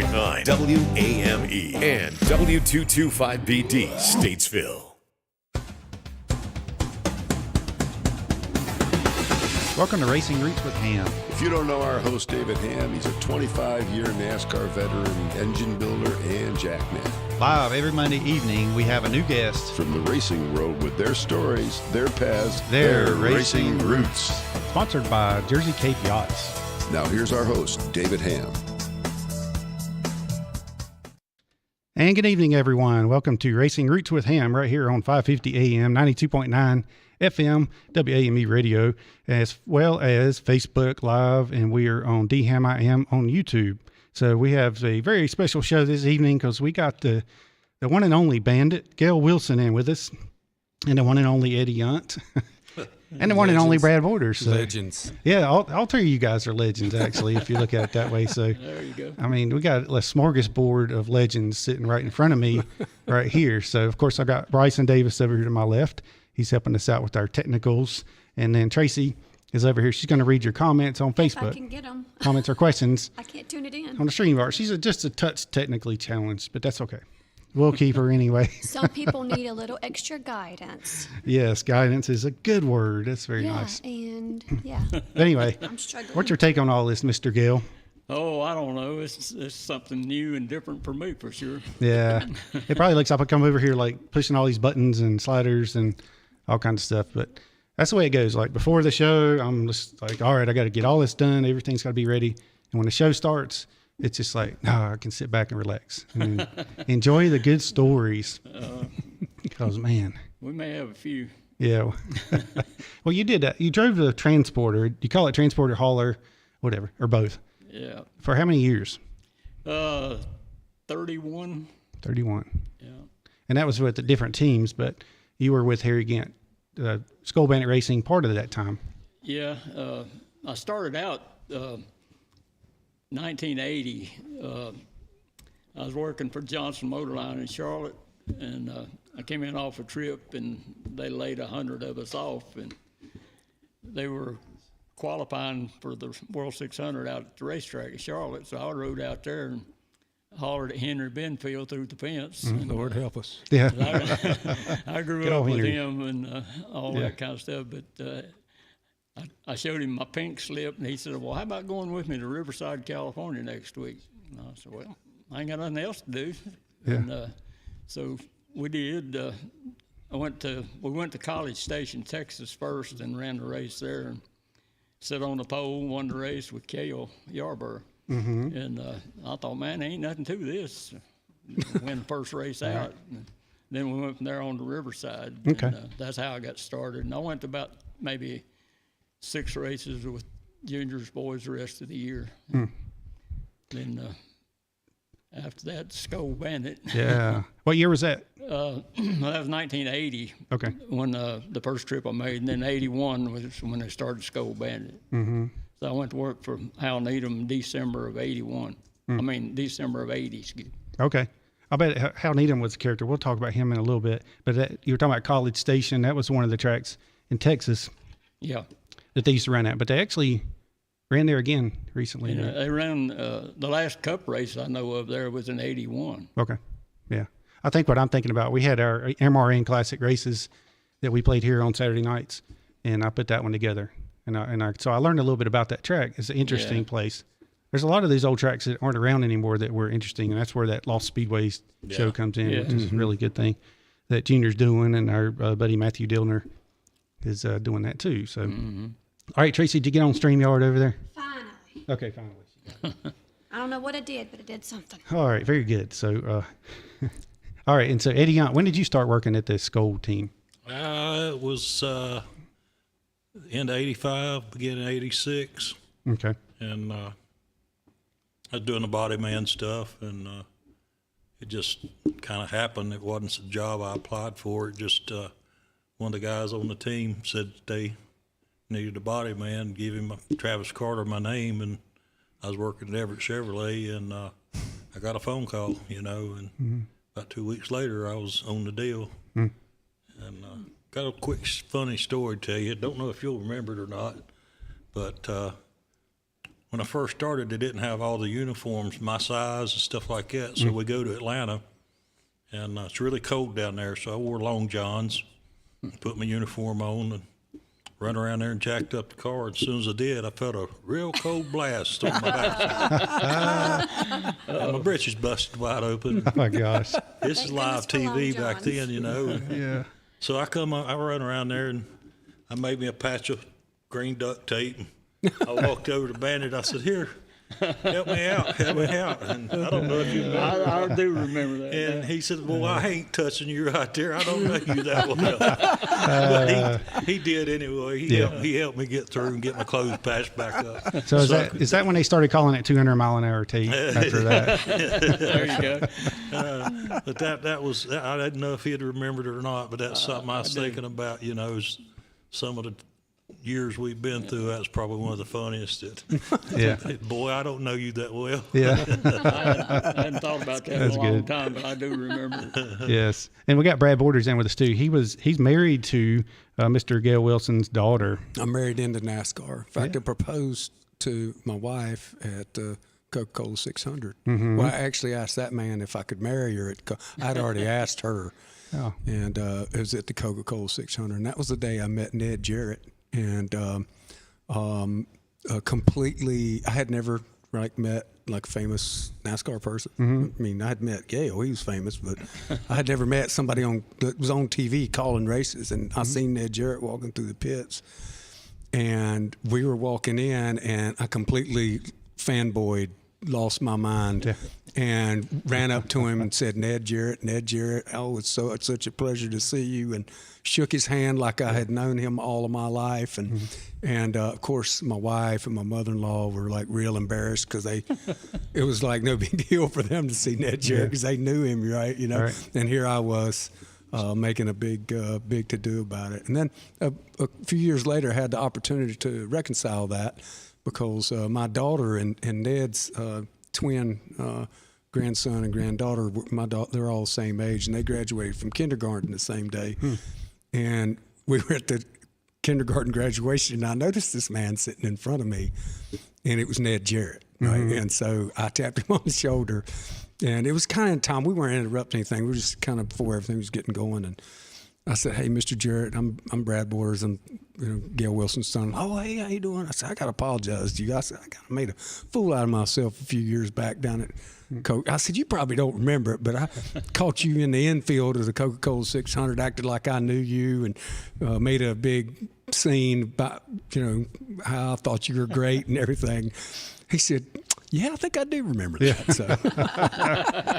92.9 WAME and W225BD, Statesville. Welcome to Racing Roots with Hamm. If you don't know our host, David Hamm, he's a 25-year NASCAR veteran, engine builder, and jackman. Live every Monday evening, we have a new guest From the racing world with their stories, their paths, Their racing roots. sponsored by Jersey Cape Yachts. Now here's our host, David Hamm. And good evening, everyone. Welcome to Racing Roots with Hamm right here on 550 AM, 92.9 FM, WAME radio, as well as Facebook Live, and we are on DHAMIM on YouTube. So we have a very special show this evening because we got the one and only Bandit, Gail Wilson, in with us, and the one and only Eddie Gant, and the one and only Brad Borders. So, Legends. yeah, all three of you guys are legends, actually, if you look at it that way. So There you go. I mean, we got a smorgasbord of legends sitting right in front of me right here. So, of course, I got Bryson Davis over here to my left. He's helping us out with our technicals. And then Tracy is over here. She's going to read your comments on Facebook. I can get them. Comments or questions I can't tune it in. on the stream bar. She's just a touch technically challenged, but that's okay. We'll keep her anyway. Some people need a little extra guidance. Yes, guidance is a good word. That's very Yeah, nice. and yeah, Anyway, I'm struggling. what's your take on all this, Mr. Gale? Oh, I don't know. It's something new and different for me, for sure. Yeah, it probably looks like I come over here like pushing all these buttons and sliders and all kinds of stuff, but that's the way it goes. Like before the show, I'm just like, all right, I got to get all this done. Everything's got to be ready. And when the show starts, it's just like, no, I can sit back and relax and enjoy the good stories. Because man, We may have a few. yeah. Well, you did that. You drove the transporter. You call it transporter, hauler, whatever, or both. Yeah. For how many years? 31. 31. Yeah. And that was with the different teams, but you were with Harry Gant, Skoal Bandit Racing, part of that time. Yeah. I started out 1980. I was working for Johnson Motor Line in Charlotte, and I came in off a trip, and they laid 100 of us off, and they were qualifying for the World 600 out at the racetrack in Charlotte. So I rode out there and hollered at Henry Benfield through the fence. And, Lord help us. Yeah. I grew Good up old with Henry. him and all Yeah. that kind of stuff. But I showed him my pink slip, and he said, "Well, how about going with me to Riverside, California next week?" And I said, "Well, I ain't got nothing else to do." Yeah. And so we did. We went to College Station, Texas first, and ran the race there, and sat on the pole, won the race with Cale Yarborough. Mm-hmm. And I thought, man, there ain't nothing to this. Win the first race out. And then we went from there on to Riverside. Okay. And, that's how I got started. And I went to about maybe 6 races with juniors, boys the rest of the year. Then after that, Skoal Bandit. Yeah. What year was that? Well, that was 1980 Okay. when the first trip I made. And then 81 was when they started Skoal Bandit. Mm-hmm. So I went to work for Hal Needham in December of 81. December of 80, excuse me. Okay. I bet Hal Needham was the character. We'll talk about him in a little bit. But you were talking about College Station. That was one of the tracks in Texas Yeah. that they used to run at. But they actually ran there again recently. And, right? they ran, the last cup race I know of there was in 81. Okay. Yeah. I think what I'm thinking about, we had our MRN Classic races that we played here on Saturday nights, and I put that one together. So I learned a little bit about that track. It's an interesting place. There's a lot of these old tracks that aren't around anymore that were interesting, and that's where that Lost Speedways show comes in, which is a really good thing that Junior's doing, and our buddy Matthew Dillner is doing that too. So, All right, Tracy, did you get on StreamYard over there? Finally. Okay, finally. I don't know what I did, but I did something. All right, very good. So, all right, and so Eddie, when did you start working at the Skoal team? It was end of 85, beginning of 86. Okay. And I was doing the body man stuff, and it just kind of happened. It wasn't a job I applied for. It just one of the guys on the team said that they needed a body man, give him Travis Carter my name, and I was working at Everett Chevrolet, and I got a phone call, and about 2 weeks later I was on the deal. And got a quick funny story to tell you. Don't know if you'll remember it or not, but when I first started, they didn't have all the uniforms my size and stuff like that. So we go to Atlanta, and it's really cold down there. So I wore long johns, put my uniform on, and run around there and jacked up the car. And as soon as I did, I felt a real cold blast on my back. My britches busted wide open. Oh my gosh. This is live Thank goodness TV for Long back then, you know. Yeah. So I run around there, and I made me a patch of green duct tape. And I walked over to Bandit. I said, "Here, help me out. And I don't know if you remember. I do remember that. And he said, "Well, I ain't touching you right there. I don't know you that well." But he did anyway. He helped me get through and get my clothes patched back up. So is that when they started calling it 200 mile an hour tape after that? There you go. But that was, I didn't know if he'd remembered it or not, but that's something I was thinking about, you know, is some of the years we've been through. That's probably one of the funniest. Yeah. Boy, I don't know you that well. Yeah. I hadn't thought about that That's in a long good. time, but I do remember. Yes. And we got Brad Borders in with us too. He's married to Mr. Gail Wilson's daughter. I'm married into NASCAR. In fact, I proposed to my wife at Coca-Cola 600. Well, I actually asked that man if I could marry her. I'd already asked her. Oh. And it was at the Coca-Cola 600. And that was the day I met Ned Jarrett. And completely, I had never met like a famous NASCAR person. I mean, I had met Gale, he was famous, but I had never met somebody that was on TV calling races. And I seen Ned Jarrett walking through the pits, and we were walking in, and I completely fanboyed, lost my mind, and ran up to him and said, Ned Jarrett, oh, it's such a pleasure to see you, and shook his hand like I had known him all of my life. And of course, my wife and my mother-in-law were like real embarrassed because it was like no big deal for them to see Ned Jarrett because they knew him, right? You know, Right. And here I was making a big to-do about it. And then a few years later, I had the opportunity to reconcile that because my daughter and Ned's twin grandson and granddaughter, they're all the same age, and they graduated from kindergarten the same day. And we were at the kindergarten graduation, and I noticed this man sitting in front of me, and it was Ned Jarrett, right? And so I tapped him on the shoulder, and it was kind of time. We weren't interrupting anything. We were just kind of before everything was getting going, and I said, "Hey, Mr. Jarrett, I'm Brad Borders. I'm Gail Wilson's son." "Oh, hey, how you doing?" I said, "I got to apologize to you. I said, I kind of made a fool out of myself a few years back down at Coke." I said, "You probably don't remember it, but I caught you in the infield of the Coca-Cola 600, acted like I knew you, and made a big scene about, how I thought you were great and everything." He said, "Yeah, I think I do remember that." So.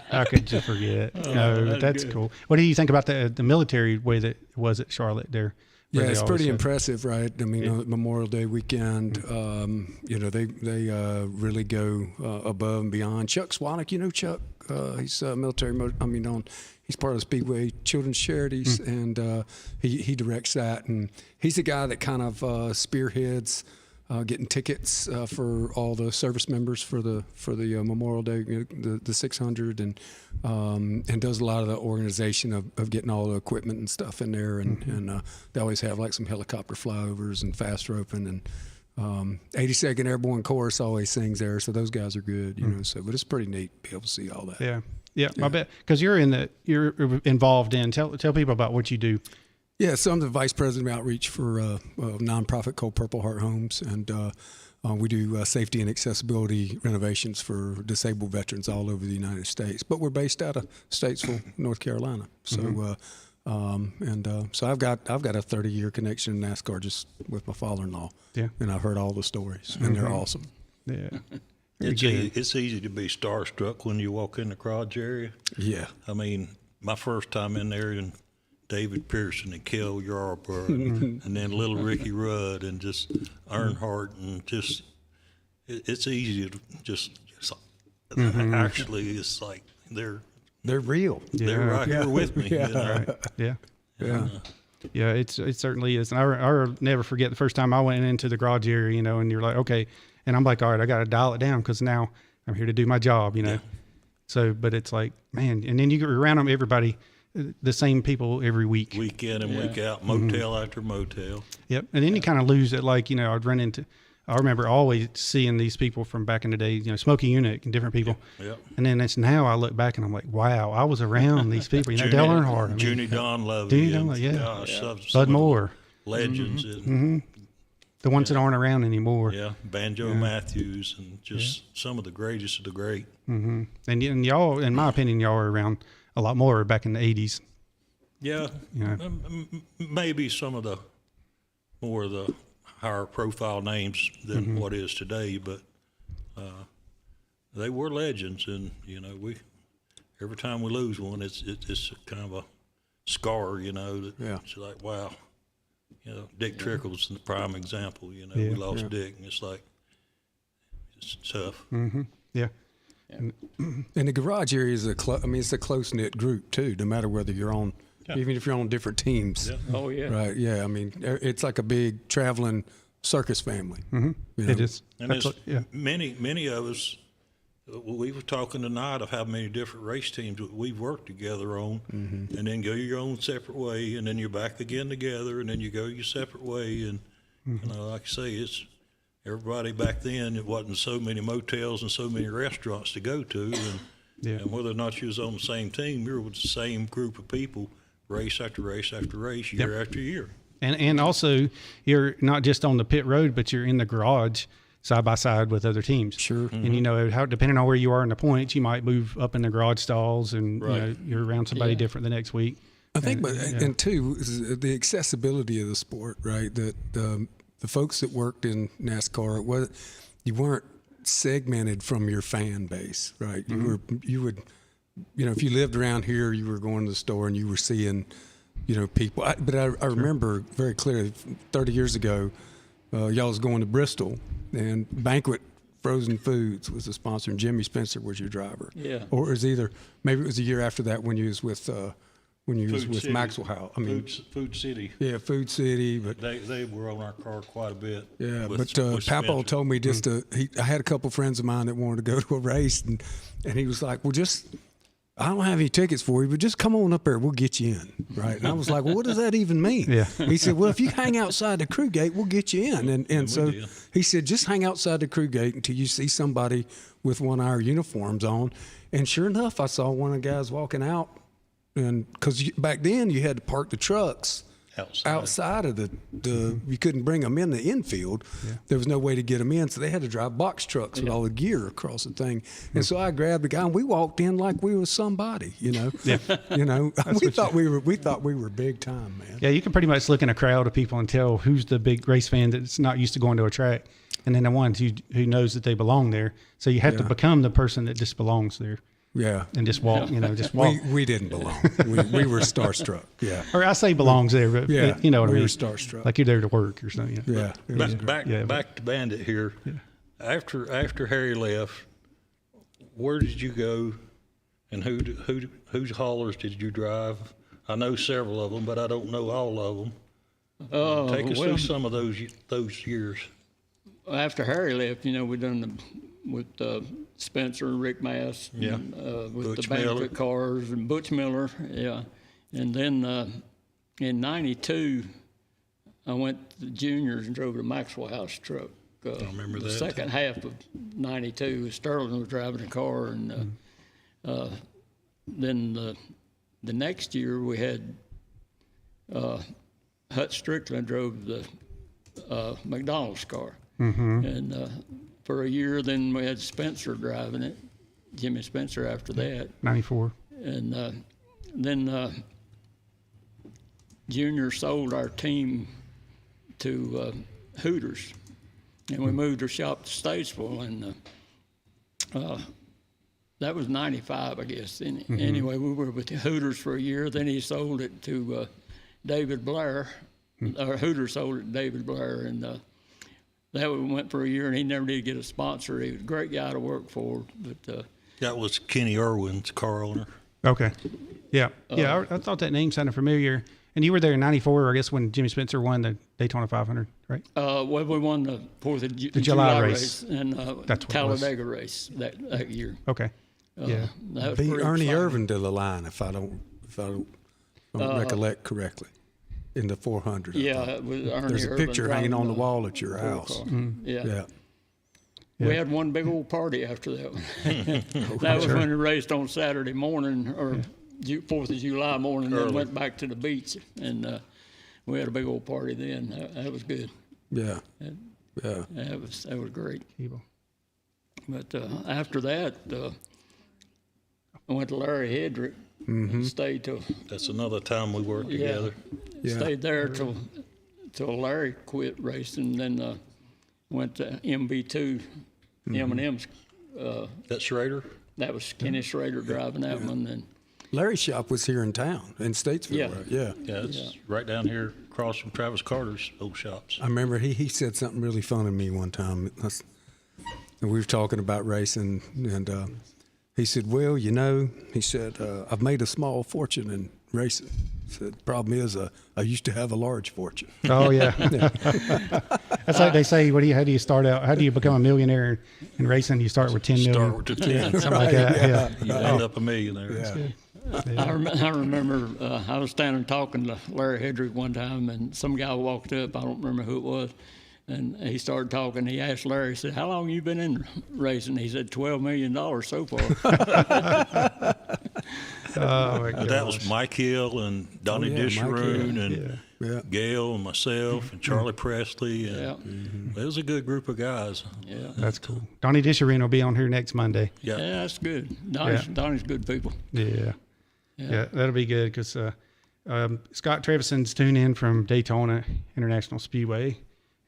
How could you forget? No, that's cool. What do you think about the military way that it was at Charlotte there? Yeah, it's pretty impressive, right? I mean, on Memorial Day weekend, they really go above and beyond. Chuck Swanick, Chuck, he's military. He's part of the Speedway Children's Charities, and he directs that, and he's the guy that kind of spearheads getting tickets for all the service members for the Memorial Day, the 600, and does a lot of the organization of getting all the equipment and stuff in there, and they always have like some helicopter flyovers and fast roping, and 82nd Airborne Chorus always sings there, so those guys are good, So, but it's pretty neat to be able to see all that. Yeah. I bet because you're involved in. Tell people about what you do. Yeah, so I'm the vice president of outreach for a nonprofit called Purple Heart Homes, and we do safety and accessibility renovations for disabled veterans all over the United States. But we're based out of Statesville, North Carolina. So, so I've got a 30-year connection in NASCAR just with my father-in-law. Yeah, and I've heard all the stories, and they're awesome. Yeah. It's easy to be starstruck when you walk in the garage area. Yeah, I mean, my first time in there, and David Pearson and Kel Yarborough, and then little Ricky Rudd, and just Earnhardt, and just it's easy to just actually it's like they're real. They're right here with me. Right. Yeah. Yeah, it certainly is. And I'll never forget the first time I went into the garage area, and you're like, okay, and I'm like, all right, I got to dial it down because now I'm here to do my job, Yeah. So, but it's like, man, and then you get around them, everybody. The same people every week. Week in and week out, motel after motel. Yep. And then you kind of lose it. Like, I'd run into, I remember always seeing these people from back in the day, Smokey Unick and different people. Yep. And then it's now I look back and I'm like, wow, I was around these people. Dale Earnhardt. Junie Donlevy. Junie Donlevy, yeah. Gosh, some Bud of the Moore. Legends. The ones that aren't around anymore. Yeah, Banjo Matthews, and just some of the greatest of the great. And y'all, in my opinion, y'all were around a lot more back in the 80s. Yeah, maybe some of the more of the higher profile names than what is today, but they were legends, and we every time we lose one, it's kind of a scar, that it's like, wow. Dick Trickle's the prime example. We lost Dick, and it's like it's tough. Yeah. And the garage area is it's a close knit group too. No matter whether you're on, even if you're on different teams. Yeah. Oh yeah. Right. Yeah. I mean, it's like a big traveling circus family. It is. And many of us. We were talking tonight of how many different race teams that we've worked together on, and then go your own separate way, and then you're back again together, and then you go your separate way. And like I say, it's everybody back then. It wasn't so many motels and so many restaurants to go to, and whether or not you was on the same team, you were with the same group of people, race after race after race, year after year. And also, you're not just on the pit road, but you're in the garage side by side with other teams. Sure. And how depending on where you are in the points, you might move up in the garage stalls, and you're around somebody different the next week. I think, and two, is the accessibility of the sport, right? That the folks that worked in NASCAR, you weren't segmented from your fan base, right? You would, if you lived around here, you were going to the store and you were seeing, people. But I remember very clearly, 30 years ago, y'all was going to Bristol, and Banquet Frozen Foods was the sponsor, and Jimmy Spencer was your driver. Yeah. Or it was maybe it was a year after that when you was with City. Maxwell Howe. I mean, Food City. Yeah, Food City. But They were on our car quite a bit. yeah, with Papo Spencer. told me I had a couple friends of mine that wanted to go to a race, and he was like, well, I don't have any tickets for you, but just come on up there. We'll get you in, right? And I was like, well, what does that even mean? Yeah. He said, well, if you hang outside the crew gate, we'll get you in. And so did. he said, just hang outside the crew gate until you see somebody with one of our uniforms on. And sure enough, I saw one of the guys walking out, and because back then you had to park the trucks outside of the you couldn't bring them in the infield. Yeah. There was no way to get them in, so they had to drive box trucks with all the gear across the thing. And so I grabbed the guy, and we walked in like we was somebody, Yeah. we thought we were big time, man. Yeah, you can pretty much look in a crowd of people and tell who's the big race fan that's not used to going to a track, and then the ones who knows that they belong there. So you have to become the person that just belongs there. Yeah. And just walk, just walk. We didn't belong. We were starstruck. Yeah. Or I say belongs there, but you know what I mean. We were starstruck. Like you're there to work or something. Yeah. Back to Bandit here. Yeah. After Harry left, where did you go, and whose haulers did you drive? I know several of them, but I don't know all of them. Take us through some of those years. After Harry left, we done with Spencer and Rick Mass, and, with Butch the Banquet Miller. cars and Butch Miller, and then in '92, I went to the juniors and drove the Maxwell House truck. I remember the that. second half of '92, Sterling was driving the car, and then the next year we had Hut Strickland drove the McDonald's car, and for a year, then we had Spencer driving it, Jimmy Spencer after that. 94. And then Junior sold our team to Hooters, and we moved our shop to Statesville, and that was 95, I guess. Anyway, we were with the Hooters for a year, then he sold it to David Blair, or Hooters sold it to David Blair, and that went for a year, and he never did get a sponsor. He was a great guy to work for, but That was Kenny Irwin's car owner. Okay. Yeah. I thought that name sounded familiar. And you were there in '94, I guess, when Jimmy Spencer won the Daytona 500, right? well, we won the 4th of July July race. and That's what it was. Talladega race that year. Okay. Yeah. That was Beat pretty Ernie exciting. Irvin to the line, if I don't recollect correctly. in the 400. I Yeah, thought. with Ernie There's a Urban picture hanging on the driving wall at your the house. car. Mm-hmm. Yeah. We had one big old party after that one. That was when we raced on Saturday morning or 4th of July morning, and went back to the beach, and we had a big old party then. That was good. Yeah. Yeah. That was great. Evil. But after that, I went to Larry Hedrick and stayed till That's another time we worked together. Yeah. stayed there till Larry quit racing. Then went to MB2, M&M's. That's Schrader? That was Kenny Schrader driving that one. And Larry's shop was here in town, in Statesville. Yeah. Right? Yeah. Yeah, it's right down here across from Travis Carter's old shops. I remember he said something really funny to me one time. And we were talking about racing, and he said, well, you know, he said, I've made a small fortune in racing. He said, the problem is I used to have a large fortune. Oh yeah. That's like they say. How do you start out? How do you become a millionaire in racing? You start with 10 million. Start with the 10. Something like that. Yeah. You end up a millionaire. Yeah. I remember I was standing talking to Larry Hedrick one time, and some guy walked up. I don't remember who it was. And he started talking. He asked Larry, he said, how long you been in racing? He said, $12 million so far. Oh my God. That was Mike Hill and Donnie Mike Hill. Disharoon and Yeah. Gail and myself and Charlie Presley. And Yeah. It was a good group of guys. Yeah. That's cool. Donnie Disharoon will be on here next Monday. Yeah. Yeah, that's good. Donnie's good people. Yeah. Yeah, that'll be good because Scott Trevison's tuned in from Daytona International Speedway.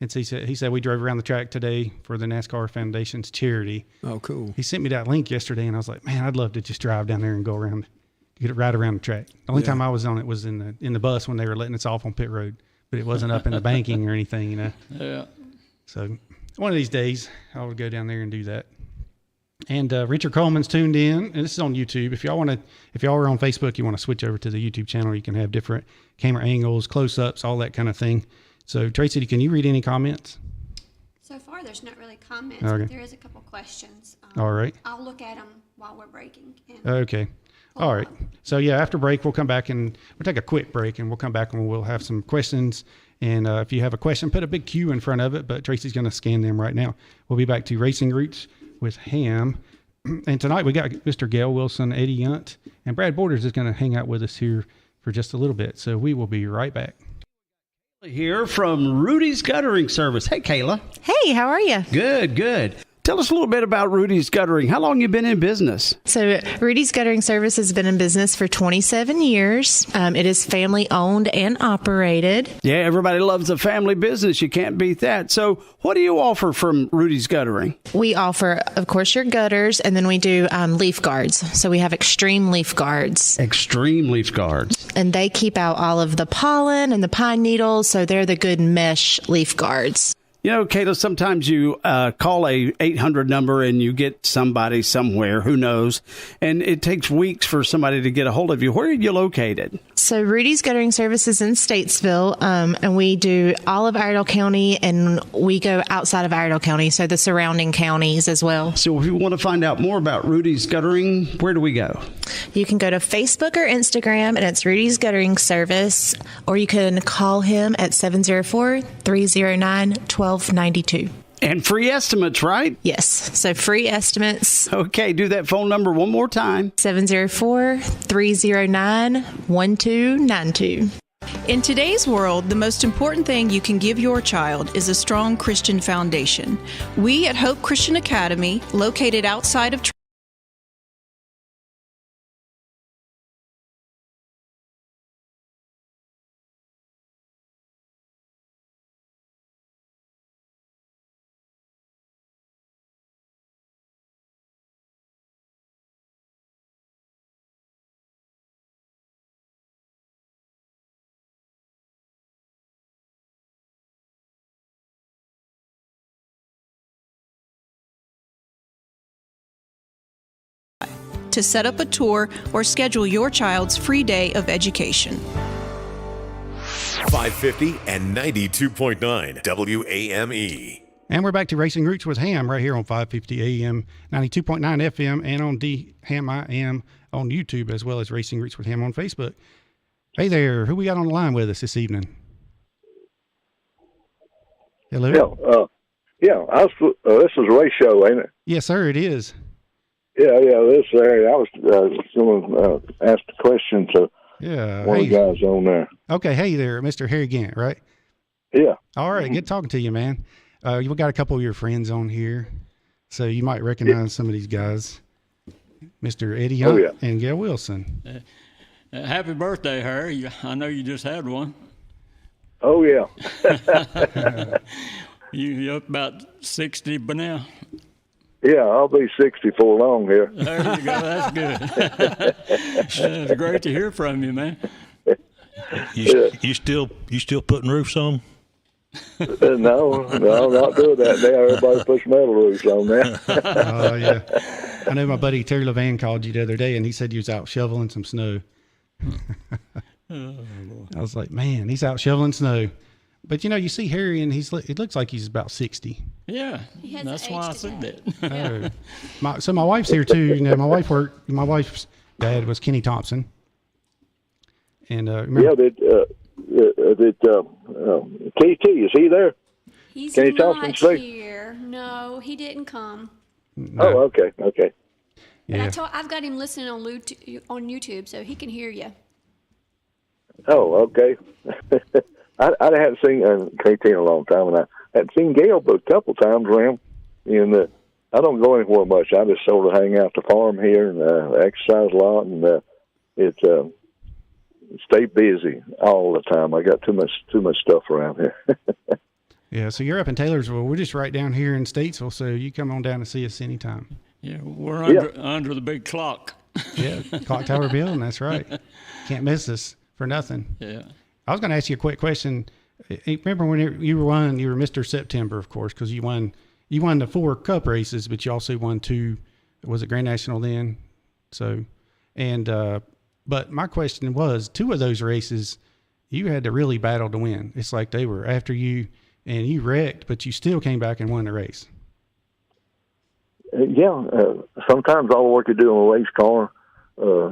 And so he said we drove around the track today for the NASCAR Foundation's charity. Oh, cool. He sent me that link yesterday, and I was like, man, I'd love to just drive down there and go around, get it right around the track. The only time I was on it was in the bus when they were letting us off on pit road, but it wasn't up in the banking or anything, you know. Yeah. So one of these days I will go down there and do that. And Richard Coleman's tuned in, and this is on YouTube. If y'all are on Facebook, you want to switch over to the YouTube channel, you can have different camera angles, close-ups, all that kind of thing. So Tracy, can you read any comments? So far, there's not really comments, Okay. but there is a couple questions. All right. I'll look at them while we're breaking. And Okay. All right. So yeah, after break, we'll come back and we'll take a quick break, and we'll come back and we'll have some questions. And if you have a question, put a big Q in front of it, but Tracy's going to scan them right now. We'll be back to Racing Roots with Hamm. And tonight we got Mr. Gail Wilson, Eddie Yunt, and Brad Borders is going to hang out with us here for just a little bit. So we will be right back. Here from Rudy's Guttering Service. Hey, Kayla. Hey, how are you? Good, good. Tell us a little bit about Rudy's Guttering. How long you been in business? So Rudy's Guttering Service has been in business for 27 years. It is family owned and operated. Yeah, everybody loves a family business. You can't beat that. So what do you offer from Rudy's Guttering? We offer, of course, your gutters, and then we do leaf guards. So we have extreme leaf guards. Extreme leaf guards. And they keep out all of the pollen and the pine needles, so they're the good mesh leaf guards. You know, Kayla, sometimes you call a 800 number and you get somebody somewhere, who knows, and it takes weeks for somebody to get a hold of you. Where are you located? So Rudy's Guttering Service is in Statesville, and we do all of Iredell County, and we go outside of Iredell County, so the surrounding counties as well. So if you want to find out more about Rudy's Guttering, where do we go? You can go to Facebook or Instagram, and it's Rudy's Guttering Service, or you can call him at 704-309-1292. And free estimates, right? Yes. So free estimates. Okay, do that phone number one more time. 704-309-1292. In today's world, the most important thing you can give your child is a strong Christian foundation. We at Hope Christian Academy, located outside of to set up a tour or schedule your child's free day of education. 550 and 92.9 WAME. And we're back to Racing Roots with Hamm right here on 550 AM, 92.9 FM, and on Hamm I Am on YouTube, as well as Racing Roots with Hamm on Facebook. Hey there, who we got on the line with us this evening? Hello? This is a race show, ain't it? Yes, sir, it is. Yeah, this area. I was going to ask the question to one of the guys on there. Okay, hey there, Mr. Harry Gant, right? Yeah. All right, good talking to you, man. You've got a couple of your friends on here, so you might recognize some of these guys. Mr. Eddie Hunt and Gail Wilson. Happy birthday, Harry. I know you just had one. Oh, yeah. You're up about 60 by now? Yeah, I'll be 60 for long here. There you go. That's good. It's great to hear from you, man. You still putting roofs on? No, I'm not doing that now. Everybody puts metal roofs on now. Oh, yeah. I know my buddy Terry Levan called you the other day, and he said you was out shoveling some snow. I was like, man, he's out shoveling snow. But, you see Harry, and it looks like he's about 60. Yeah, that's why I said that. So my wife's here, too. My wife's dad was Kenny Thompson. And KT, is he there? He's Kenny not Thompson here. No, he didn't come. No. Oh, okay. Yeah. But I've got him listening on YouTube, so he can hear you. Oh, okay. I hadn't seen KT in a long time, and I hadn't seen Gail but a couple times around. And I don't go anywhere much. I just sort of hang out the farm here and exercise a lot, and stay busy all the time. I got too much stuff around here. Yeah, so you're up in Taylorsville. We're just right down here in Statesville, so you come on down and see us anytime. Yeah, we're under the big clock. Yeah, Clock Tower building, that's right. Can't miss us for nothing. Yeah. I was going to ask you a quick question. Remember when you were Mr. September, of course, because you won the 4 Cup races, but you also won 2, was it Grand National then? So, but my question was, 2 of those races, you had to really battle to win. It's like they were after you, and you wrecked, but you still came back and won the race. Sometimes all the work you do on a race car,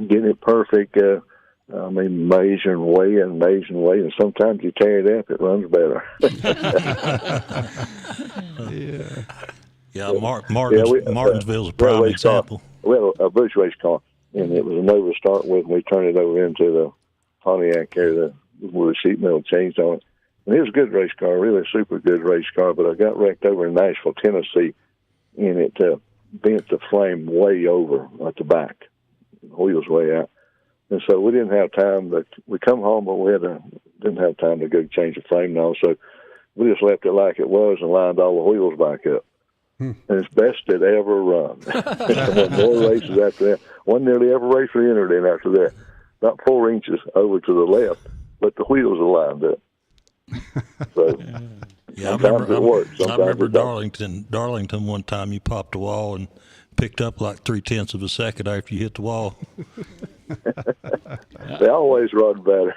getting it perfect, measuring weight, and sometimes you tear it up, it runs better. Martinsville's a prime example. We had a Bush race car, and it was a Nova to start with, and we turned it over into the Pontiac here with a sheet metal changed on it. And it was a good race car, really a super good race car, but I got wrecked over in Nashville, Tennessee, and it bent the frame way over at the back. The wheels way out. And so we didn't have time we come home, but we didn't have time to go change the frame and all. So we just left it like it was and lined all the wheels back up. And it's best it ever run. More races after that. Wasn't nearly every race we entered in after that. About 4 inches over to the left, but the wheels are lined up. So sometimes it works. Sometimes I remember it don't. Darlington one time you popped a wall and picked up like 0.3 of a second after you hit the wall. They always run better.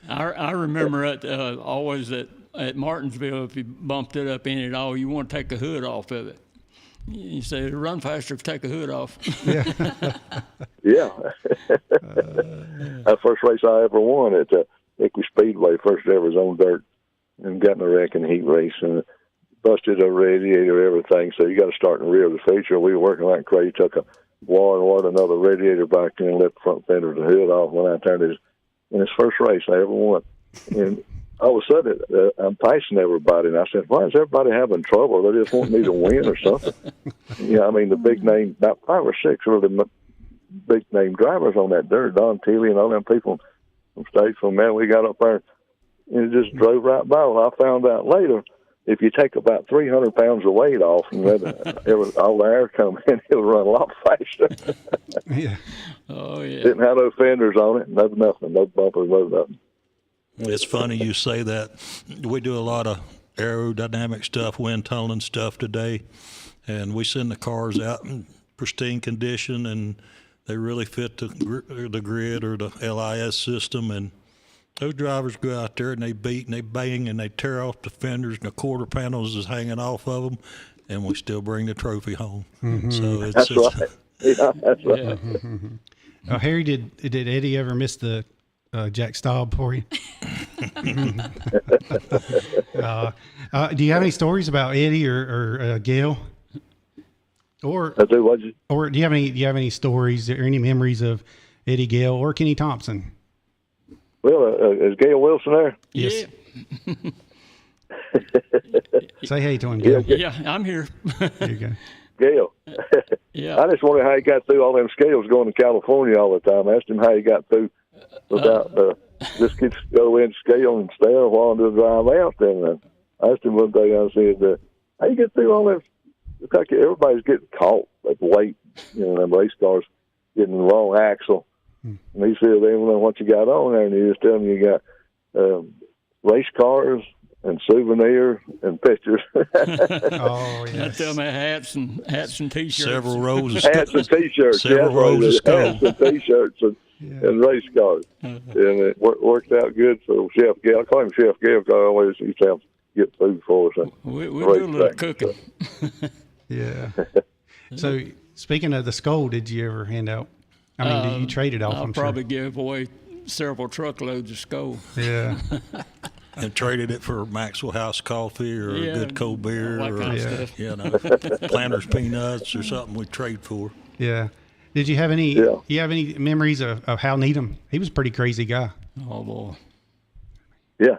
I remember always at Martinsville, if you bumped it up in it all, you want to take the hood off of it. You say, run faster if you take the hood off. Yeah. That first race I ever won at Iqui Speedway, first ever was on dirt, and got in a wreck in a heat race and busted a radiator, everything. So you got to start in the rear of the feature. We were working like crazy. Took a wire and watered another radiator back in and let the front fender of the hood off when I turned his first race I ever won. And all of a sudden, I'm passing everybody, and I said, why is everybody having trouble? They just want me to win or something. The big name, about 5 or 6 really big name drivers on that dirt, Don Teely and all them people from Statesville, man, we got up there, and it just drove right by. Well, I found out later, if you take about 300 pounds of weight off and let all the air come in, it'll run a lot faster. Yeah. Oh, yeah. Didn't have no fenders on it, nothing, no bumpers, no nothing. It's funny you say that. We do a lot of aerodynamic stuff, wind tunneling stuff today, and we send the cars out in pristine condition, and they really fit the grid or the LIS system, and those drivers go out there and they beat and they bang and they tear off the fenders and the quarter panels is hanging off of them, and we still bring the trophy home. Mm-hmm. So that's right. Yeah, that's right. Mm-hmm. Harry, did Eddie ever miss the Jack Staub for you? Do you have any stories about Eddie or Gail? Or I do. Or do you have any stories or any memories of Eddie Gail or Kenny Thompson? Well, is Gail Wilson there? Yes. Yeah. Say hey to him, Gail. Yeah, I'm here. There you go. Gail. Yeah. I just wonder how he got through all them scales going to California all the time. I asked him how he got through without just get to go in scale and stay a while to drive out. And I asked him one day, I said, how you get through all that? It's like everybody's getting caught at the weight, them race cars getting the wrong axle. And he said, they don't know what you got on there. And he was telling me you got race cars and souvenirs and pictures. Oh, yes. I tell me hats and T-shirts. Several rows of hats and T-shirts. Several rows of Skoal. Hats and T-shirts and race cars. And it worked out good for Chef Gail. I call him Chef Gail because I always used to have to get food for us. We do a little cooking. Yeah. So, speaking of the Skoal, did you ever hand out? I mean, did you trade it off? I'll I'm probably give away several truckloads of Skoal. Yeah. And traded it for Maxwell House coffee or a good cold beer all that or kind of stuff. Planters peanuts or something we trade for. Yeah. Did you have any? Yeah. You have any memories of Hal Needham? He was a pretty crazy guy. Oh boy. Yeah.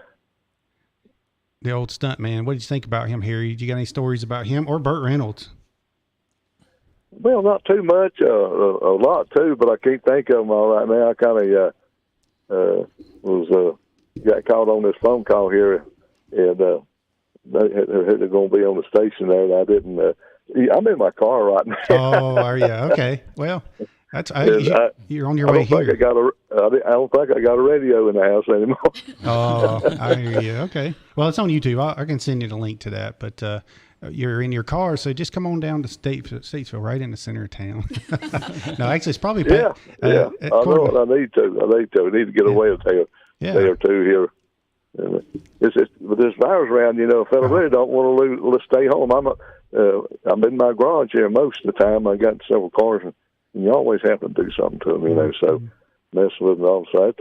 The old stunt man. What did you think about him, Harry? Did you got any stories about him or Burt Reynolds? Well, not too much. A lot too, but I can't think of them all right now. I kind of got caught on this phone call here, and they're going to be on the station there, and I didn't. I'm in my car right now. Oh, are you? Okay. Well, that's you're on your way here. I don't think I got a radio in the house anymore. Oh, I hear you. Okay. Well, it's on YouTube. I can send you the link to that, but you're in your car, so just come on down to Statesville, right in the center of town. No, actually, it's probably yeah. I know what I need to. I need to get away a day or two here. With this virus around, a fellow really don't want to stay home. I'm in my garage here most of the time. I got several cars, and you always have to do something to them, so messing with them all. So it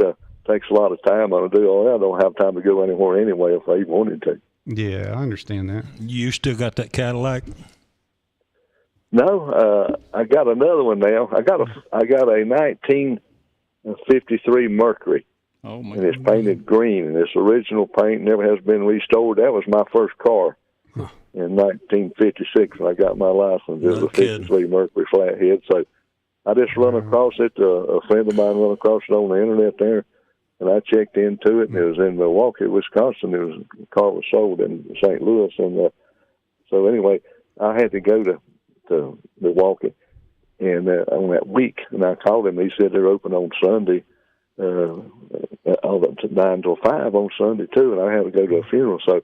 takes a lot of time to do all that. I don't have time to go anywhere anyway if I even wanted to. Yeah, I understand that. You still got that Cadillac? No, I got another one now. I got a 1953 Mercury. Oh my! And it's painted green, and it's original paint, never has been restored. That was my first car in 1956 when I got my license. It was a 53 Mercury flathead. So I just run across it. A friend of mine run across it on the internet there, and I checked into it, and it was in Milwaukee, Wisconsin. The car was sold in St. Louis, and so anyway, I had to go to Milwaukee, and on that week, and I called him. He said they're open on Sunday. 9 till 5 on Sunday too, and I had to go to a funeral. So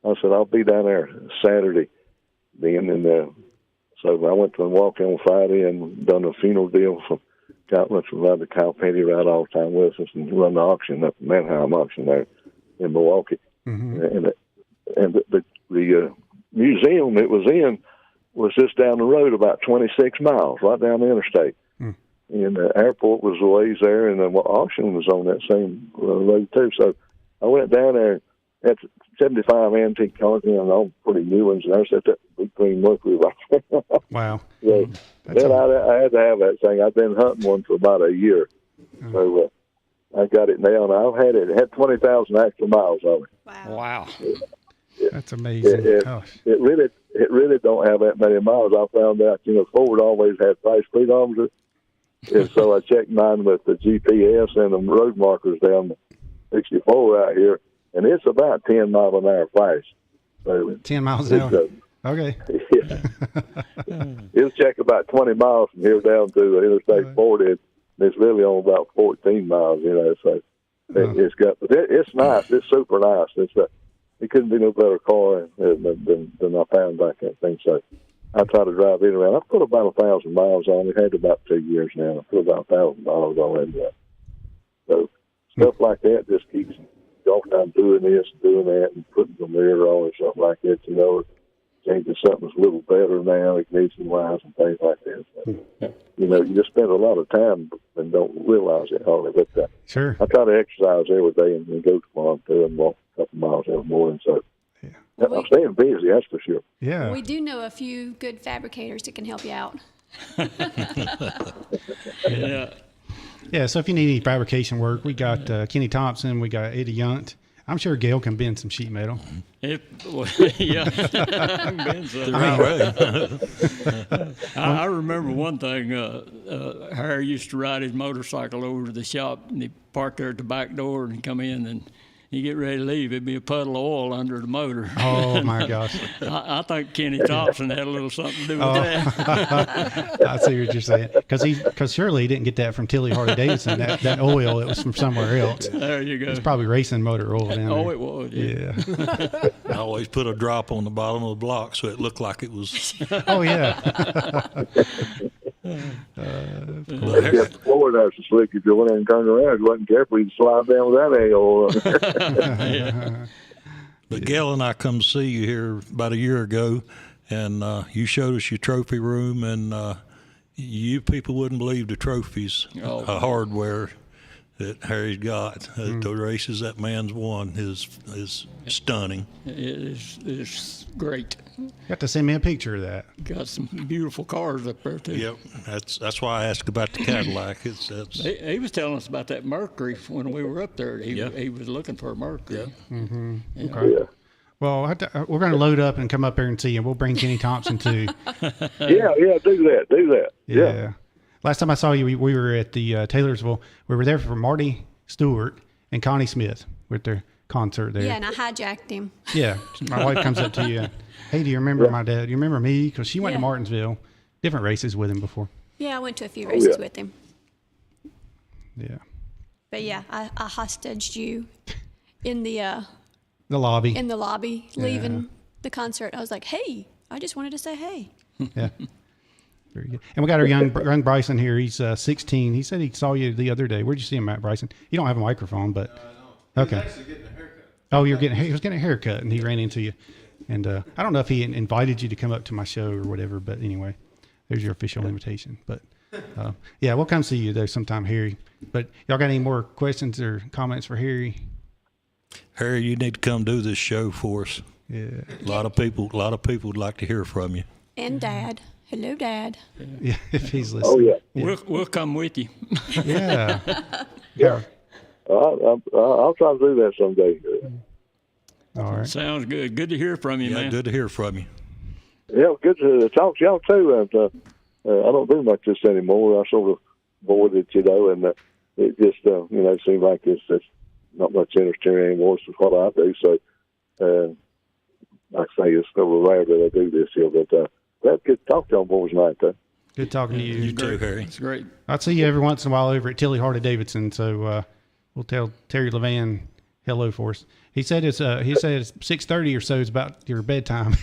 I said I'll be down there Saturday. Then and so I went to Milwaukee on Friday and done a funeral deal for the Kyle Petty ride all the time with us and run the auction at the Manheim auction there in Milwaukee. Mm-hmm. And the museum it was in was just down the road about 26 miles, right down the interstate. And the airport was a ways there, and the auction was on that same road too. So I went down there at 75 antique cars, and all pretty new ones, and there's that big green Mercury right there. Wow. So then I had to have that thing. I've been hunting one for about a year. So I got it now, and I've had it. It had 20,000 extra miles on it. Wow. Yeah. That's amazing. It really don't have that many miles. I found out, Ford always had 5 speedometers. And so I checked mine with the GPS and the road markers down the 64 out here, and it's about 10 mile an hour flash. So 10 miles an hour. Okay. Yeah. It'll check about 20 miles from here down to the Interstate 40. And it's really on about 14 miles, So it's nice. It's super nice. It couldn't be no better car than I found back that thing. So I try to drive it around. I put about 1,000 miles on it. Had about 2 years now. I put about 1,000 miles on it. So stuff like that just keeps going. I'm doing this, doing that, and putting the mirror on or something like that. think that something's a little better now. It needs some lines and things like that. So, you just spend a lot of time and don't realize it hardly. But sure, I try to exercise every day and go to farm too and walk a couple miles every morning. So I'm staying busy, that's for sure. Yeah. We do know a few good fabricators that can help you out. Yeah. Yeah, so if you need any fabrication work, we got Kenny Thompson, we got Eddie Yunt. I'm sure Gail can bend some sheet metal. Yeah. Ben said, I remember one thing. Harry used to ride his motorcycle over to the shop, and he parked there at the back door and come in, and he get ready to leave. It'd be a puddle of oil under the motor. Oh, my gosh. I think Kenny Thompson had a little something to do with that. I see what you're saying. Because surely he didn't get that from Tilly Harley Davidson, that oil. It was from somewhere else. There you go. It's probably racing motor oil down there. It was. Yeah. I always put a drop on the bottom of the block so it looked like it was. Oh, yeah. The floor there so slick. If you went in and turned around, you wasn't careful, you'd slide down with that oil. But Gail and I come see you here about a year ago, and you showed us your trophy room, and you people wouldn't believe the trophies, hardware that Harry's got. The races that man's won is stunning. It's great. You have to send me a picture of that. Got some beautiful cars up there too. Yep, that's why I asked about the Cadillac. He was telling us about that Mercury when we were up there. He was looking for a Mercury. Yeah. Mm-hmm. Okay. Yeah. Well, we're going to load up and come up here and see you. We'll bring Kenny Thompson too. Yeah, do that. Yeah. Last time I saw you, we were at the Taylorsville. We were there for Marty Stewart and Connie Smith with their concert there. Yeah, and I hijacked him. Yeah, my wife comes up to you. Hey, do you remember my dad? Do you remember me? Because she went to Martinsville, different races with him before. Yeah, I went to a few races with him. Yeah. But yeah, I hostaged you in the lobby. In the lobby, leaving the concert. I was like, hey, I just wanted to say hey. Yeah. Very good. And we got our young Bryson here. He's 16. He said he saw you the other day. Where'd you see him at, Bryson? You don't have a microphone, but. No. He was actually getting a haircut. Oh, he was getting a haircut, and he ran into you. And I don't know if he invited you to come up to my show or whatever, but anyway, there's your official invitation. But yeah, we'll come see you there sometime, Harry. But y'all got any more questions or comments for Harry? Harry, you need to come do this show for us. Yeah. A lot of people would like to hear from you. And Dad. Hello, Dad. Yeah, if he's listening. Oh, yeah. We'll come with you. Yeah. Yeah. I'll try to do that someday. All right. Sounds good. Good to hear from you, man. Good to hear from you. Yeah, good to talk to y'all too. And I don't do much this anymore. I sort of bored it, and it just it seems like it's not much interest in it anymore. It's what I do. So like I say, it's a little rare that I do this here, but that's good to talk to y'all boys tonight, though. Good talking to you. You too, Harry. It's great. I'll see you every once in a while over at Tilly Harley Davidson. So we'll tell Terry Levan hello for us. He said it's 6:30 or so is about your bedtime. He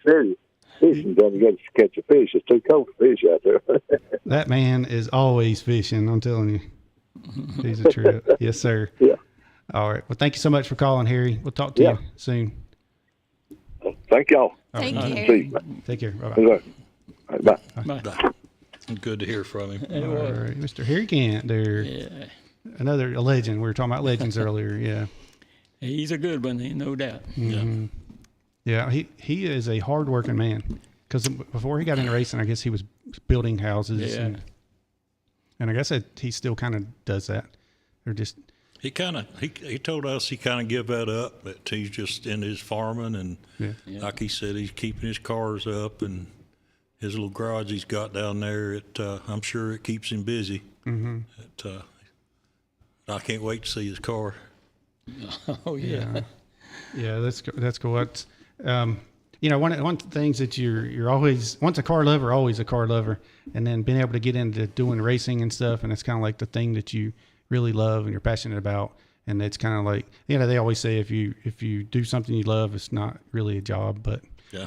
said fishing down to get to catch a fish. It's too cold to fish out there. That man is always fishing. I'm telling you, he's a trip. Yes, sir. Yeah. All right. Well, thank you so much for calling, Harry. We'll talk to you soon. Thank y'all. Thank you. See you. Take care. Bye-bye. Bye. Good to hear from him. All right, Mr. Harry Gant there. Yeah. Another legend. We were talking about legends earlier. Yeah. He's a good one, no doubt. Mm-hmm. Yeah, he is a hard-working man. Because before he got into racing, I guess he was building houses. Yeah. And I guess he still kind of does that. Or just... He told us he kind of give that up, that he's just in his farming, and like he said, he's keeping his cars up, and his little garage he's got down there. I'm sure it keeps him busy. Mm-hmm. I can't wait to see his car. Oh yeah. Yeah, that's cool. That's one of the things that you're always, once a car lover, always a car lover, and then being able to get into doing racing and stuff, and it's kind of like the thing that you really love and you're passionate about. And it's kind of like, they always say if you do something you love, it's not really a job, but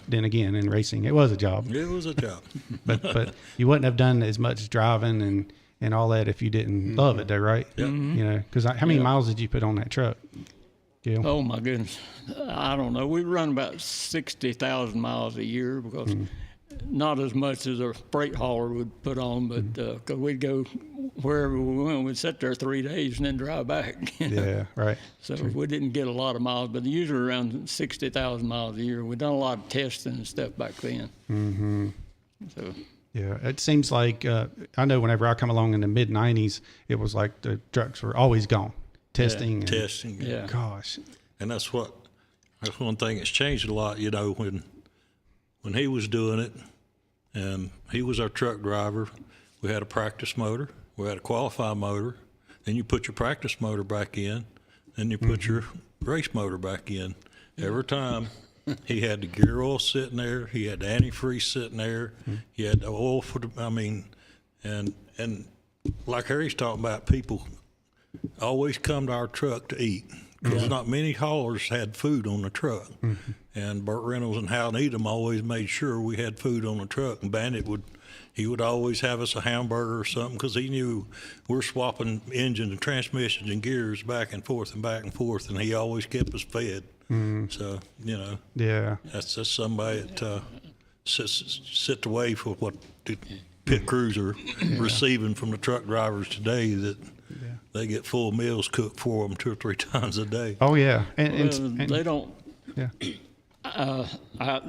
then again, in racing, it was a job. It was a job. but you wouldn't have done as much driving and all that if you didn't love it though, right? Yeah. Because how many miles did you put on that truck? Gil? Oh my goodness, I don't know. We run about 60,000 miles a year because not as much as a freight hauler would put on, but because we'd go wherever we went, we'd sit there 3 days and then drive back. Yeah, right. So we didn't get a lot of miles, but usually around 60,000 miles a year. We've done a lot of testing and stuff back then. Mm-hmm. So. Yeah, it seems like I know whenever I come along in the mid '90s, it was like the trucks were always gone, testing. Yeah, testing. Yeah. Gosh. And that's one thing that's changed a lot. You know, when he was doing it, and he was our truck driver, we had a practice motor, we had a qualified motor, then you put your practice motor back in, then you put your race motor back in. Every time. He had the gear oil sitting there. He had the antifreeze sitting there. He had the oil for the, and like Harry's talking about, people always come to our truck to eat because not many haulers had food on the truck. And Burt Reynolds and Hal Needham always made sure we had food on the truck. And Bandit would always have us a hamburger or something because he knew we're swapping engines and transmissions and gears back and forth, and he always kept us fed. So, you know, that's just somebody that sits away for what the pit crews are receiving from the truck drivers today, that they get full meals cooked for them 2 or 3 times a day. Oh, yeah. And they don't. Yeah.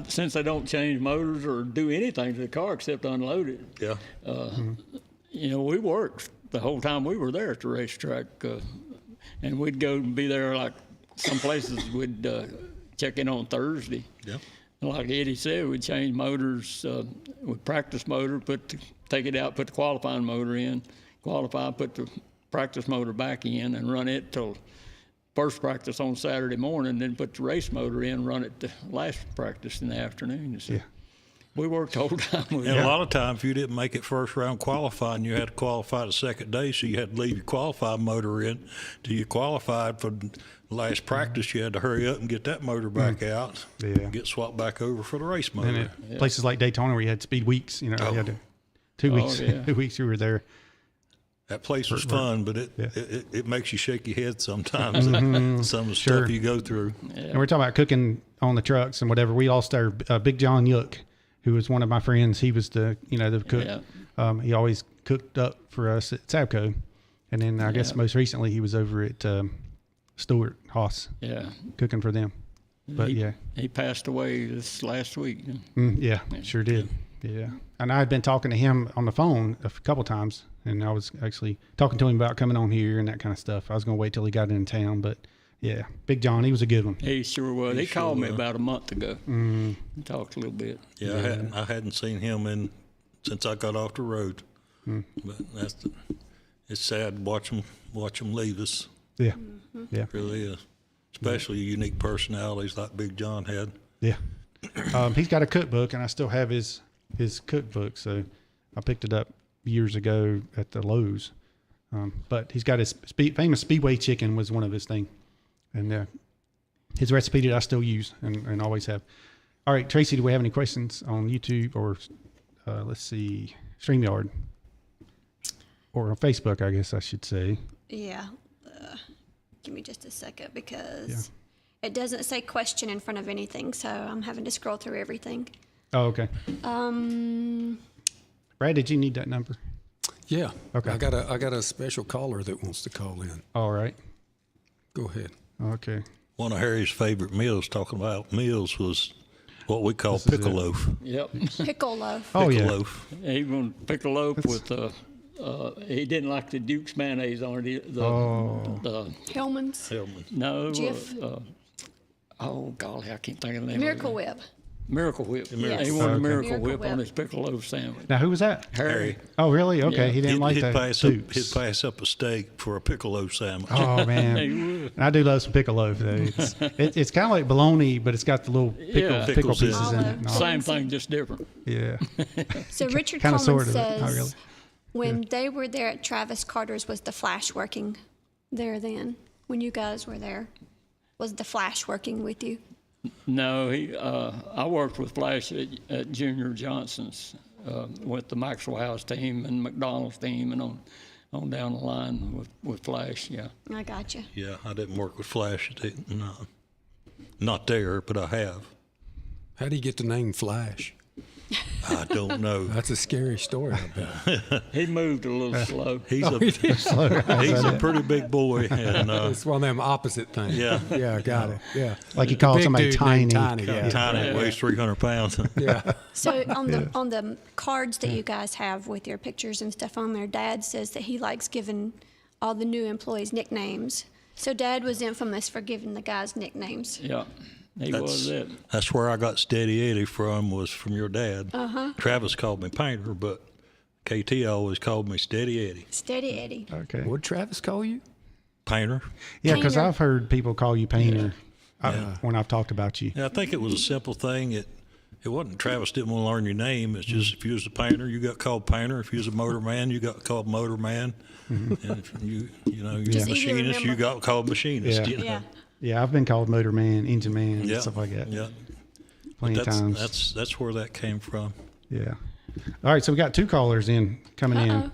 Since they don't change motors or do anything to the car except unload it. Yeah. You know, we worked the whole time we were there at the racetrack, and we'd go and be there like. Some places would check in on Thursday. Yeah. Like Eddie said, we'd change motors with practice motor, take it out, put the qualifying motor in, qualify, put the practice motor back in, and run it till first practice on Saturday morning, then put the race motor in, run it to last practice in the afternoon. So we worked the whole time. And a lot of times, if you didn't make it first round qualifying, you had to qualify the second day, so you had to leave your qualified motor in till you qualified for the last practice. You had to hurry up and get that motor back out, get swapped back over for the race motor. And places like Daytona where you had speed weeks, you know, you had to, 2 weeks, 2 weeks you were there. That place was fun, but it makes you shake your head sometimes. Some of the stuff you go through. And we're talking about cooking on the trucks and whatever. We lost our Big John Yook, who was one of my friends. He was the cook. He always cooked up for us at Sabco. And then I guess most recently he was over at Stewart Haas. Yeah. Cooking for them. But he passed away this last week. Sure did. Yeah. And I had been talking to him on the phone a couple times, and I was actually talking to him about coming on here and that kind of stuff. I was going to wait till he got in town, but yeah, Big John, he was a good one. He sure was. He called me about a month ago. And talked a little bit. Yeah, I hadn't seen him since I got off the road. But it's sad to watch him leave us. Yeah, yeah, it really is. Especially unique personalities like Big John had. Yeah, he's got a cookbook, and I still have his cookbook. So I picked it up years ago at the Lowe's. But he's got his famous Speedway chicken was one of his things. And his recipe that I still use and always have. All right, Tracy, do we have any questions on YouTube or, let's see, StreamYard? Or on Facebook, I guess I should say. Yeah. Give me just a second because it doesn't say question in front of anything, so I'm having to scroll through everything. Oh, okay. Brad, did you need that number? Yeah. Okay. I got a special caller that wants to call in. All right. Go ahead. Okay. One of Harry's favorite meals, talking about meals, was what we call pickle loaf. Yep. Pickle loaf. Oh, yeah. Loaf. He wanted pickle loaf with, he didn't like the Duke's mayonnaise on it. The Hellman's. No. Jif. Oh, golly, I can't think of the name. Miracle Whip. Miracle Whip. Yes. He wanted Miracle Miracle Whip Whip on his pickle loaf sandwich. Now, who was that? Harry. Oh, really? Okay. Yeah. He didn't like that. He'd pass up a steak for a pickle loaf sandwich. Oh, man. And I do love some pickle loaf, though. It's kind of like bologna, but it's got the little pickle pieces in it. Same thing, just different. Yeah. So Richard Kinda, Coleman sorta, says, not really. when they were there at Travis Carter's, was the flash working there then? When you guys were there, was the flash working with you? No, I worked with Flash at Junior Johnson's with the Maxwell House team and McDonald's team and on on down the line with Flash. Yeah. I got you. Yeah, I didn't work with Flash. Not there, but I have. How do you get the name Flash? I don't know. That's a scary story, I bet. He moved a little slow. He's a pretty big boy, and it's one of them opposite things. Yeah, yeah, got it. Yeah, like you call somebody tiny. Tiny, weighs 300 pounds. Yeah. So on the cards that you guys have with your pictures and stuff on there, Dad says that he likes giving all the new employees nicknames. So Dad was infamous for giving the guys nicknames. Yeah. Was it. That's where I got Steady Eddie was from your dad. Uh-huh. Travis called me Painter, but KT always called me Steady Eddie. Steady Eddie. Okay. What'd Travis call you? Painter. Yeah, because I've heard people call you Painter Yeah. when I've talked about you. Yeah, I think it was a simple thing. It wasn't Travis didn't want to learn your name. It's just if you was a painter, you got called Painter. If you was a motor man, you got called Motor Man. And if you're a machinist, you got called Machinist. Yeah. You know? Yeah, I've been called Motor Man, Engine Man, stuff like that. Yeah. Plenty of times. That's where that came from. Yeah. All right, so we got 2 callers coming in.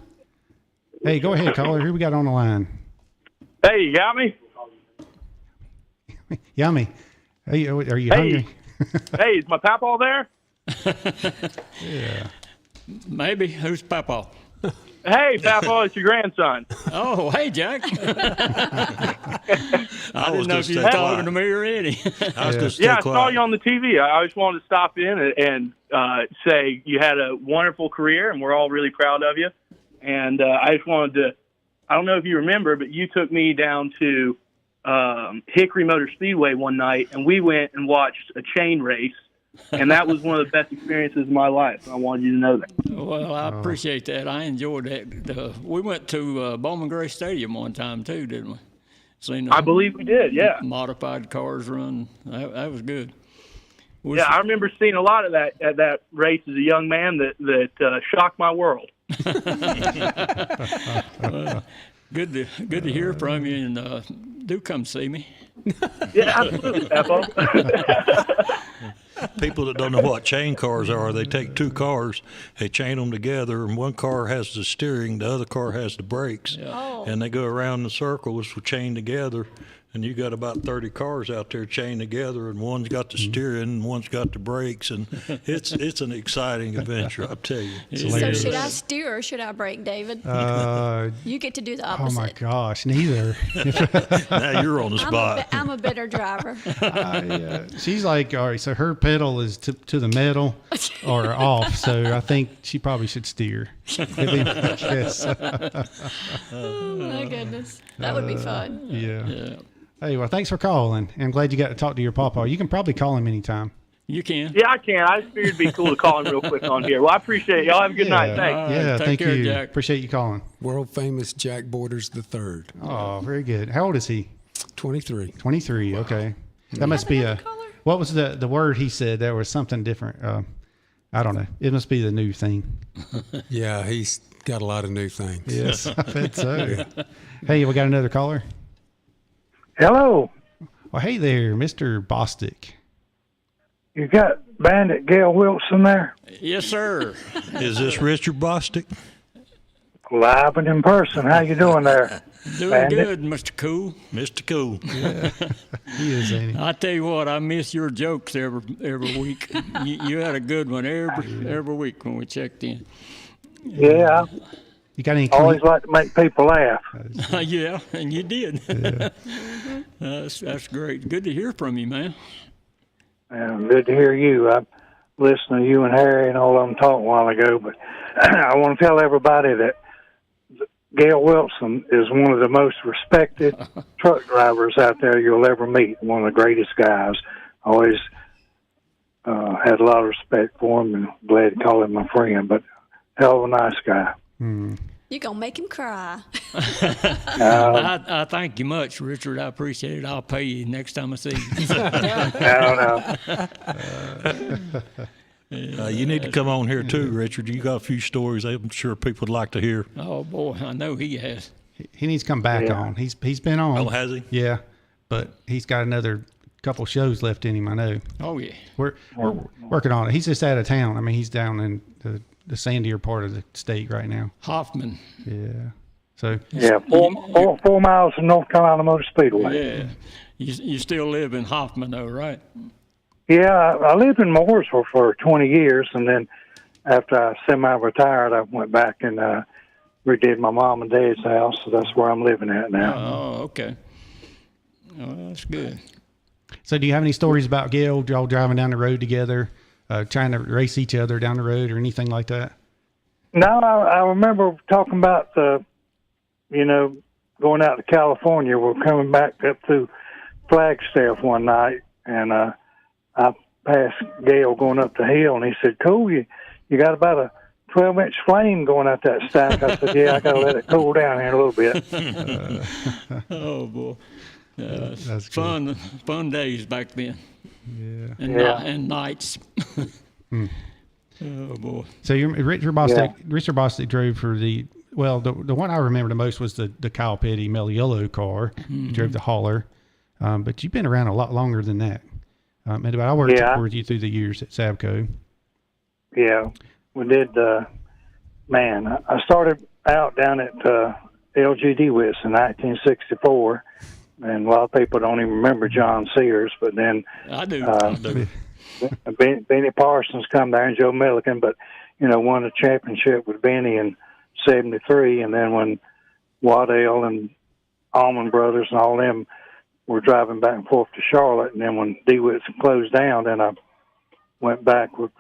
Hey, go ahead, caller. Who we got on the line? Hey, you got me? Yummy. Hey, are you hungry? Hey, is my papa there? Yeah. Maybe. Who's Papa? Hey, Papa, it's your grandson. Oh, hey, Jack. I didn't know if you were talking to me or Eddie. I saw you on the TV. I just wanted to stop in and say you had a wonderful career, and we're all really proud of you. And I just wanted to, I don't know if you remember, but you took me down to Hickory Motor Speedway one night, and we went and watched a chain race. And that was one of the best experiences of my life. I wanted you to know that. Well, I appreciate that. I enjoyed that. We went to Bowman Gray Stadium one time, too, didn't we? Seen I believe we did, yeah. Modified cars run. That was good. I remember seeing a lot of that at that race as a young man that shocked my world. Good to hear from you, and do come see me. Yeah, absolutely, Peppo. People that don't know what chain cars are, they take 2 cars, they chain them together, and one car has the steering, the other car has the brakes, and they go around in circles chained together. And you got about 30 cars out there chained together, and one's got the steering, and one's got the brakes, and it's an exciting adventure, I'll tell you. So should I steer or should I brake, David? You get to do the opposite. Oh my gosh, neither. Now you're on the spot. I'm a better driver. She's like, all right, so her pedal is to the metal or off, so I think she probably should steer. Yes. Oh my goodness, that would be fun. Yeah. Hey, well, thanks for calling. I'm glad you got to talk to your papa. You can probably call him anytime. You can. Yeah, I can. I just figured it'd be cool to call him real quick on here. Well, I appreciate it. Y'all have a good night. Thanks. Thank care, you. Jack. Appreciate you calling. World famous Jack Borders III. Oh, very good. How old is he? 23. 23. Wow. Okay. That must be what was the word he said? There was something different. I don't know. It must be the new thing. Yeah, he's got a lot of new things. Yes, I bet so. Hey, we got another caller. Hello. Well, hey there, Mr. Bostic. You got Bandit Gail Wilson there? Yes, sir. Is this Richard Bostic? Live and in person. How you doing there? Doing Bandit? good, Mr. Cool. Mr. Cool. Yeah, he is, ain't he? I tell you what, I miss your jokes every week. You had a good one every week when we checked in. Yeah. You got any? Always like to make people laugh. Yeah, and you did. Yeah. That's great. Good to hear from you, man. Good to hear you. I listened to you and Harry and all of them talk a while ago, but I want to tell everybody that Gail Wilson is one of the most respected truck drivers out there you'll ever meet. One of the greatest guys. Always had a lot of respect for him and glad to call him my friend, but hell of a nice guy. You're going to make him cry. I thank you much, Richard. I appreciate it. I'll pay you next time I see you. No. You need to come on here too, Richard. You got a few stories I'm sure people would like to hear. Oh, boy, I know he has. He needs to come back on. He's been on. Oh, has he? Yeah, but he's got another couple shows left in him, I know. Oh, yeah. We're working on it. He's just out of town. I mean, he's down in the sandier part of the state right now. Hoffman. Yeah. So yeah, 4 miles from North Carolina Motor Speedway. Yeah. You still live in Hoffman, though, right? Yeah, I lived in Mooresville for 20 years, and then after I semi-retired, I went back and redid my mom and dad's house, so that's where I'm living at now. Oh, okay. Oh, that's good. So do you have any stories about Gale, y'all driving down the road together, trying to race each other down the road or anything like that? No, I remember talking about going out to California. We're coming back up through Flagstaff one night, and I passed Gale going up the hill, and he said, "Cool, you got about a 12-inch flame going out that stack." I said, "Yeah, I got to let it cool down here a little bit." Oh boy, that's fun days back then. Yeah, and nights. Oh boy. So Richard Bostic drove for the one I remember the most was the Kyle Petty Meliello car. Mm-hmm. He drove the hauler, but you've been around a lot longer than that. I worked with you through the years at Savco. Yeah, we did. I started out down at LGD with in 1964, and a lot of people don't even remember John Sears, but then I do. Benny Parsons come there and Joe Milliken, but won the championship with Benny in '73, and then when Waddell and Allman Brothers and all them were driving back and forth to Charlotte, and then when DeWitt's closed down, then I went back with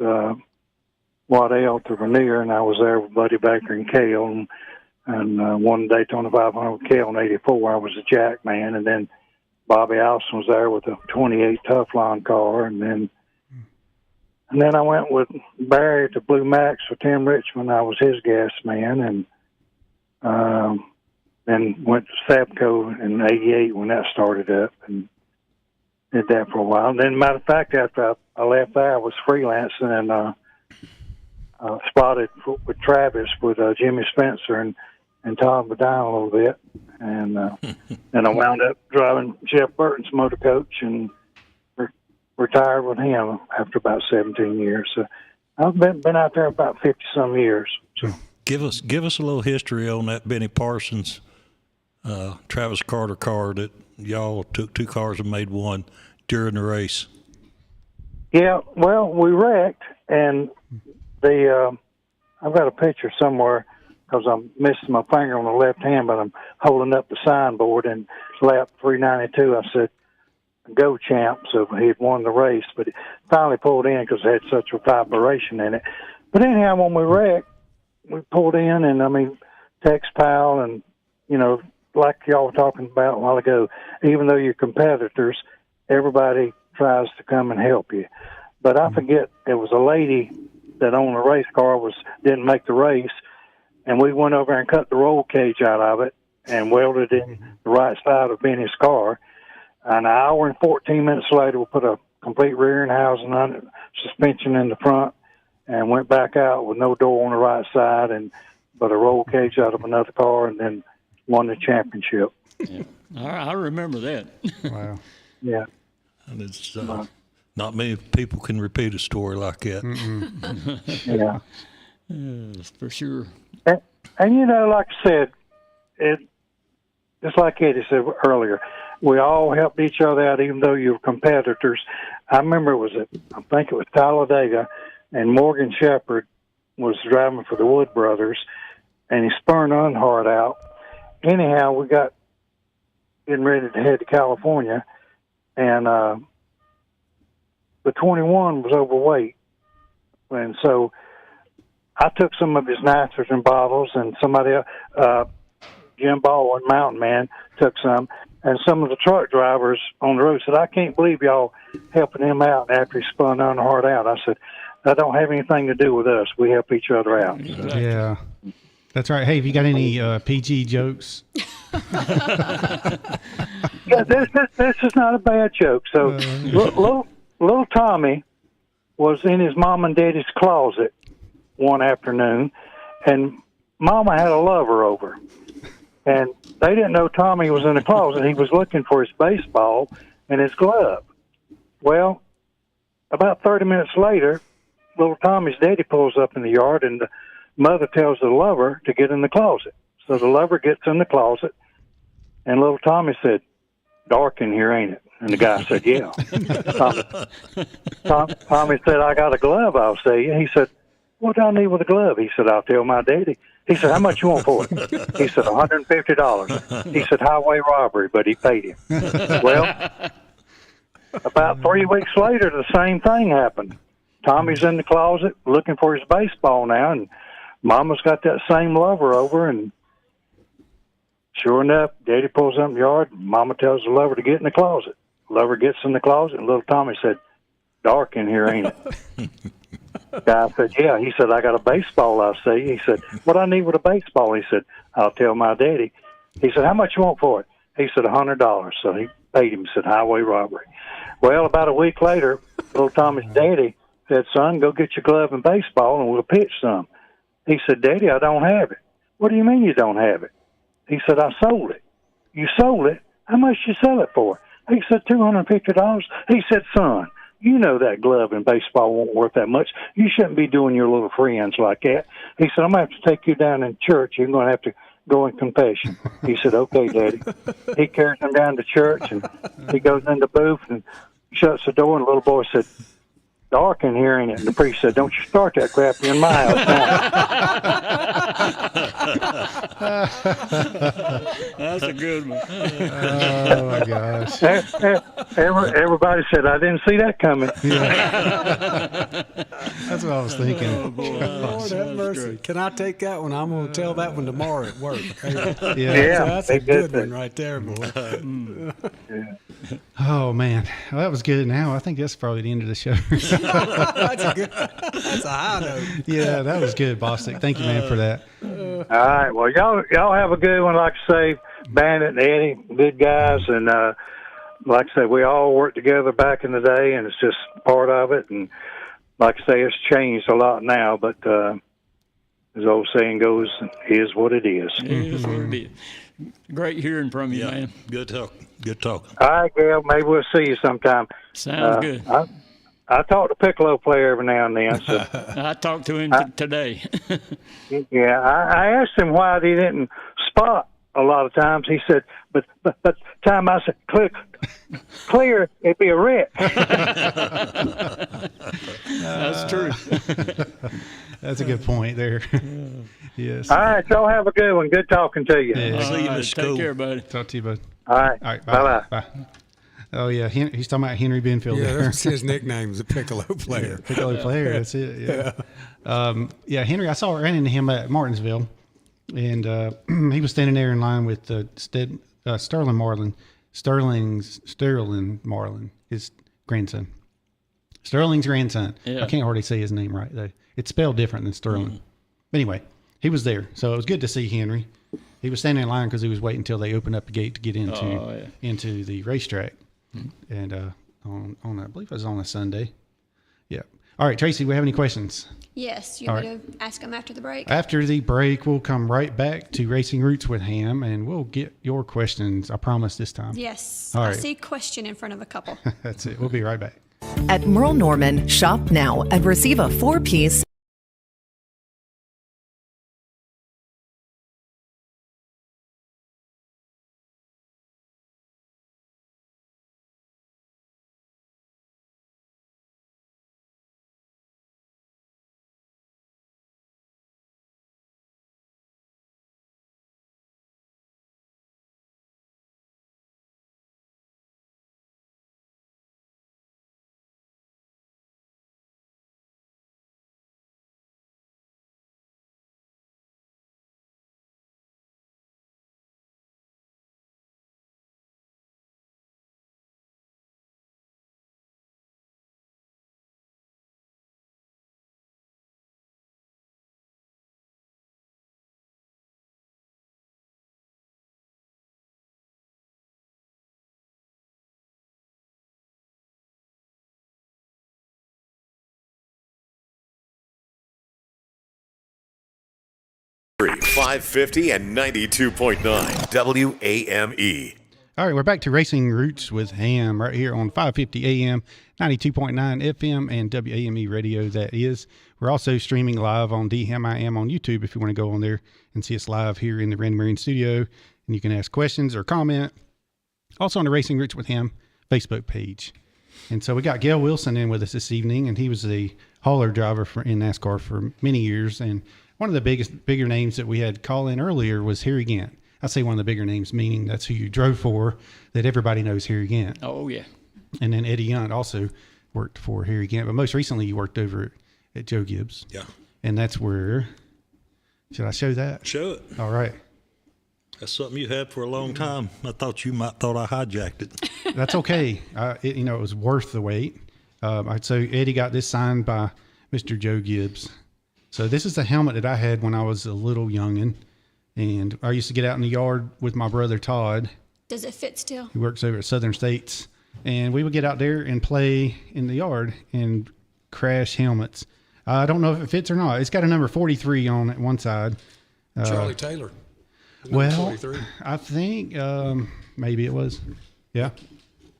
Waddell to Rainier, and I was there with Buddy Baker and Cale, and won the Daytona 500 with Cale in '84. I was a jack man, and then Bobby Allison was there with a 28 Teflon car, and then I went with Barry to Blue Max for Tim Richmond. I was his gas man, and then went to Savco in '88 when that started up, and did that for a while. And then, matter of fact, after I left there, I was freelancing and spotted with Travis with Jimmy Spencer and Todd Badine a little bit, and then I wound up driving Jeff Burton's motor coach and retired with him after about 17 years. So I've been out there about 50 some years. So. Give us a little history on that Benny Parsons, Travis Carter car that y'all took two cars and made one during the race. Yeah, well, we wrecked, and I've got a picture somewhere because I'm missing my finger on the left hand, but I'm holding up the signboard, and lap 392, I said, "Go, champ." So he had won the race, but he finally pulled in because it had such a vibration in it. But anyhow, when we wrecked, we pulled in, and Tex Powell, and like y'all were talking about a while ago, even though you're competitors, everybody tries to come and help you. But I forget, there was a lady that owned a race car didn't make the race, and we went over and cut the roll cage out of it and welded it in the right side of Benny's car. An hour and 14 minutes later, we put a complete rear end housing on it, suspension in the front, and went back out with no door on the right side, but a roll cage out of another car, and then won the championship. Yeah. I remember that. Wow. Yeah. And it's not many people can repeat a story like that. Yeah. For sure. And like I said, just like Eddie said earlier, we all helped each other out, even though you were competitors. I remember I think it was Talladega, and Morgan Shepherd was driving for the Wood Brothers, and he spurned Unhart out. Anyhow, we got getting ready to head to California, and the 21 was overweight. And so I took some of his nitrogen bottles, and somebody else, Jim Baldwin, Mountain Man, took some. And some of the truck drivers on the road said, "I can't believe y'all helping him out after he spun Unhart out." I said, "That don't have anything to do with us. We help each other out." So. Yeah, that's right. Hey, have you got any PG jokes? Yeah, this is not a bad joke. So little Tommy was in his mom and daddy's closet one afternoon, and Mama had a lover over. And they didn't know Tommy was in the closet. He was looking for his baseball and his glove. Well, about 30 minutes later, little Tommy's daddy pulls up in the yard, and the mother tells the lover to get in the closet. So the lover gets in the closet, and little Tommy said, "Dark in here, ain't it?" And the guy said, "Yeah." Tommy said, "I got a glove, I'll say you." He said, "What do I need with a glove?" He said, "I'll tell my daddy." He said, "How much you want for it?" He said, $150. He said, "Highway robbery," but he paid him. Well, about 3 weeks later, the same thing happened. Tommy's in the closet looking for his baseball now, and Mama's got that same lover over, and sure enough, Daddy pulls up in the yard, and Mama tells the lover to get in the closet. Lover gets in the closet, and little Tommy said, "Dark in here, ain't it?" Guy said, "Yeah." He said, "I got a baseball, I'll say." He said, "What do I need with a baseball?" He said, "I'll tell my daddy." He said, "How much you want for it?" He said, $100. So he paid him. He said, "Highway robbery." Well, about a week later, little Tommy's daddy said, "Son, go get your glove and baseball, and we'll pitch some." He said, "Daddy, I don't have it." "What do you mean you don't have it?" He said, "I sold it." "You sold it? How much you sell it for?" He said, $250. He said, "Son, you know that glove and baseball won't worth that much. You shouldn't be doing your little friends like that." He said, "I'm going to have to take you down in church. You're going to have to go in confession." He said, "Okay, Daddy." He carries him down to church, and he goes in the booth and shuts the door, and the little boy said, "Dark in here, ain't it?" And the priest said, "Don't you start that crap in my house now." That's a good one. Oh my gosh. Everybody said, "I didn't see that coming." That's what I was thinking. Oh, boy. Lord have mercy. Can I take that one? I'm going to tell that one tomorrow at work. Yeah. That's a good one right there, boy. Oh man, well, that was good. Now I think that's probably the end of the show. That's a high note. Yeah, that was good, Bostic. Thank you, man, for that. All right. Well, y'all have a good one. Like I say, Bandit and Eddie, good guys, and like I say, we all worked together back in the day, and it's just part of it. And like I say, it's changed a lot now, but as the old saying goes, it is what it is. It is what it is. Great hearing from you, man. Good talk. Good talking. All right, Gail. Maybe we'll see you sometime. Sounds good. I talk to Piccolo player every now and then. So. I talked to him today. Yeah, I asked him why he didn't spot a lot of times. He said, but time I said, clear, it'd be a wreck. That's true. That's a good point there. Yes. All right, y'all have a good one. Good talking to you. Yeah. See you in the Take school. care, buddy. Talk to you, bud. All right. All right. Bye-bye. Bye. Oh yeah, he's talking about Henry Benfield. Yeah, there. that's his nickname, the Piccolo player. Piccolo player. That's it. Yeah. Henry. I ran into him at Martinsville, and he was standing there in line with Sterling Marlin, his grandson. Sterling's grandson. Yeah. I can't hardly say his name right though. It's spelled different than Sterling. Mm-hmm. Anyway, he was there, so it was good to see Henry. He was standing in line because he was waiting until they opened up the gate to get into the racetrack. Mm-hmm. And on I believe it was on a Sunday. Yeah. All right, Tracy, we have any questions? Yes. You want me to ask them after the break? After the break, we'll come right back to Racing Roots with Hamm, and we'll get your questions. I promise this time. Yes. All I right. see question in front of a couple. That's it. We'll be right back. At Merle Norman, shop now and receive a 4-piece $550 and 92.9 WAME. All right, we're back to Racing Roots with Hamm right here on 550 AM, 92.9 FM, and WAME radio, that is. We're also streaming live on DHAMIM on YouTube if you want to go on there and see us live here in the Randy Marine studio, and you can ask questions or comment. Also on the Racing Roots with Hamm Facebook page. And so we got Gail Wilson in with us this evening, and he was the hauler driver in NASCAR for many years. And one of the bigger names that we had call in earlier was Harry Gant. I say one of the bigger names, meaning that's who you drove for, that everybody knows Harry Gant. Oh, yeah. And then Eddie Hunt also worked for Harry Gant, but most recently you worked over at Joe Gibbs. Yeah. And that's where, should I show that? Show it. All right. That's something you had for a long time. I thought you might thought I hijacked it. That's okay. It was worth the wait. So Eddie got this signed by Mr. Joe Gibbs. So this is the helmet that I had when I was a little youngin'. And I used to get out in the yard with my brother Todd. Does it fit still? He works over at Southern States. And we would get out there and play in the yard and crash helmets. I don't know if it fits or not. It's got a number 43 on it, one side. Charlie Taylor. Well, 43. I think maybe it was. Yeah,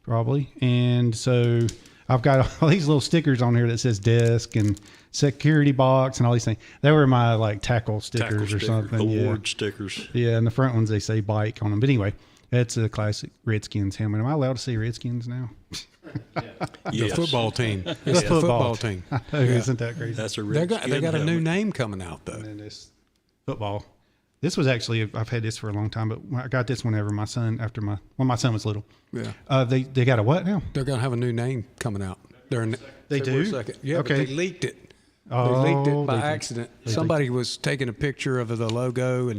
probably. And so I've got all these little stickers on here that says desk and security box and all these things. They were my like tackle stickers or something. Award stickers. Yeah, and the front ones, they say bike on them. But anyway, that's a classic Redskins helmet. Am I allowed to say Redskins now? The football team. It's The the football team. Isn't that crazy? That's a They got a Redskin new helmet. name coming out, though. And then this football. This was actually, I've had this for a long time, but I got this whenever my son, when my son was little. Yeah. They got a what now? They're going to have a new name coming out. They do? Yeah, Okay. but they leaked it. Oh, They leaked it by they did. accident. They Somebody was taking a picture of the logo,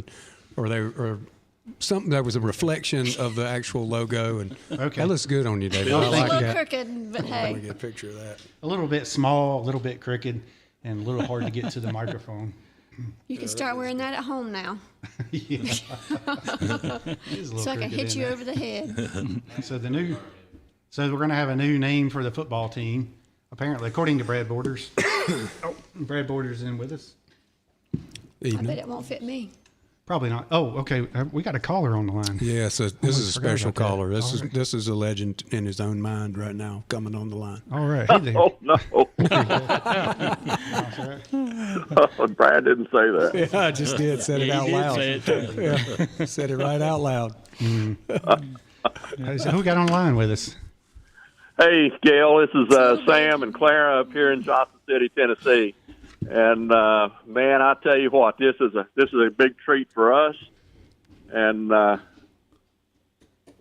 or something that was a reflection of the actual logo, and Okay. that looks good on you, David. Oh, I It's a like little that. crooked, but I hey. want to get a picture of that. A little bit small, a little bit crooked, and a little hard to get to the microphone. You can start wearing that at home now. Yeah. It is a little So I can crooked, hit isn't you it? over the head. So we're going to have a new name for the football team, apparently, according to Brad Borders. Brad Borders in with us. I bet it won't fit me. Probably not. Oh, okay. We got a caller on the line. Yeah, so this is a forgot special about that. caller. All right. This is a legend in his own mind right now, coming on the line. All right. Hey there. Oh, no. That's right. Oh, Brad didn't say that. Yeah, I just did. Said it He out did loud. say it too. Yeah, said it right out loud. So who got on the line with us? Hey, Gail, this is Sam and Clara up here in Johnson City, Tennessee. And man, I tell you what, this is a big treat for us. And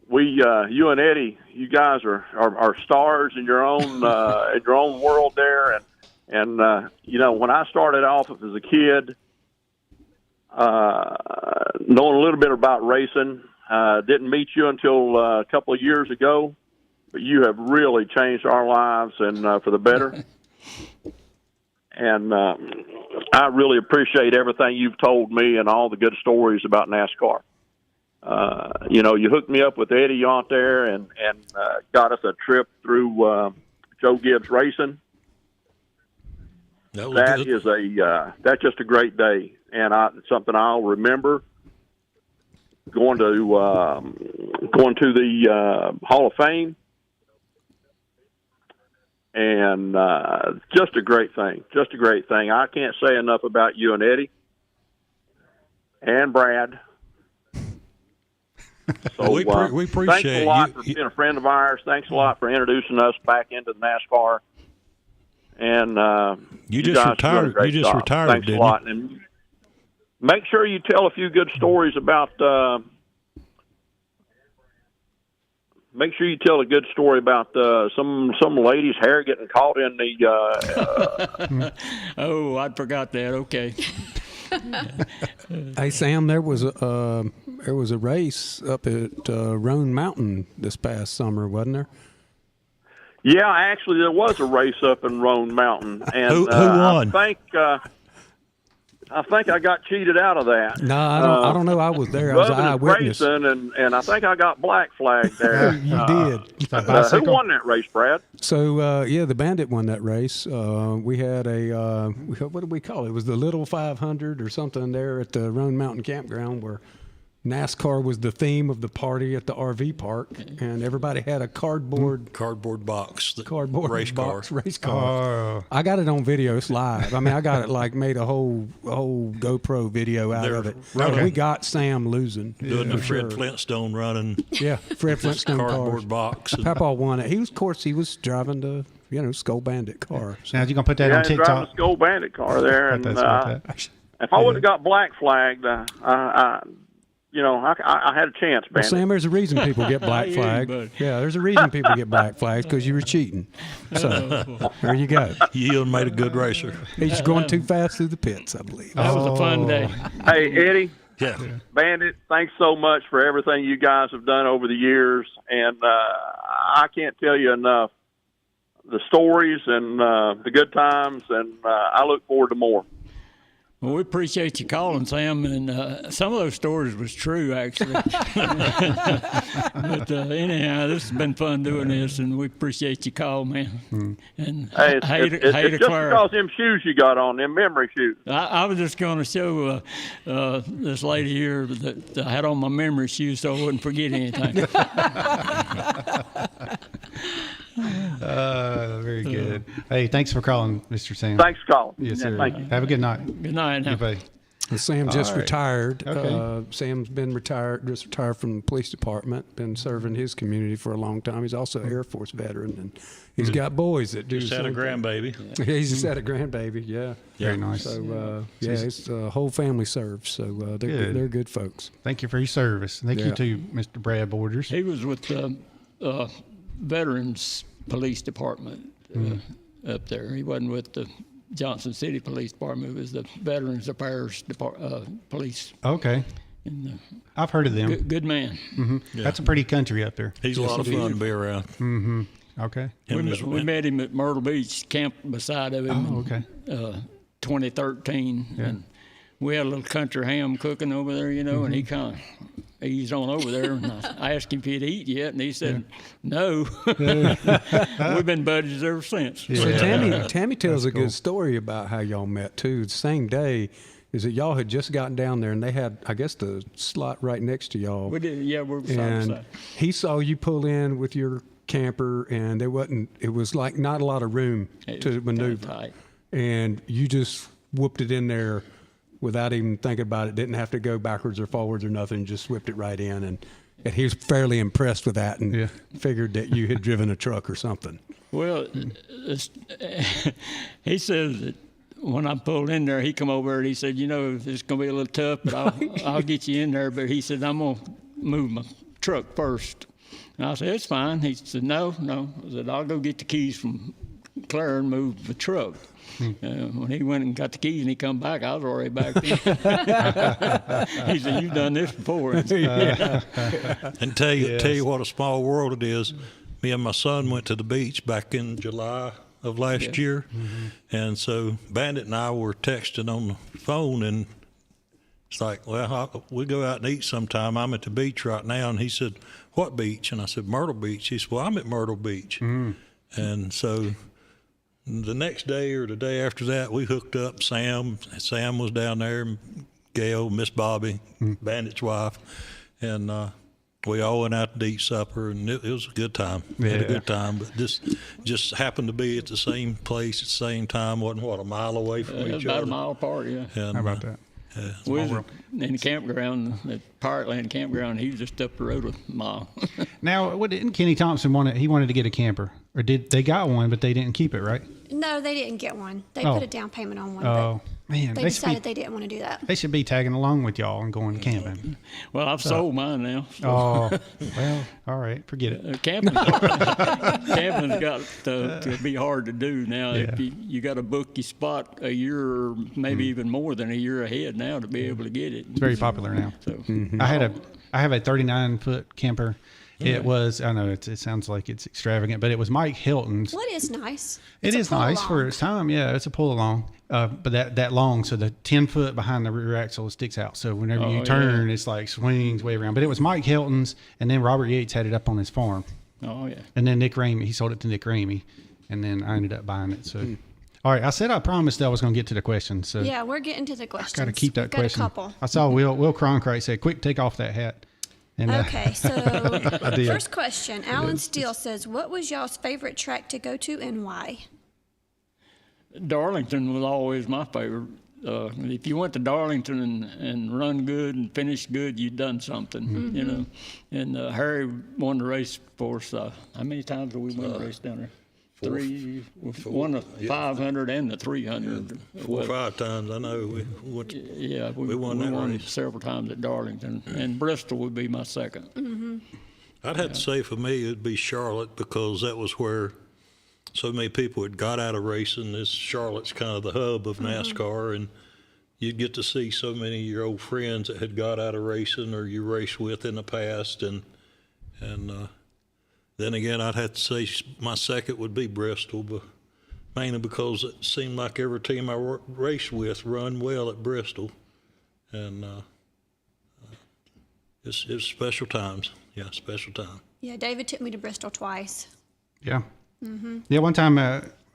you and Eddie, you guys are stars in your own world there. And when I started off as a kid, knowing a little bit about racing, didn't meet you until a couple of years ago. But you have really changed our lives and for the better. And I really appreciate everything you've told me and all the good stories about NASCAR. You hooked me up with Eddie out there and got us a trip through Joe Gibbs Racing. That's just a great day, and something I'll remember. Going to the Hall of Fame. And just a great thing. I can't say enough about you and Eddie and Brad. So we appreciate thanks a lot you. for being a friend of ours. Thanks a lot for introducing us back into NASCAR. And You just guys are doing a retired. great You just job. retired, Thanks didn't a lot. And make sure you tell a few good stories about. Make sure you tell a good story about some lady's hair getting caught in the. Oh, I forgot that. Okay. Hey Sam, there was a race up at Roan Mountain this past summer, wasn't there? Yeah, actually, there was a race up in Roan Mountain, and Who won? I think I got cheated out of that. No, I don't know. I was there. I was an Loving eyewitness. racing, and I think I got black flagged there. You did. Who won that race, Brad? So the Bandit won that race. We had what did we call it? It was the Little 500 or something there at the Roan Mountain Campground where NASCAR was the theme of the party at the RV park, and everybody had a cardboard box, race car. Oh. I got it on video. It's live. I mean, I got it made a whole GoPro video out of it. Okay. We got Sam losing. Doing the Fred Flintstone running. Yeah, Fred Flintstone cardboard cars. box. Papa won it. He was driving the Skoal Bandit car. Now you gonna put that on TikTok? Driving a Skoal Bandit car there, and if I wouldn't have got black flagged, I had a chance, Well, Bandit. Sam, there's a reason people get black flagged. Yeah, there's a reason people get black flags because you were cheating. So there you go. Yield made a good racer. He's going too fast through the pits, I believe. That was a fun day. Hey, Eddie. Yeah. Bandit, thanks so much for everything you guys have done over the years, and I can't tell you enough the stories and the good times, and I look forward to more. Well, we appreciate you calling, Sam, and some of those stories was true, actually. But anyhow, this has been fun doing this, and we appreciate you calling, man. And Hey, it's just because them shoes you got on, them memory shoes. I was just going to show this lady here that I had on my memory shoes so I wouldn't forget anything. Very good. Hey, thanks for calling, Mr. Sam. Thanks for calling. Yes, Yeah, sir. thank you. Have a good night. Good night. Goodbye. Well, Sam just All right. retired. Okay. Sam's been retired from the police department, been serving his community for a long time. He's also an Air Force veteran, and he's got boys that do Just had a grandbaby. Yeah, he's just had a grandbaby, yeah. Very nice. So, his whole family serves, so they're good folks. Thank you for your service. Thank you too, Mr. Brad Borders. He was with Veterans Police Department up there. He wasn't with the Johnson City Police Department. It was the Veterans Affairs Police. Okay. I've heard of them. Good man. Mm-hmm. Yeah. That's a pretty country up there. He's a lot of fun to be around. Mm-hmm. Okay. We met him at Myrtle Beach, camped beside of him. Oh, okay. 2013. Yeah. And we had a little country ham cooking over there, and he kind of eased on over there. And I asked him if he'd eat yet, and he said, no. We've been buddies ever since. Yeah. So Tammy tells a good story about how y'all met, too. The same day is that y'all had just gotten down there, and they had, I guess, the slot right next to y'all. We did, yeah, we're side by And side. he saw you pull in with your camper, and it was like not a lot of room to maneuver. Tight. And you just whooped it in there without even thinking about it. Didn't have to go backwards or forwards or nothing. Just whipped it right in, and he was fairly impressed with that, and figured that you had driven a truck or something. Well, he says that when I pulled in there, he come over and he said, it's going to be a little tough, but I'll get you in there. But he said, I'm going to move my truck first. And I said, it's fine. He said, no. I said, I'll go get the keys from Claire and move the truck. When he went and got the keys and he come back, I was already back there. He said, you've done this before. And tell you what a small world it is. Me and my son went to the beach back in July of last year. Mm-hmm. And so Bandit and I were texting on the phone, and it's like, well, we go out and eat sometime. I'm at the beach right now. And he said, what beach? And I said, Myrtle Beach. He said, well, I'm at Myrtle Beach. Mm. And so the next day or the day after that, we hooked up. Sam was down there, Gail, Miss Bobby, Bandit's wife, and we all went out to eat supper, and it was a good time. We had a good time, but this just happened to be at the same place at the same time. Wasn't a mile away from each other. About a mile apart, yeah. And, how about that? We was in the campground, at Pirate campground. He was just up the road a mile. Now, what didn't Kenny Thompson he wanted to get a camper, or did they got one, but they didn't keep it, right? No, they didn't get one. They put a down payment on one. Oh, but man. they decided they didn't want to do that. They should be tagging along with y'all and going camping. Well, I've sold mine now. So. Oh, well, all right. Forget it. Camping's got to be hard to do now. Yeah. If you got to book your spot a year or maybe even more than a year ahead now to be able to get it. It's very popular now. So I have a 39-foot camper. It was, I know it sounds like it's extravagant, but it was Mike Hilton's. Well, it is nice. It is nice for its time. Yeah, it's a pull along, but that long, so the 10-foot behind the rear axle sticks out. So whenever you turn, it's like swings way around. But it was Mike Hilton's, and then Robert Yates had it up on his farm. Oh, yeah. And then Nick Ramey, he sold it to Nick Ramey, and then I ended up buying it. So All right, I said I promised I was going to get to the question. So Yeah, we're getting to the questions. got to keep that We've got question. a couple. I saw Will Cronkite say, "Quick, take off that hat." And, Okay, so I did. first question. Alan Steele says, what was y'all's favorite track to go to and why? Darlington was always my favorite. If you went to Darlington and run good and finished good, you'd done something, you know. And Harry won the race for us. How many times did we win the race down there? Three. Won the 500 and the 300. 4 or 5 times, I know. We won that race several times at Darlington. And Bristol would be my second. I'd have to say for me it'd be Charlotte, because that was where so many people had got out of racing. Charlotte's kind of the hub of NASCAR, and you'd get to see so many of your old friends that had got out of racing or you raced with in the past. And then again, I'd have to say my second would be Bristol, but mainly because it seemed like every team I raced with run well at Bristol. And it's special times. Yeah, special time. Yeah, David took me to Bristol twice. Yeah. Yeah, one time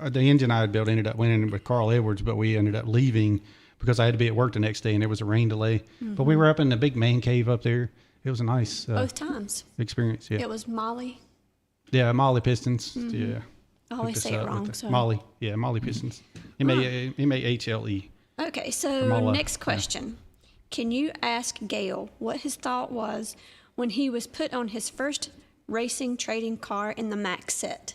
the engine I had built ended up winning with Carl Edwards, but we ended up leaving because I had to be at work the next day and there was a rain delay. But we were up in the big man cave up there. It was a nice Both times. experience. Yeah. It was Molly. Yeah, Molly Pistons. Yeah. I always say it wrong. So. Molly. Yeah, Molly Pistons. M-A-H-L-E. Okay, so next question. Can you ask Gale what his thought was when he was put on his first racing trading car in the Max set?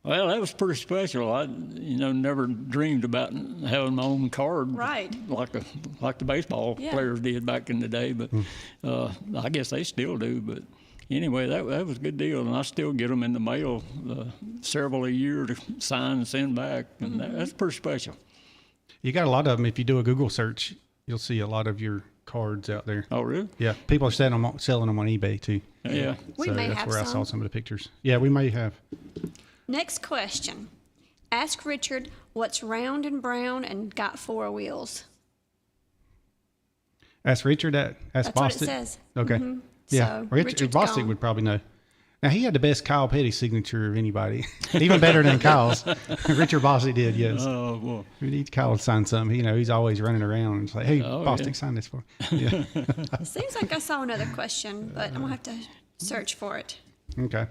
Well, that was pretty special. I, never dreamed about having my own card, right? Like the baseball players did back in the day. But I guess they still do. But anyway, that was a good deal, and I still get them in the mail several a year to sign and send back, and that's pretty special. You got a lot of them. If you do a Google search, you'll see a lot of your cards out there. Oh, really? Yeah, people are selling them on eBay too. Yeah, we may that's have where some. I saw some of the pictures. Yeah, we may have. Next question. Ask Richard what's round and brown and got 4 wheels. Ask Richard that. Ask That's Bostic. what it says. Okay. Yeah, So, Richard Bostic gone. would probably know. Now, he had the best Kyle Petty signature of anybody, even better than Kyle's. Richard Bostic did, yes. Oh, boy. We need Kyle to sign something. He's always running around and it's like, hey, Bostic, sign this for me. Yeah. Seems like I saw another question, but I'm going to have to search for it. Okay.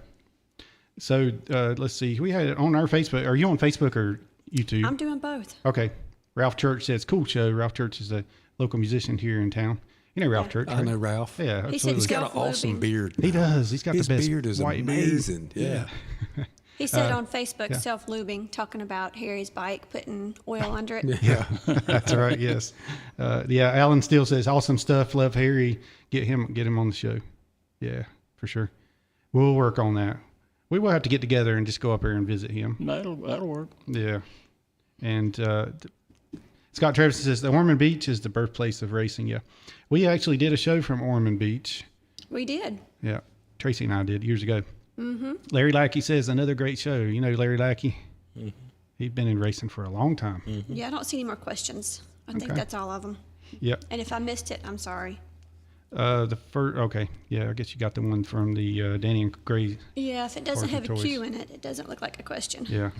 So let's see. We had it on our Facebook. Are you on Facebook or YouTube? I'm doing both. Okay. Ralph Church says, cool show. Ralph Church is a local musician here in town. You know Ralph Church, right? I know Ralph. Yeah, absolutely. He's got an awesome beard. He does. He's got His the best beard is white amazing. beard. Yeah. He said on Facebook, self-lubing, talking about Harry's bike, putting oil under it. Yeah, that's right. Yes. Alan Steele says, awesome stuff. Love Harry. Get him on the show. Yeah, for sure. We'll work on that. We will have to get together and just go up there and visit him. That'll work. Yeah. And Scott Travis says, the Ormond Beach is the birthplace of racing. Yeah. We actually did a show from Ormond Beach. We did. Yeah. Tracy and I did years ago. Mm-hmm. Larry Lackey says, another great show. You know Larry Lackey? Mm-hmm. He's been in racing for a long time. Mm-hmm. Yeah, I don't see any more questions. I think that's all of them. Yep. And if I missed it, I'm sorry. Okay. Yeah, I guess you got the one from the Danny and Gray. Yeah, if it doesn't have a toys. Q in it, it doesn't look like a question. Yeah.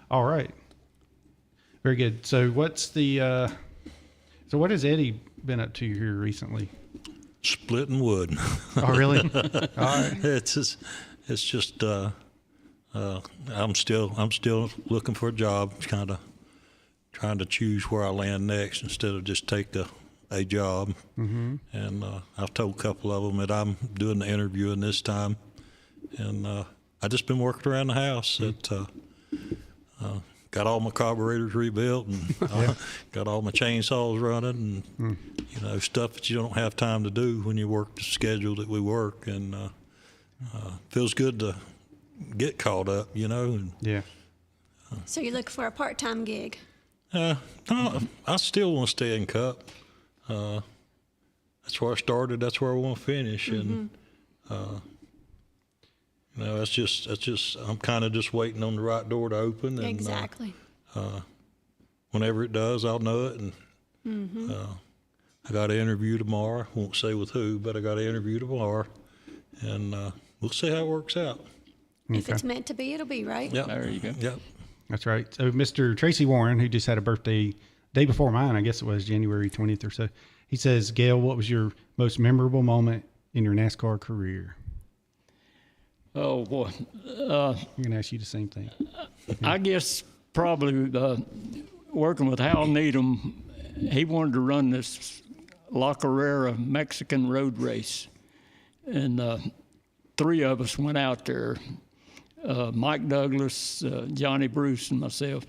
All right. Very good. So what has Eddie been up to here recently? Splitting wood. Oh, really? All right. It's just I'm still looking for a job, kind of trying to choose where I land next instead of just take a job. Mm-hmm. And I've told a couple of them that I'm doing the interviewing this time, and I just been working around the house. Got all my carburetors rebuilt and got all my chainsaws running and stuff that you don't have time to do when you work the schedule that we work, and feels good to get caught up, And, yeah. So you're looking for a part-time gig? No, I still want to stay in Cup. That's where I started. That's where I want to finish, and that's just. I'm kind of just waiting on the right door to open. And, exactly. Whenever it does, I'll know it. And I got an interview tomorrow. Won't say with who, but I got an interview tomorrow, and we'll see how it works out. If it's meant to be, it'll be, right? Yep. There you go. Yep. That's right. So Mr. Tracy Warren, who just had a birthday day before mine, I guess it was January 20th or so. He says, Gail, what was your most memorable moment in your NASCAR career? Oh, boy. I'm going to ask you the same thing. I guess probably working with Hal Needham, he wanted to run this La Carrera Mexican road race. And 3 of us went out there, Mike Douglas, Johnny Bruce, and myself.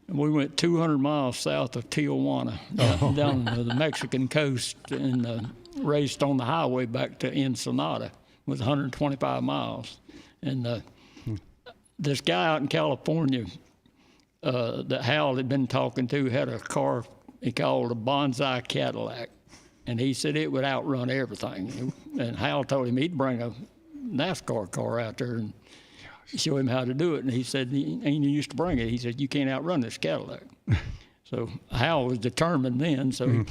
And we went 200 miles south of Tijuana, down to the Mexican coast, and raced on the highway back to Ensenada. It was 125 miles. And this guy out in California that Hal had been talking to had a car he called a Bonsai Cadillac. And he said it would outrun everything. And Hal told him he'd bring a NASCAR car out there and show him how to do it. And he said, he used to bring it. He said, you can't outrun this Cadillac. So Hal was determined then. So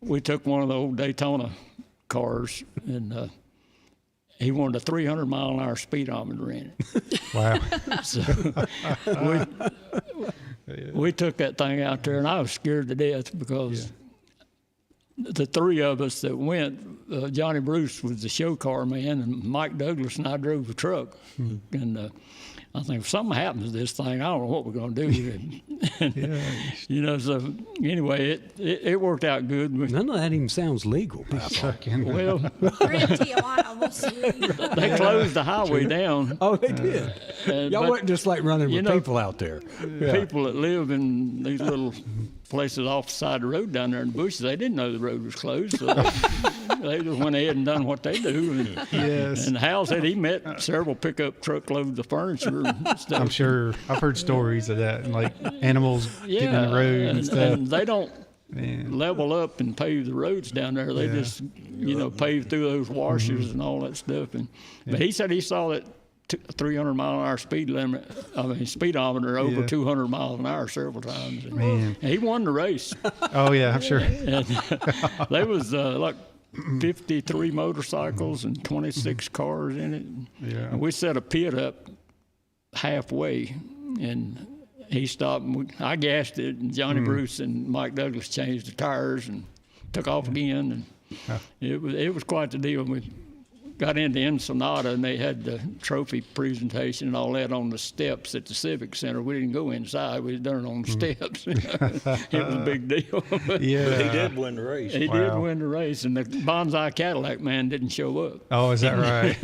we took one of the old Daytona cars, and he wanted a 300-mile-an-hour speedometer in it. Wow. So we took that thing out there, and I was scared to death because the 3 of us that went, Johnny Bruce was the show car man, and Mike Douglas and I drove the truck. And I think if something happens to this thing, I don't know what we're going to do. And, so anyway, it worked out good. None of that even sounds legal, Papa. Well, We're in Tijuana. We'll see. They closed the highway down. Oh, they did. Y'all wasn't just like running with people out there. People that live in these little places off the side of the road down there in the bushes, they didn't know the road was closed, so they just went ahead and done what they do. And Hal said he met several pickup truckloads of furniture and stuff. I'm sure. I've heard stories of that, and like animals getting in the road and stuff. And they don't level up and pave the roads down there. They just, pave through those washes and all that stuff. But he said he saw that 300-mile-an-hour speedometer over 200 miles an hour several times. And he won the race. Oh, yeah, I'm sure. And there was like 53 motorcycles and 26 cars in it. Yeah. And we set a pit up halfway, and he stopped, and I gassed it, and Johnny Bruce and Mike Douglas changed the tires and took off again. And it was quite the deal. We got into Ensenada, and they had the trophy presentation and all that on the steps at the Civic Center. We didn't go inside. We done it on the steps. It was a big deal. But he did win the race. He did win the race, and the Bonsai Cadillac man didn't show up. Oh, is that right?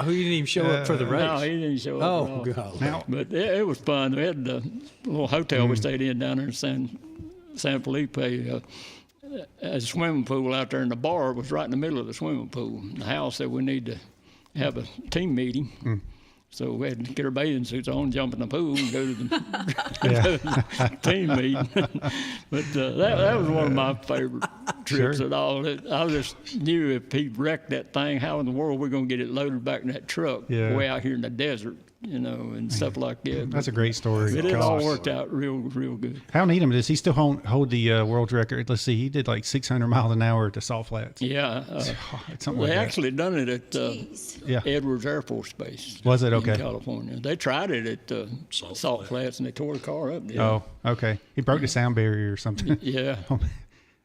Oh, he didn't even show up for the race? No, he didn't show up Oh, God. Now, but it was fun. We had a little hotel we stayed in down there in San Felipe. A swimming pool out there, and the bar was right in the middle of the swimming pool. The house said we need to have a team meeting. So we had to get our bathing suits on, jump in the pool, and go to the team meeting. But that was one of my favorite trips at all. I just knew if he wrecked that thing, how in the world we're going to get it loaded back in that truck way out here in the desert, and stuff like that. That's a great story. It all worked out real good. Hal Needham, does he still hold the world record? Let's see, he did like 600 miles an hour at the Salt Flats. Yeah. They actually done it at Edwards Air Force Base. Was it? Okay. In California. They tried it at Salt Flats, and they tore the car up there. Oh, okay. He broke the sound barrier or something. Yeah.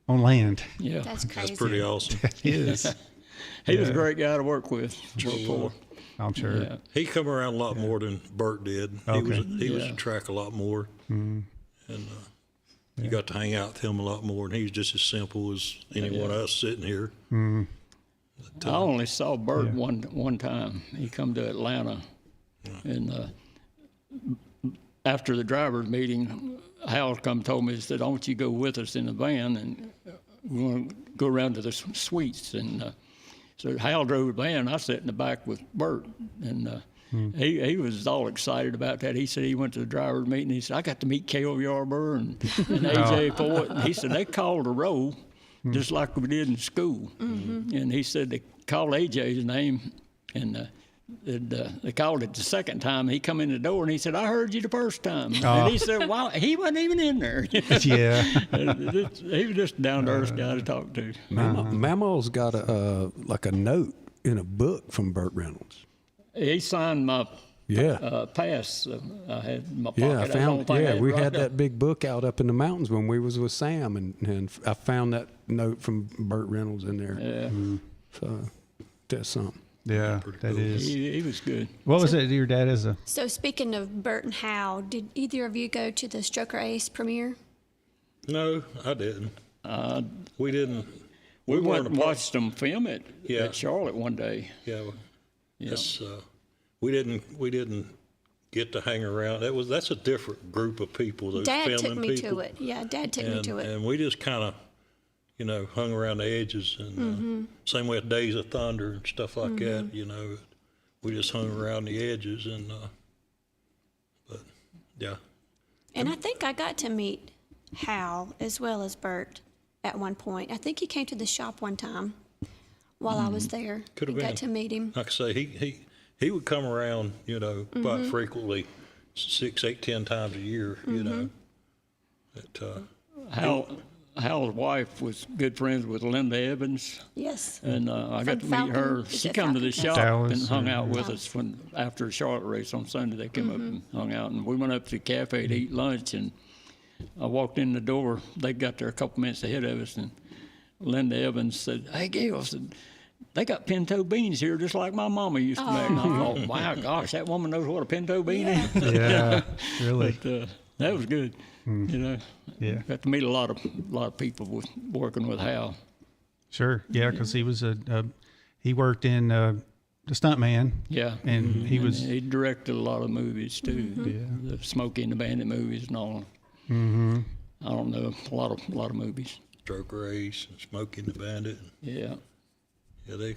on land. Yeah. That's crazy. That's pretty awesome. It is. He was a great guy to work with. I'm sure. Yeah. He come around a lot more than Bert did. Okay. He was at track a lot more, and you got to hang out with him a lot more. And he was just as simple as anyone else sitting here. I only saw Bert one time. He come to Atlanta, and after the drivers' meeting, Hal come told me, he said, "I want you to go with us in the van, and we want to go around to the suites." And so Hal drove the van. I sat in the back with Bert, and he was all excited about that. He said he went to the driver's meeting. He said, "I got to meet Cale Yarborough and AJ Foyt." And he said they called a roll just like we did in school. And he said they called AJ's name, and they called it the second time. He come in the door and he said, "I heard you the first time." And he said, "Wow, he wasn't even in there." Yeah. He was just a down-to-earth guy to talk to. Mama's got a note in a book from Burt Reynolds. He signed my pass. I had in my pocket. Yeah, I found. Yeah, we had right that big book out up in the mountains when we was with Sam, and I found that note from Burt Reynolds in there. Yeah. So that's something. Yeah, that is. He was good. What was it your dad is a? So speaking of Bert and Hal, did either of you go to the Stroker Ace premiere? No, I didn't. We didn't. We went and watched them film it Yeah. at Charlotte one day. Yeah, Yeah. that's, we didn't get to hang around. That's a different group of people. Those Dad filming took me people. to it. Yeah, Dad took me to it. And we just kind of, hung around the edges. And same way with Days of Thunder and stuff like that. We just hung around the edges. And but yeah. And I think I got to meet Hal as well as Bert at one point. I think he came to the shop one time while I was there. Could have been. Got to meet him. Like I say, he would come around, quite frequently, 6, 8, 10 times a year, Hal's wife was good friends with Linda Evans. Yes. And I got to From meet her. Falcon. Is She it come to the Falcon? shop Dallas, and hung out yeah. with us after the Charlotte race on Sunday. They came up and hung out, and we went up to the cafe to eat lunch. And I walked in the door. They got there a couple minutes ahead of us, and Linda Evans said, "Hey, Gail," said, "they got pinto beans here just like my mama used to make." And I thought, my gosh, that woman knows what a pinto bean is. Yeah, really. But that was good. Yeah. Got to meet a lot of people working with Hal. Sure. Yeah, because he was he worked in the Stuntman. Yeah, and he directed a lot of movies too. Yeah. The Smokey and the Bandit movies and all. Mm-hmm. I don't know, a lot of movies. Stroker Ace and Smokey and the Bandit. Yeah. Yeah, they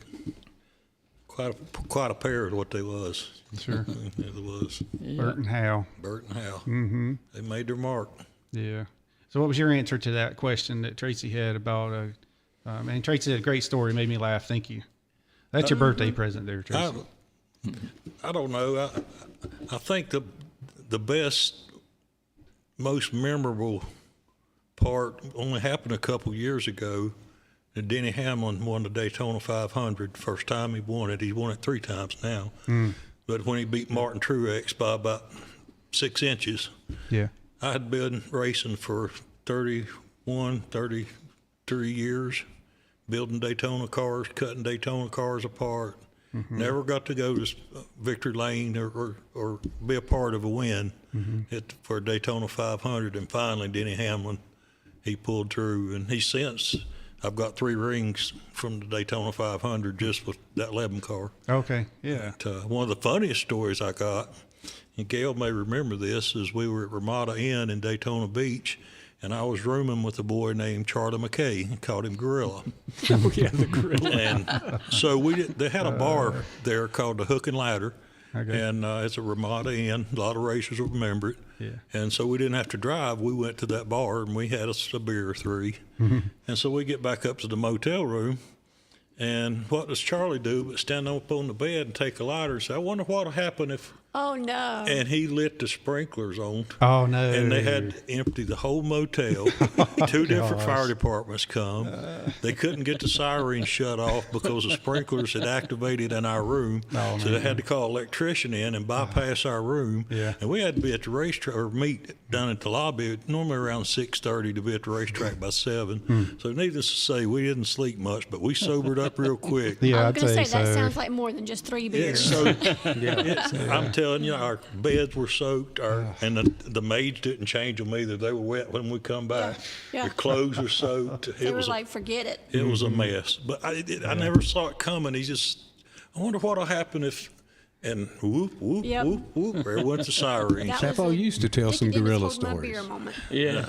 quite a pair of what they was. Sure. It was. Yeah. Bert and Hal. Bert and Hal. Mm-hmm. They made their mark. Yeah. So what was your answer to that question that Tracy had about, and Tracy had a great story, made me laugh. Thank you. That's your birthday present there, Tracy. I don't know. I think the best, most memorable part only happened a couple years ago. Denny Hamlin won the Daytona 500. First time he won it. He's won it 3 times now. But when he beat Martin Truex by about 6 inches, yeah, I had been racing for 33 years, building Daytona cars, cutting Daytona cars apart. Never got to go to victory lane or be a part of a win for Daytona 500. And finally, Denny Hamlin, he pulled through. And I've got 3 rings from the Daytona 500 just with that 11 car. Okay, yeah. But, one of the funniest stories I got, and Gail may remember this, is we were at Ramada Inn in Daytona Beach, and I was rooming with a boy named Charlie McKay, and called him Gorilla. Oh, yeah, the Gorilla. And so they had a bar there called the Hook and Ladder, and it's a Ramada Inn. A lot of racers will remember it. Yeah. And so we didn't have to drive. We went to that bar, and we had us a beer or 3. And so we get back up to the motel room, and what does Charlie do but stand up on the bed and take a lighter and say, "I wonder what will happen if..." Oh, no. And he lit the sprinklers on. Oh, no. And they had to empty the whole motel. 2 different fire departments come. They couldn't get the siren shut off because the sprinklers had activated in our room. Oh, so they had to call an electrician in and bypass our room. Yeah. And we had to be at the racetrack, or meet down at the lobby, normally around 6:30 to be at the racetrack by 7. So needless to say, we didn't sleep much, but we sobered up real quick. Yeah, I'm I'd going to say that so. sounds like more than just 3 beers. I'm telling you, our beds were soaked, and the maids didn't change them either. They were wet when we come back. Yeah. Your clothes were soaked. They were like, forget it. It was a mess. But I never saw it coming. I wonder what'll happen if, and whoop, whoop, Yep. whoop, whoop, there went the siren. Chapo used to tell some gorilla stories. Yeah.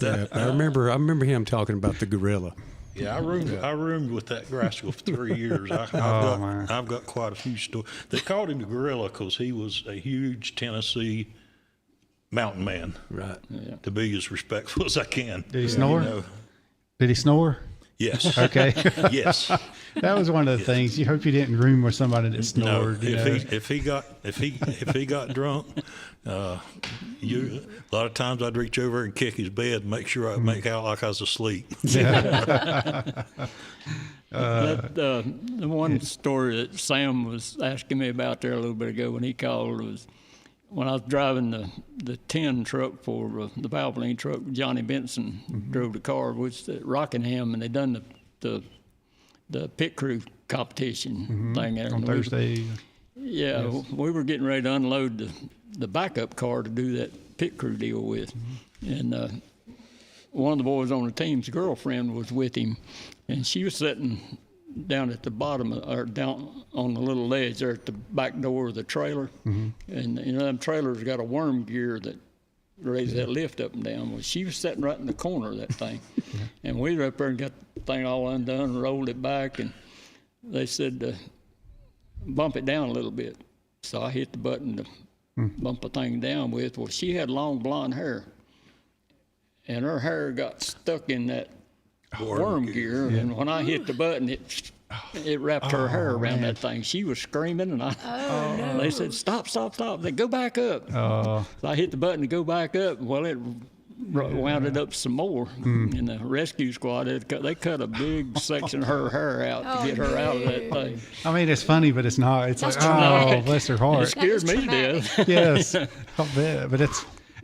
I remember him talking about the gorilla. Yeah, I roomed with that rascal for 3 years. I've got quite a few stories. They called him the Gorilla because he was a huge Tennessee mountain man. Right. Yeah. To be as respectful as I can. Did he snore? Did he snore? Yes. Okay. Yes. That was one of the things. You hope you didn't room with somebody that snored. No, if he got drunk, a lot of times I'd reach over and kick his bed and make sure I make out like I was asleep. Yeah. The one story that Sam was asking me about there a little bit ago when he called was when I was driving the tin truck for the Valvoline truck. Johnny Benson drove the car, which at Rockingham, and they done the pit crew competition thing there on Thursday. Yeah, yes. We were getting ready to unload the backup car to do that pit crew deal with, and one of the boys on the team's girlfriend was with him, and she was sitting down at the bottom or down on the little ledge there at the back door of the trailer, and them trailers got a worm gear that raises that lift up and down. Well, she was sitting right in the corner of that thing, and we were up there and got the thing all undone and rolled it back, and they said bump it down a little bit. So I hit the button to bump the thing down with. Well, she had long blonde hair, and her hair got stuck in that worm gear, and when I hit the button, it wrapped her hair around that thing. She was screaming, and they said, stop. They go back up. So I hit the button to go back up. Well, it wound it up some more. And the rescue squad, they cut a big section of her hair out to get her out of that thing. I mean, it's funny, but it's not. It's like, oh, bless her heart. It scares me to death. Yes, I'll bet. But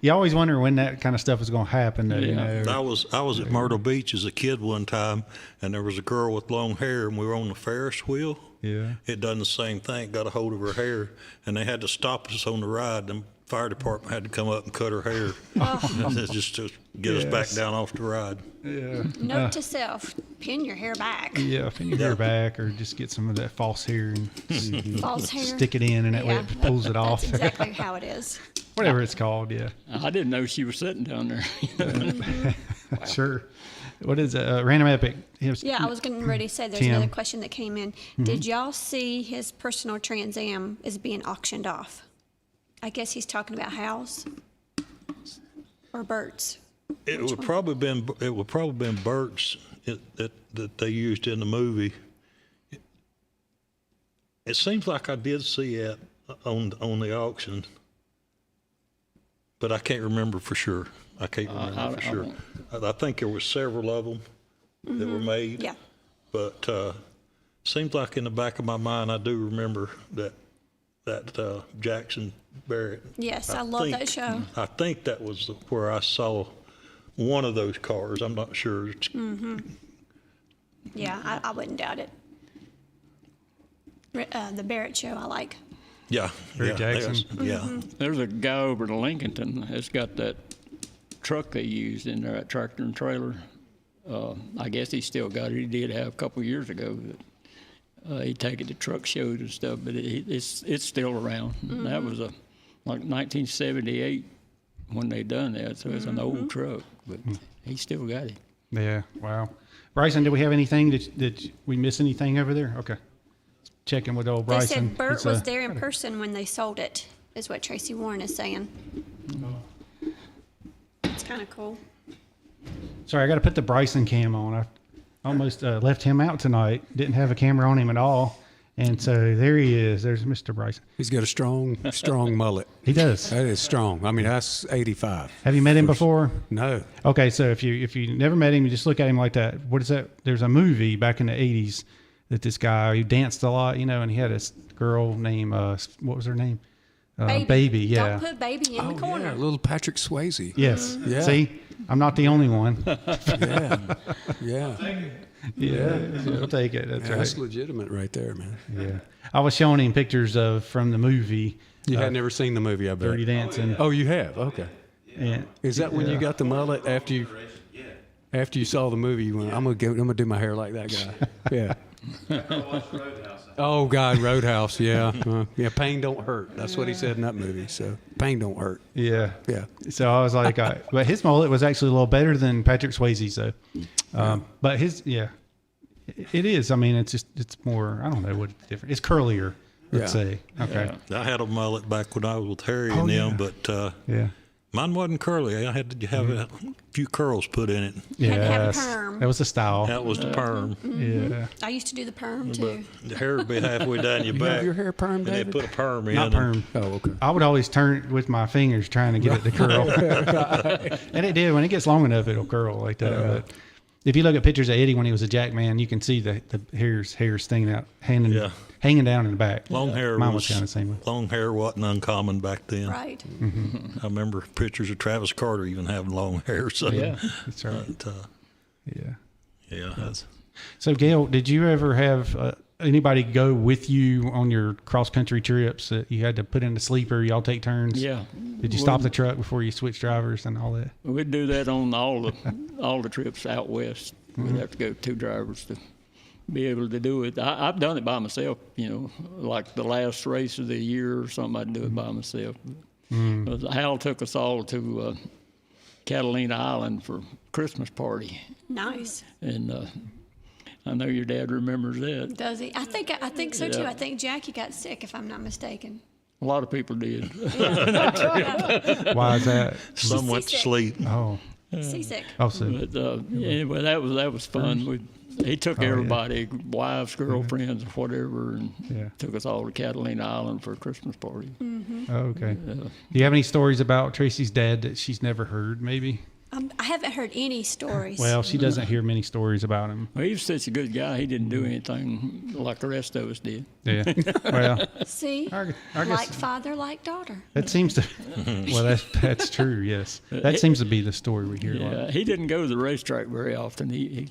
you always wonder when that kind of stuff is going to happen. Though, you know. I was at Myrtle Beach as a kid one time, and there was a girl with long hair, and we were on the Ferris wheel. Yeah. It done the same thing, got a hold of her hair, and they had to stop us on the ride. The fire department had to come up and cut her hair just to get us back down off the ride. Yeah. Note to self, pin your hair back. Yeah, pin your hair back, or just get some of that false hair and false hair. Stick it in, and that way it pulls it off. That's exactly how it is. Whatever it's called, yeah. I didn't know she was sitting down there. Wow. Sure. What is it? Random Epic? Yeah, I was getting ready to say there's another question that came in. Did y'all see his personal Trans Am is being auctioned off? I guess he's talking about Hal's or Bert's. It would probably been Bert's that they used in the movie. It seems like I did see it on the auction, but I can't remember for sure. I think there were several of them that were made. Yeah. But seems like in the back of my mind, I do remember that Jackson Barrett. Yes, I love that show. I think that was where I saw one of those cars. I'm not sure. Yeah, I wouldn't doubt it. The Barrett show, I like. Yeah, Jackson. There's a guy over to Lincolnton that's got that truck they used in there, that tractor and trailer. I guess he still got it. He did have a couple years ago. He'd take it to truck shows and stuff, but it's still around. That was like 1978 when they done that, so it's an old truck, but he still got it. Yeah, wow. Bryson, did we have anything? Did we miss anything over there? Okay. Checking with old Bryson. They said Bert was there in person when they sold it, is what Tracy Warren is saying. It's kind of cool. Sorry, I got to put the Bryson cam on. I almost left him out tonight. Didn't have a camera on him at all. And so there he is. There's Mr. Bryson. He's got a strong mullet. He does. That is strong. I mean, that's 85. Have you met him before? No. Okay, so if you never met him, you just look at him like that. What is that? There's a movie back in the 80s that this guy, he danced a lot, and he had a girl named, what was her name? Baby, yeah. Don't put Baby in the corner. Yeah, little Patrick Swayze. Yes. Yeah. See, I'm not the only one. Yeah. I'll take it. That's right. That's legitimate right there, man. Yeah. I was showing him pictures from the movie. You had never seen the movie, I bet. Dirty Dancing. Oh, you have? Okay. And is that when you got the mullet after you saw the movie? You went, I'm gonna do my hair like that guy. Yeah. Oh God, Roadhouse. Yeah. Pain don't hurt. That's what he said in that movie. So pain don't hurt. Yeah. Yeah. So I was like, but his mullet was actually a little better than Patrick Swayze. So, but it is. I mean, it's more. I don't know what it's different. It's curlier. Let's say. Okay. Yeah. I had a mullet back when I was with Harry and them, but mine wasn't curly. I had to have a few curls put in it. Yeah, perm. That was the style. That was the perm. Yeah. I used to do the perm too. But the hair would be halfway down your back. Have your hair perm, David? And they put a perm in. Not perm. Oh, okay. I would always turn it with my fingers trying to get it to curl. And it did. When it gets long enough, it'll curl like that. if you look at pictures of Eddie when he was a jack man, you can see the hairs hanging down in the back. Long hair Mine was kind of the same way. Long hair wasn't uncommon back then. Right. I remember pictures of Travis Carter even having long hair. So That's right. But, that's, So, Gail, did you ever have anybody go with you on your cross-country trips that you had to put in the sleeper? Y'all take turns? Yeah. Did you stop the truck before you switch drivers and all that? We'd do that on all the trips out west. We'd have to go 2 drivers to be able to do it. I've done it by myself, like the last race of the year or something, I'd do it by myself. Hal took us all to Catalina Island for Christmas party. Nice. And I know your dad remembers that. Does he? I think so too. I think Jackie got sick, if I'm not mistaken. A lot of people did. Why is that? Some went to sleep. Oh. Seasick. Oh, so. But anyway, that was fun. He took everybody, wives, girlfriends, whatever, and took us all to Catalina Island for a Christmas party. Oh, okay. Do you have any stories about Tracy's dad that she's never heard, maybe? I haven't heard any stories. Well, she doesn't hear many stories about him. Well, he was such a good guy. He didn't do anything like the rest of us did. Yeah. Well. See, I guess, like father, like daughter. That seems to. Well, that's true. Yes, that seems to be the story we hear a lot. He didn't go to the racetrack very often. He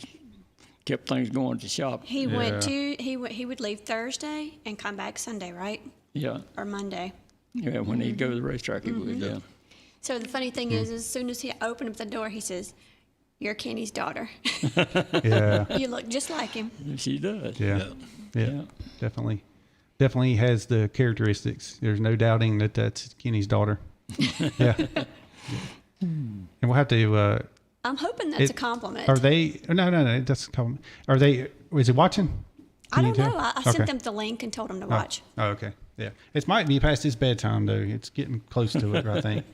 kept things going at the shop. He went to he would leave Thursday and come back Sunday, right? Yeah. Or Monday. Yeah, when he'd go to the racetrack, he would. Yeah. So the funny thing is, as soon as he opened up the door, he says, "You're Kenny's daughter." Yeah. You look just like him. She does. Yeah. Definitely has the characteristics. There's no doubting that that's Kenny's daughter. Yeah. And we'll have to. I'm hoping that's a compliment. Are they? No. That's a compliment. Are they? Is he watching? I don't know. I sent them the link and told them to watch. Oh, okay. Yeah. It might be past his bedtime though. It's getting close to it, I think.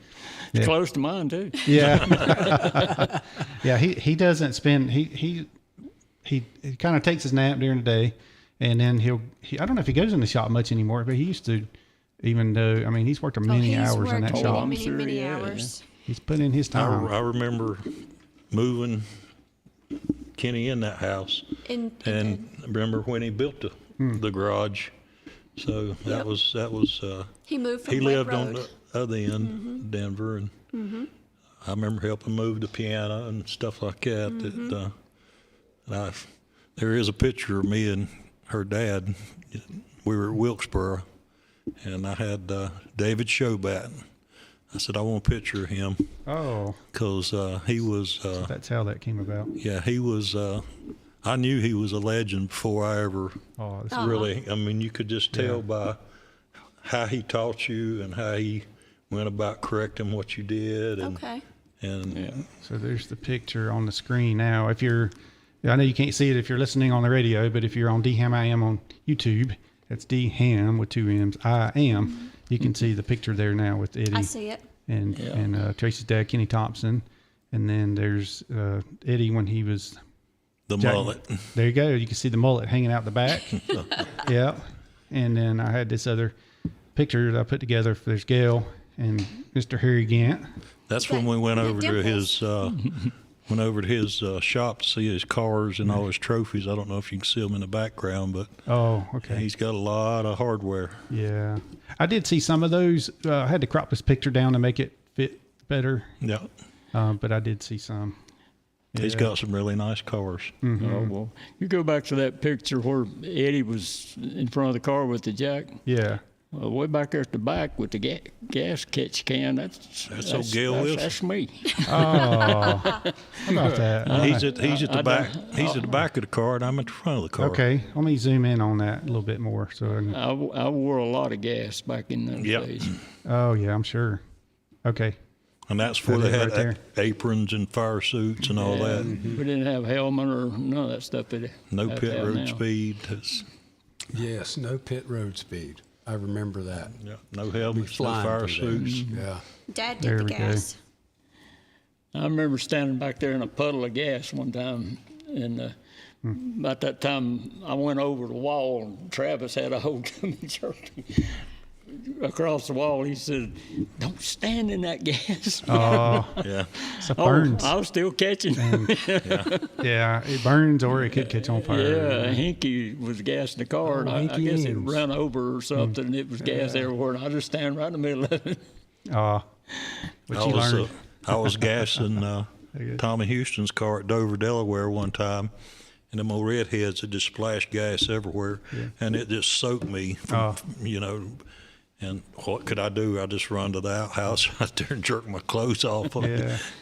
It's close to mine too. Yeah. Yeah. He doesn't spend. He kind of takes his nap during the day, and then I don't know if he goes in the shop much anymore, but he used to. Even though he's worked many hours in that shop. Many hours. He's put in his time. I remember moving Kenny in that house, and remember when he built the garage. So that was he moved from he lived Road. on the other end, Denver, and I remember helping move the piano and stuff like that. There is a picture of me and her dad. We were at Wilkesboro, and I had David Shobat. I said, I want a picture of him. Oh. Because he was... so that's how that came about. Yeah, he was... I knew he was a legend before I ever really... you could just tell by how he taught you and how he went about correcting what you did. And, So there's the picture on the screen now. If you're... I know you can't see it if you're listening on the radio, but if you're on D-Hamm I Am on YouTube, that's D-Hamm with 2 M's, I Am. You can see the picture there now with Eddie. I see it. And Tracy's dad, Kenny Thompson. And then there's Eddie when he was... mullet. There you go. You can see the mullet hanging out the back. Yeah. And then I had this other picture that I put together. There's Gail and Mr. Harry Gant. That's when we went over to his... Went over to his shop to see his cars and all his trophies. I don't know if you can see them in the background, but he's got a lot of hardware. Yeah, I did see some of those. I had to crop this picture down to make it fit better. Yeah, but I did see some. Yeah. He's got some really nice cars. Mm-hmm. Oh, well, you go back to that picture where Eddie was in front of the car with the jack. Yeah. Way back there at the back with the gas catch can. That's old Gail Wilson. That's me. Oh, how about that? He's at the back. He's at the back of the car, and I'm at the front of the car. Okay, let me zoom in on that a little bit more. So I wore a lot of gas back in those days. Oh yeah, I'm sure. Okay. And that's before they had aprons and fire suits and all that. We didn't have helmet or none of that stuff. No pit road speed. Yes, no pit road speed. I remember that. Yeah, no helmets, no fire suits. Yeah. Dad did the gas. I remember standing back there in a puddle of gas one time, and about that time I went over the wall, and Travis had a hold of me, across the wall. He said, "Don't stand in that gas." Oh, yeah. So it burns. I was still catching. Yeah, it burns or it could catch on fire. Yeah, Hinky was gassing the car, and I guess it Hinky ran over or something, and it was gas everywhere, and I just stand right in the middle of it. What you learned. I was gassing Tommy Houston's car at Dover, Delaware one time, and them old redheads had just splashed gas everywhere, and it just soaked me, from, you know. And what could I do? I just run to the outhouse out there and jerk my clothes off,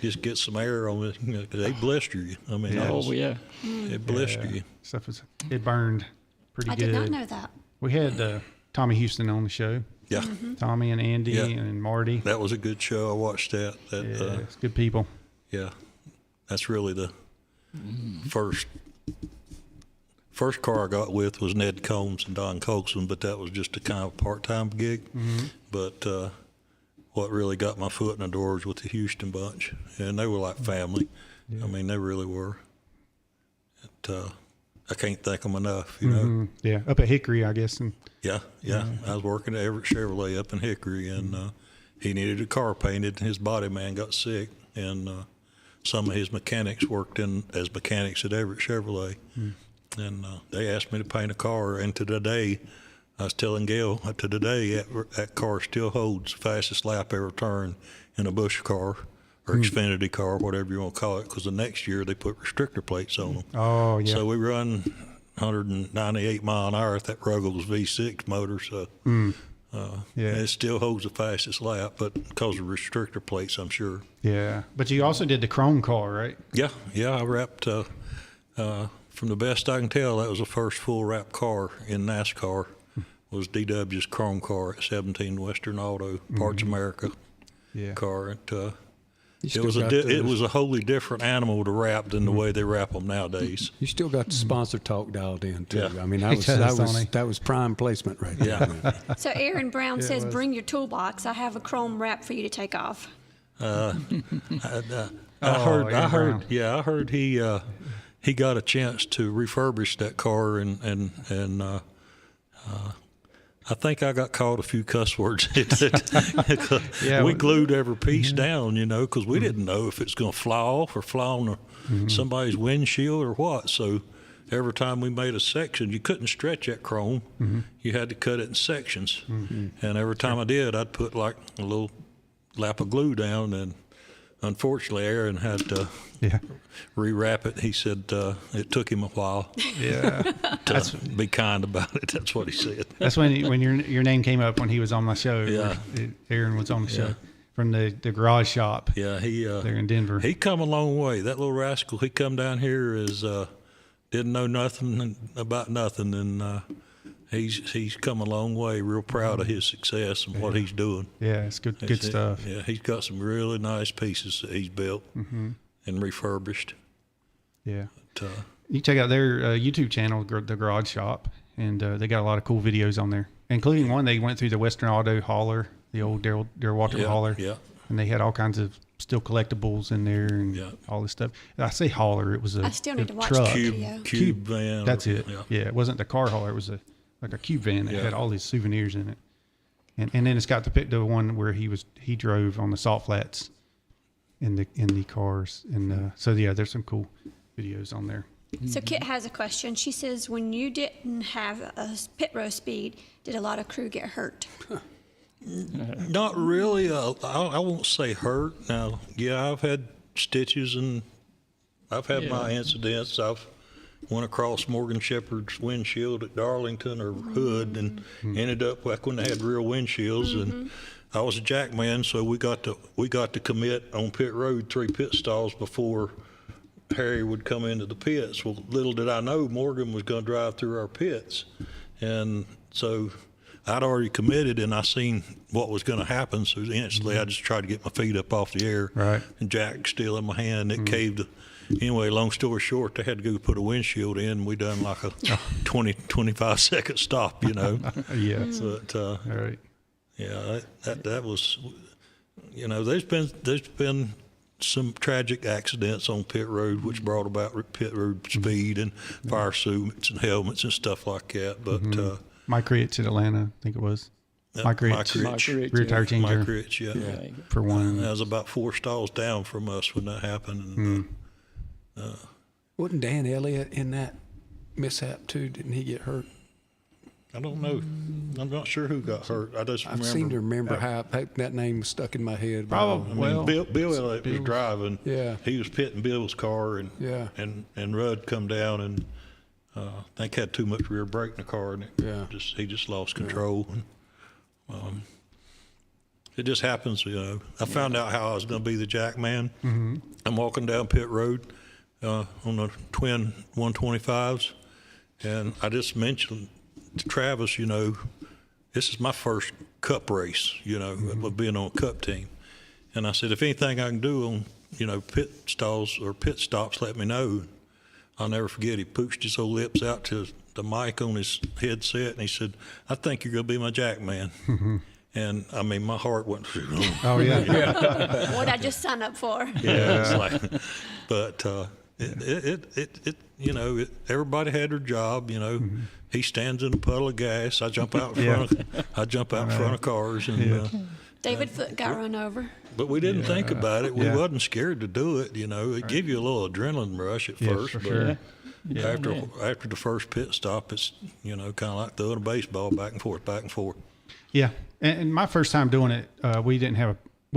just get some air on it. You know, 'cause they blister you. I mean, it blister you. It burned pretty good. I did not know that. We had Tommy Houston on the show. Yeah. Tommy and Andy and Marty. That was a good show. I watched that. It's good people. Yeah. That's really the first car I got with was Ned Combs and Don Colson, but that was just a kind of part-time gig. But what really got my foot in the door was with the Houston bunch, and they were like family. I mean, they really were. I can't thank them enough, you know. Yeah, up at Hickory, I guess. And Yeah. I was working at Everett Chevrolet up in Hickory, and he needed a car painted, and his body man got sick, and some of his mechanics worked as mechanics at Everett Chevrolet. And they asked me to paint a car, and to today, I was telling Gail, to today, that car still holds the fastest lap ever turned in a Busch car or Xfinity car, whatever you want to call it, because the next year they put restrictor plates on them. Oh, yeah. So we run 198 mile an hour with that Ruggles V6 motor, so it still holds the fastest lap, but because of restrictor plates, I'm sure. Yeah, but you also did the chrome car, right? Yeah, I wrapped, from the best I can tell, that was the first full wrap car in NASCAR, was DW's chrome car at 17 Western Auto, Parts America car. It was a wholly different animal to wrap than the way they wrap them nowadays. You still got the sponsor talk dialed in too. Yeah. I mean, that was prime placement right there. Yeah. So Aaron Brown says, "Bring your toolbox. I have a chrome wrap for you to take off." I heard he got a chance to refurbish that car, and I think I got called a few cuss words. We glued every piece down, you know, because we didn't know if it's going to fly off or fly on somebody's windshield or what. So every time we made a section, you couldn't stretch that chrome. You had to cut it in sections. And every time I did, I'd put like a little lap of glue down, and unfortunately, Aaron had to rewrap it. He said it took him a while. To be kind about it. That's what he said. That's when your name came up when he was on my show. Aaron was on the show from the garage shop. Yeah, there in Denver. He come a long way. That little rascal. He come down here didn't know nothing about nothing, and he's come a long way. Real proud of his success and what he's doing. Yeah, it's good stuff. Yeah, he's got some really nice pieces that he's built and refurbished. Yeah. But, you check out their YouTube channel, The Garage Shop, and they got a lot of cool videos on there, including one they went through the Western Auto hauler, the old Darrell Waltrip hauler. Yeah. And they had all kinds of still collectibles in there and all this stuff. I say hauler, it was I still need to watch truck. the video. Cube van. That's it. Yeah, it wasn't the car hauler. It was like a cube van that had all these souvenirs in it. And then it's got the one where he drove on the salt flats in the cars. And there's some cool videos on there. So Kit has a question. She says, when you didn't have a pit row speed, did a lot of crew get hurt? Not really. I won't say hurt. Now, I've had stitches and I've had my incidents. I've went across Morgan Shepherd's windshield at Darlington or Hood and ended up back when they had real windshields. And I was a jackman, so we got to commit on pit road 3 pit stalls before Harry would come into the pits. Well, little did I know Morgan was going to drive through our pits. And so I'd already committed, and I seen what was going to happen. So instantly I just tried to get my feet up off the air. Right. And Jack still in my hand. It caved. Anyway, long story short, they had to go put a windshield in. We done like a 20-25 second stop, you know. But, all right. Yeah, that was, you know, there's been some tragic accidents on pit road, which brought about pit road speed and fire suits and helmets and stuff like that. But Mike Ritz at Atlanta, I think it was. Mike Rich. Rear tire changer. Mike Rich, yeah. For one. That was about 4 stalls down from us when that happened. And, Wasn't Dan Elliott in that mishap too? Didn't he get hurt? I don't know. I'm not sure who got hurt. I just remember. I seem to remember how that name was stuck in my head. Probably. Bill Elliott was driving. Yeah. He was pitting Bill's car, and Rudd come down and I think had too much rear brake in the car, and he just lost control. And, it just happens, you know. I found out how I was going to be the jack man. Mm-hmm. I'm walking down pit road on the twin 125s, and I just mentioned to Travis, you know, this is my first cup race, you know, of being on a cup team. And I said, if anything I can do on, you know, pit stalls or pit stops, let me know. I'll never forget, he pooched his old lips out to the mic on his headset, and he said, I think you're going to be my jack man. Mm-hmm. And, I mean, my heart went, oh, yeah. What I just signed up for. Yeah, it's like, but it you know, everybody had their job, you know. Mm-hmm. He stands in a puddle of gas. I jump out in front of cars. And, David Foote got run over. But we didn't think about it. We wasn't scared to do it, you know. It gave you a little adrenaline rush at first. For but sure. After the first pit stop, it's, you know, kind of like throwing a baseball back and forth, back and forth. Yeah. And my first time doing it, we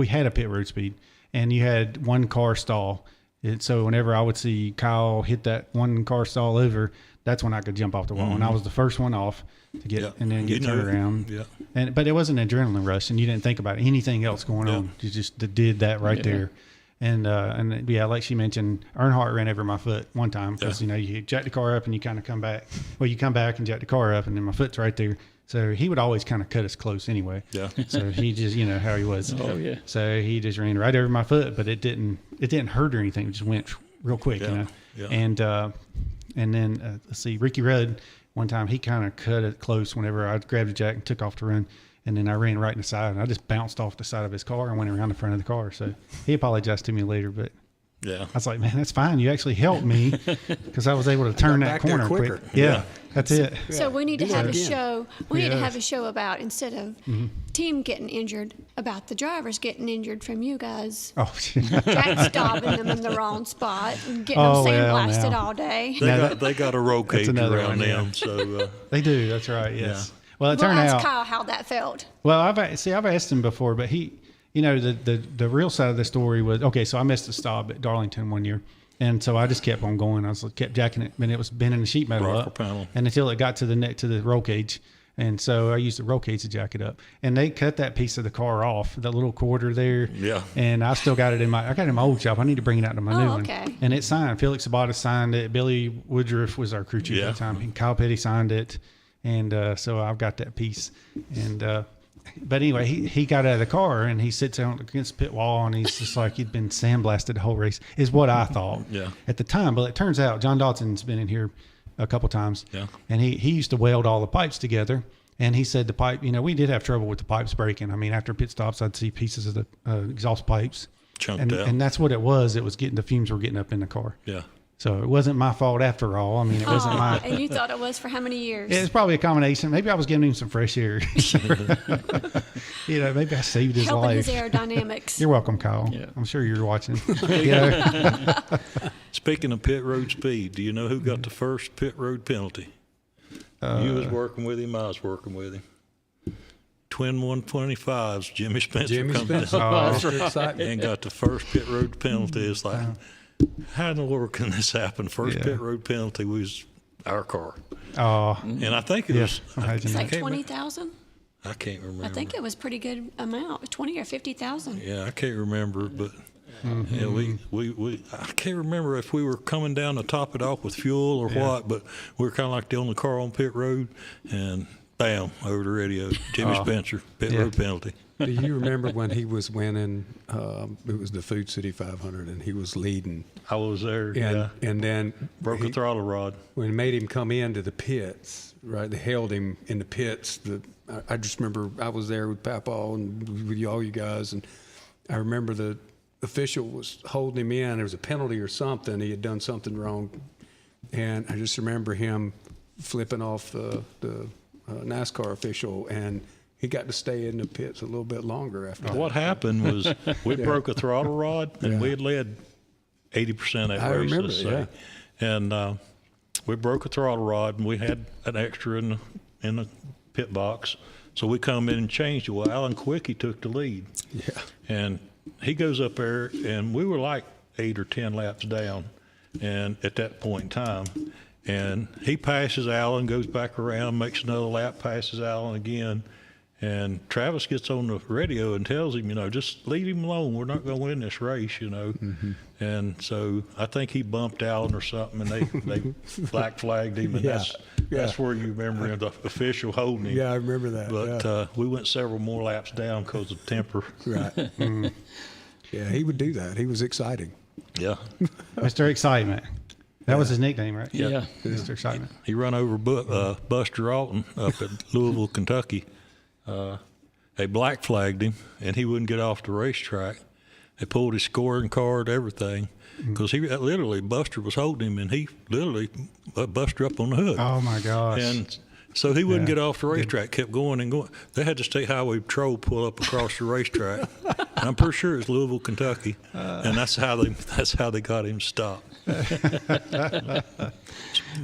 had a pit road speed, and you had one car stall. And so whenever I would see Kyle hit that one car stall over, that's when I could jump off the wall. Mm-hmm. And I was the first one off to get and then get turned around. Yeah. But it wasn't an adrenaline rush, and you didn't think about anything else going on. You just did that right there. And like she mentioned, Earnhardt ran over my foot one time because, you know, you jack the car up and you kind of come back. Well, you come back and jack the car up, and then my foot's right there. So he would always kind of cut us close anyway. Yeah. So he just, you know, how he was. Oh, yeah. So he just ran right over my foot, but it didn't hurt or anything. It just went real quick, you know. Yeah. And then let's see, Ricky Rudd, one time he kind of cut it close whenever I grabbed the jack and took off to run. And then I ran right in the side, and I just bounced off the side of his car and went around the front of the car. So he apologized to me later, but I was like, man, that's fine. You actually helped me because I was able to turn that corner quick. Yeah, that's it. So we need to have a show. We need to have a show about, instead of team getting injured, about the drivers getting injured from you guys. Oh, Jack stopping them in the wrong spot and getting them sandblasted all day. They got a roll cage around them. So they do. That's right. Yes. Yeah. Well, it turned out. Ask Kyle how that felt. Well, I've asked him before, but he, you know, the real side of the story was, okay, so I missed a stop at Darlington one year, and so I just kept on going. I kept jacking it, and it was bending the sheet metal up, and until it got to the roll cage, and so I used the roll cage to jack it up, and they cut that piece of the car off, that little quarter there, and I still got it in my old shop. I need to bring it out to my new one, and it's signed. Felix Sabatas signed it. Billy Woodruff was our crew chief at the time, and Kyle Petty signed it. And so I've got that piece. And but anyway, he got out of the car and he sits out against the pit wall, and he's just like he'd been sandblasted the whole race, is what I thought at the time. But it turns out John Dodson's been in here a couple times, and he used to weld all the pipes together. And he said the pipe, you know, we did have trouble with the pipes breaking. I mean, after pit stops, I'd see pieces of the exhaust pipes chunked out. And that's what it was. It was the fumes were getting up in the car. Yeah. So it wasn't my fault after all. I mean, it wasn't my. And you thought it was for how many years? It's probably a combination. Maybe I was giving him some fresh air. You know, maybe I saved his helping life. His aerodynamics. You're welcome, Kyle. Yeah. I'm sure you're watching. Speaking of pit road speed, do you know who got the first pit road penalty? You was working with him. I was working with him. Twin 125s, Jimmy Spencer comes down and got the first pit road penalty. It's like, how in the world can this happen? First pit road penalty was our car. Oh, and I think it was it's like 20,000. I can't remember. I think it was pretty good amount, 20 or 50,000. Yeah, I can't remember, but yeah, we I can't remember if we were coming down to top it off with fuel or what, but we were kind of like the only car on pit road, and bam, over the radio, Jimmy Spencer, pit road penalty. Do you remember when he was winning? It was the Food City 500, and he was leading. I was there. And then broke a throttle rod. When it made him come into the pits, right? They held him in the pits. I just remember I was there with Papa and with all you guys, and I remember the official was holding him in. There was a penalty or something. He had done something wrong, and I just remember him flipping off the NASCAR official and he got to stay in the pits a little bit longer after that. What happened was we broke a throttle rod, and we had led 80% of that I race, remember, let's say. And we broke a throttle rod, and we had an extra in the pit box. So we come in and changed it. Well, Alan Quickie took the lead. Yeah. And he goes up there, and we were like 8 or 10 laps down, and at that point in time, and he passes Alan, goes back around, makes another lap, passes Alan again, and Travis gets on the radio and tells him, just leave him alone. We're not going to win this race, Mm-hmm. And so I think he bumped Alan or something, and they black flagged him, and that's where you remember him, the official holding him. Yeah, I remember that. But we went several more laps down because of temper. Right. Mm. Yeah, he would do that. He was exciting. Yeah. Mr. Excitement. That was his nickname, right? Yeah. Mr. Excitement. He run over Buster Alton up at Louisville, Kentucky. They black flagged him, and he wouldn't get off the racetrack. They pulled his scoring card, everything, because Buster was holding him, and he literally Buster up on the hook. Oh my gosh! And so he wouldn't get off the racetrack. Kept going and going. They had the State Highway Patrol pull up across the racetrack. And I'm pretty sure it's Louisville, Kentucky, and that's how they got him stopped.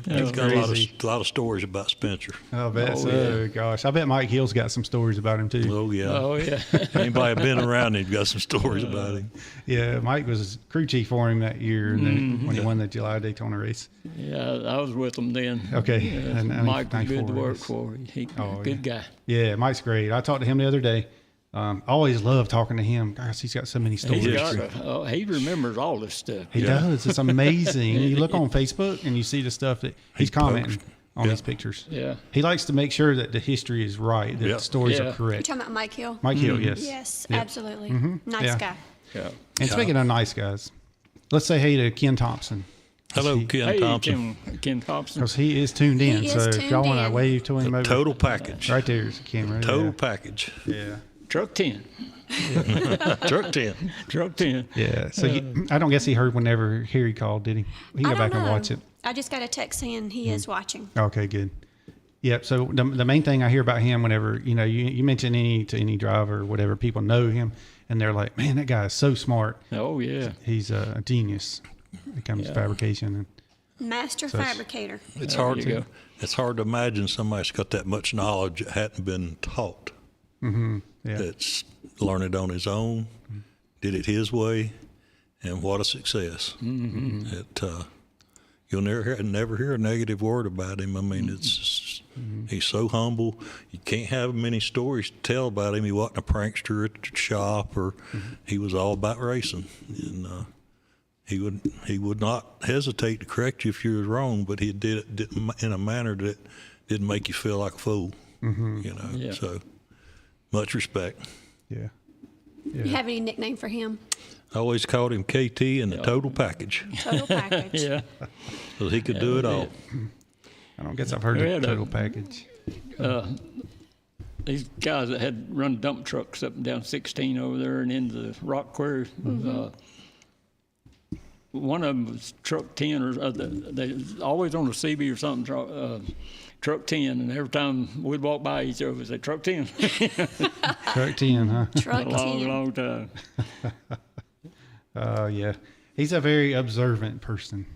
He's got a lot of stories about Spencer. I bet so. Gosh, I bet Mike Hill's got some stories about him too. Oh yeah. Oh yeah. Anybody been around him got some stories about him. Yeah, Mike was crew chief for him that year, and when he won the July Daytona race. Yeah, I was with him then. Okay. And Mike was good to work for. Good guy. Yeah, Mike's great. I talked to him the other day. Always love talking to him. Gosh, he's got so many stories. He remembers all this stuff. He does. It's amazing. You look on Facebook and you see the stuff that he's commenting on these pictures. Yeah. He likes to make sure that the history is right, that the stories are correct. You're talking about Mike Hill? Mike Hill, yes. Yes, Yep. absolutely. Mm-hmm. Nice guy. Yeah. And speaking of nice guys, let's say hey to Ken Thompson. Hello, Ken Thompson. Ken Thompson. Because he is tuned in. If y'all want to wave to him over. Total package. Right there's a camera. Total package. Yeah. Truck 10. Truck 10. Truck 10. Yeah. So I don't guess he heard whenever Harry called, did he? He can go back and watch it. I just got a text saying he is watching. Okay, good. Yep. So the main thing I hear about him whenever, you mention any driver or whatever, people know him and they're like, man, that guy is so smart. Oh, yeah. He's a genius when it comes to fabrication. Master fabricator. It's hard to imagine somebody's got that much knowledge that hadn't been taught. Mm-hmm. Yeah. That's learned it on his own, did it his way, and what a success. Mm-hmm. You'll never hear a negative word about him. I mean, it's he's so humble. You can't have many stories to tell about him. He wasn't a prankster at the shop, or he was all about racing. And he would not hesitate to correct you if you was wrong, but he did it in a manner that didn't make you feel like a fool. Mm-hmm. So much respect. Yeah. You have any nickname for him? I always called him KT and the total package. Total package. Yeah. So he could do it all. I don't guess I've heard the total package. These guys that had run dump trucks up and down 16 over there and into the rock quarry. One of them was truck 10, or they always on a CB or something. Truck 10, and every time we'd walk by each other, we'd say, Truck 10. Truck 10, huh? Truck 10. Long time. Yeah. He's a very observant person,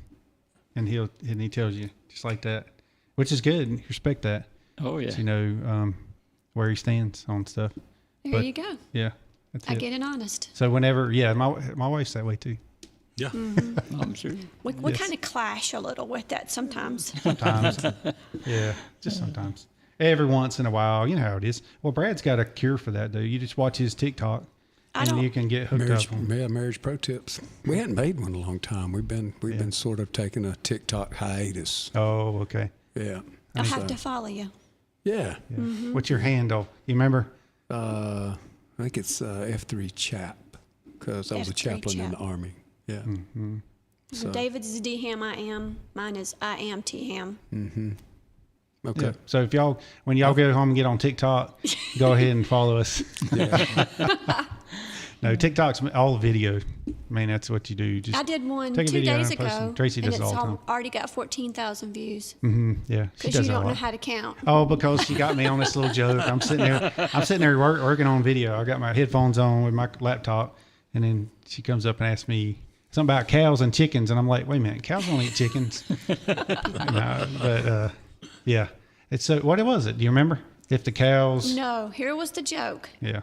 and he tells you just like that, which is good. You respect that. Oh, yeah. So where he stands on stuff. There you go. Yeah. That's I it. get it honest. So whenever, my wife's that way too. Yeah. Mm-hmm. I'm sure. We kind of clash a little with that sometimes. Sometimes. Yeah, just sometimes. Every once in a while, you know how it is. Well, Brad's got a cure for that, though. You just watch his TikTok, and you can get hooked up on. Yeah, marriage pro tips. We hadn't made one in a long time. We've been sort of taking a TikTok hiatus. Oh, okay. Yeah. I'll have to follow you. Yeah. Mm-hmm. What's your handle? You remember? I think it's F3 Chap, because I was a chaplain in the Army. Yeah. Mm-hmm. So David's is D Ham, I am. Mine is I am T Ham. Mm-hmm. Okay. Yeah. So when y'all go home and get on TikTok, go ahead and follow us. Yeah. No, TikTok's all the video. I mean, that's what you do. Just I did one take a 2 video days and post ago, it. Tracy does and it it's all the time. already got 14,000 views. Yeah, she Because does you that a don't know lot. how to count. Oh, because she got me on this little joke. I'm sitting there working on video. I got my headphones on with my laptop, and then she comes up and asks me something about cows and chickens, and I'm like, wait a minute, cows don't eat chickens. Yeah. It's so. What was it? Do you remember? If the cows. No, here was the joke. Yeah.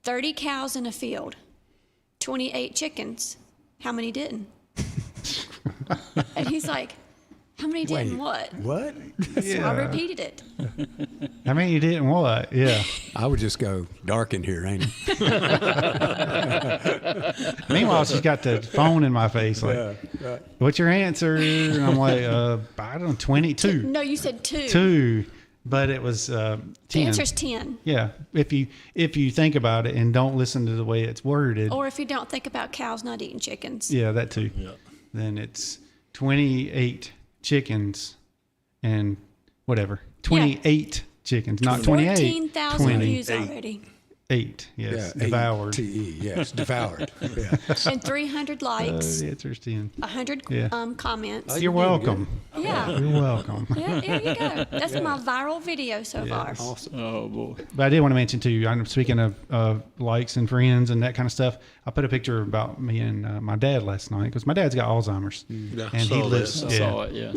30 cows in a field, 28 chickens. How many didn't? And he's like, how many didn't what? What? So I repeated it. I mean, you didn't what? Yeah. I would just go dark in here, ain't it? Meanwhile, she's got the phone in my face. Like, Yeah. what's your answer? And I'm like, I don't know, 22. No, you said 2. 2. But it was 10. The answer's 10. Yeah. If you think about it and don't listen to the way it's worded. Or if you don't think about cows not eating chickens. Yeah, that too. Yeah. Then it's 28 chickens and whatever. 28 chickens, not 28. 14,000 views already. 8, yes. Yeah, devoured. A-T-E, yes, devoured. Yeah. And 300 likes. The answer's 10. 100 comments. You're welcome. Yeah. You're welcome. Yeah, there you go. That's my viral video so far. Awesome. Oh boy. But I did want to mention too, I'm speaking of likes and friends and that kind of stuff. I put a picture about me and my dad last night because my dad's got Alzheimer's. Yeah, and he lives. I saw it, yeah.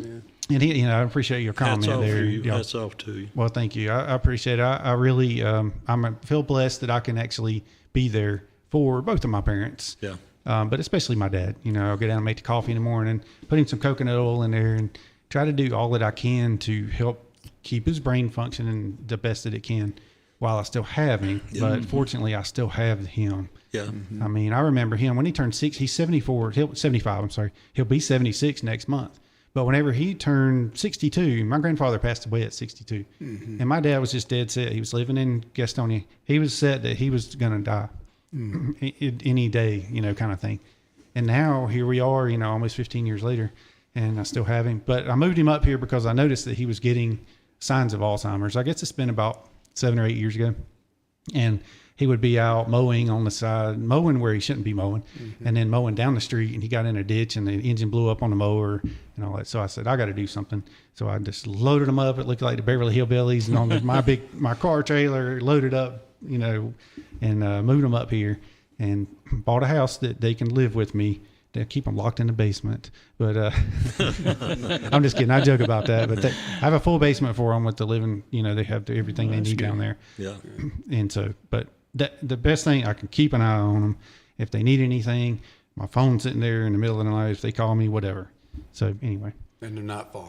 And he, I appreciate your comment Hats off there. to you. Yeah. Hats off to you. Well, thank you. I appreciate it. I really, feel blessed that I can actually be there for both of my parents. Yeah. But especially my dad. I'll go down and make the coffee in the morning, put him some coconut oil in there, and try to do all that I can to help keep his brain functioning the best that it can while I still have him. Yeah. But fortunately, I still have him. Yeah. Mm-hmm. I mean, I remember him when he turned 6. He's 75. I'm sorry. He'll be 76 next month. But whenever he turned 62, my grandfather passed away at 62. Mm-hmm. And my dad was just dead set. He was living in Gastonia. He was set that he was going to die any day, kind of thing. And now here we are, almost 15 years later, and I still have him. But I moved him up here because I noticed that he was getting signs of Alzheimer's. I guess it's been about 7 or 8 years ago. And he would be out mowing on the side, mowing where he shouldn't be mowing, and then mowing down the street, and he got in a ditch and the engine blew up on the mower and all that. So I said, I got to do something. So I just loaded him up. It looked like the Beverly Hillbillies, and on my car trailer, loaded up, and moved them up here and bought a house that they can live with me. They keep them locked in the basement, but I'm just kidding. I joke about that, but I have a full basement for them with the living. They have everything they need down there. Yeah, and so, but the best thing, I can keep an eye on them if they need anything. My phone's sitting there in the middle of the night if they call me, whatever. So anyway, and they're not far.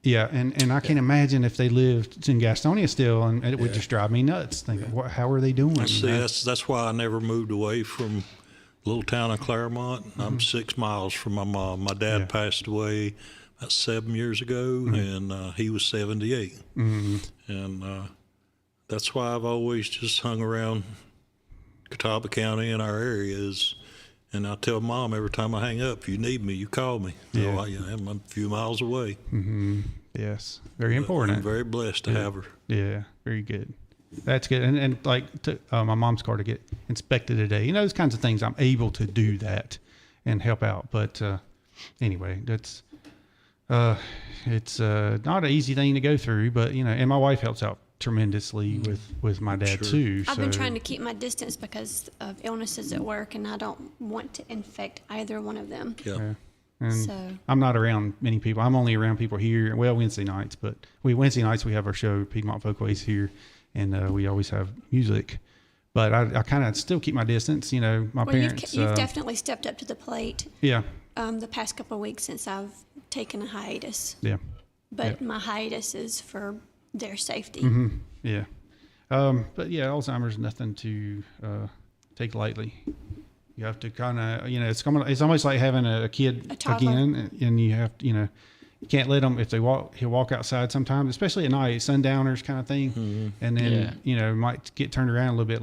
Yeah, and I can't imagine if they lived in Gastonia still, and it would just drive me nuts. Thinking, how are they doing? See, that's why I never moved away from little town of Claremont. I'm 6 miles from my mom. My dad passed away about 7 years ago, and he was 78. And that's why I've always just hung around Catawba County in our areas. And I tell Mom every time I hang up, if you need me, you call me. Yeah. I'm a few miles away. Yes, very important. I'm very blessed to have her. Yeah, very good. That's good. And like my mom's car to get inspected today. Those kinds of things, I'm able to do that and help out. But anyway, that's it's not an easy thing to go through. But and my wife helps out tremendously with my dad too. I've been trying to keep my distance because of illnesses at work, and I don't want to infect either one of them. Yeah. And so I'm not around many people. I'm only around people here. Well, Wednesday nights, but Wednesday nights we have our show, Piedmont Folkways here, and we always have music. But I kind of still keep my distance. My parents. You've definitely stepped up to the plate. Yeah. The past couple of weeks since I've taken a hiatus. Yeah. But my hiatus is for their safety. Yeah. But yeah, Alzheimer's is nothing to take lightly. You have to kind of, it's almost like having a kid again, and you have to, you can't let them, if they he'll walk outside sometimes, especially at night, sundowners kind of thing. And then, might get turned around a little bit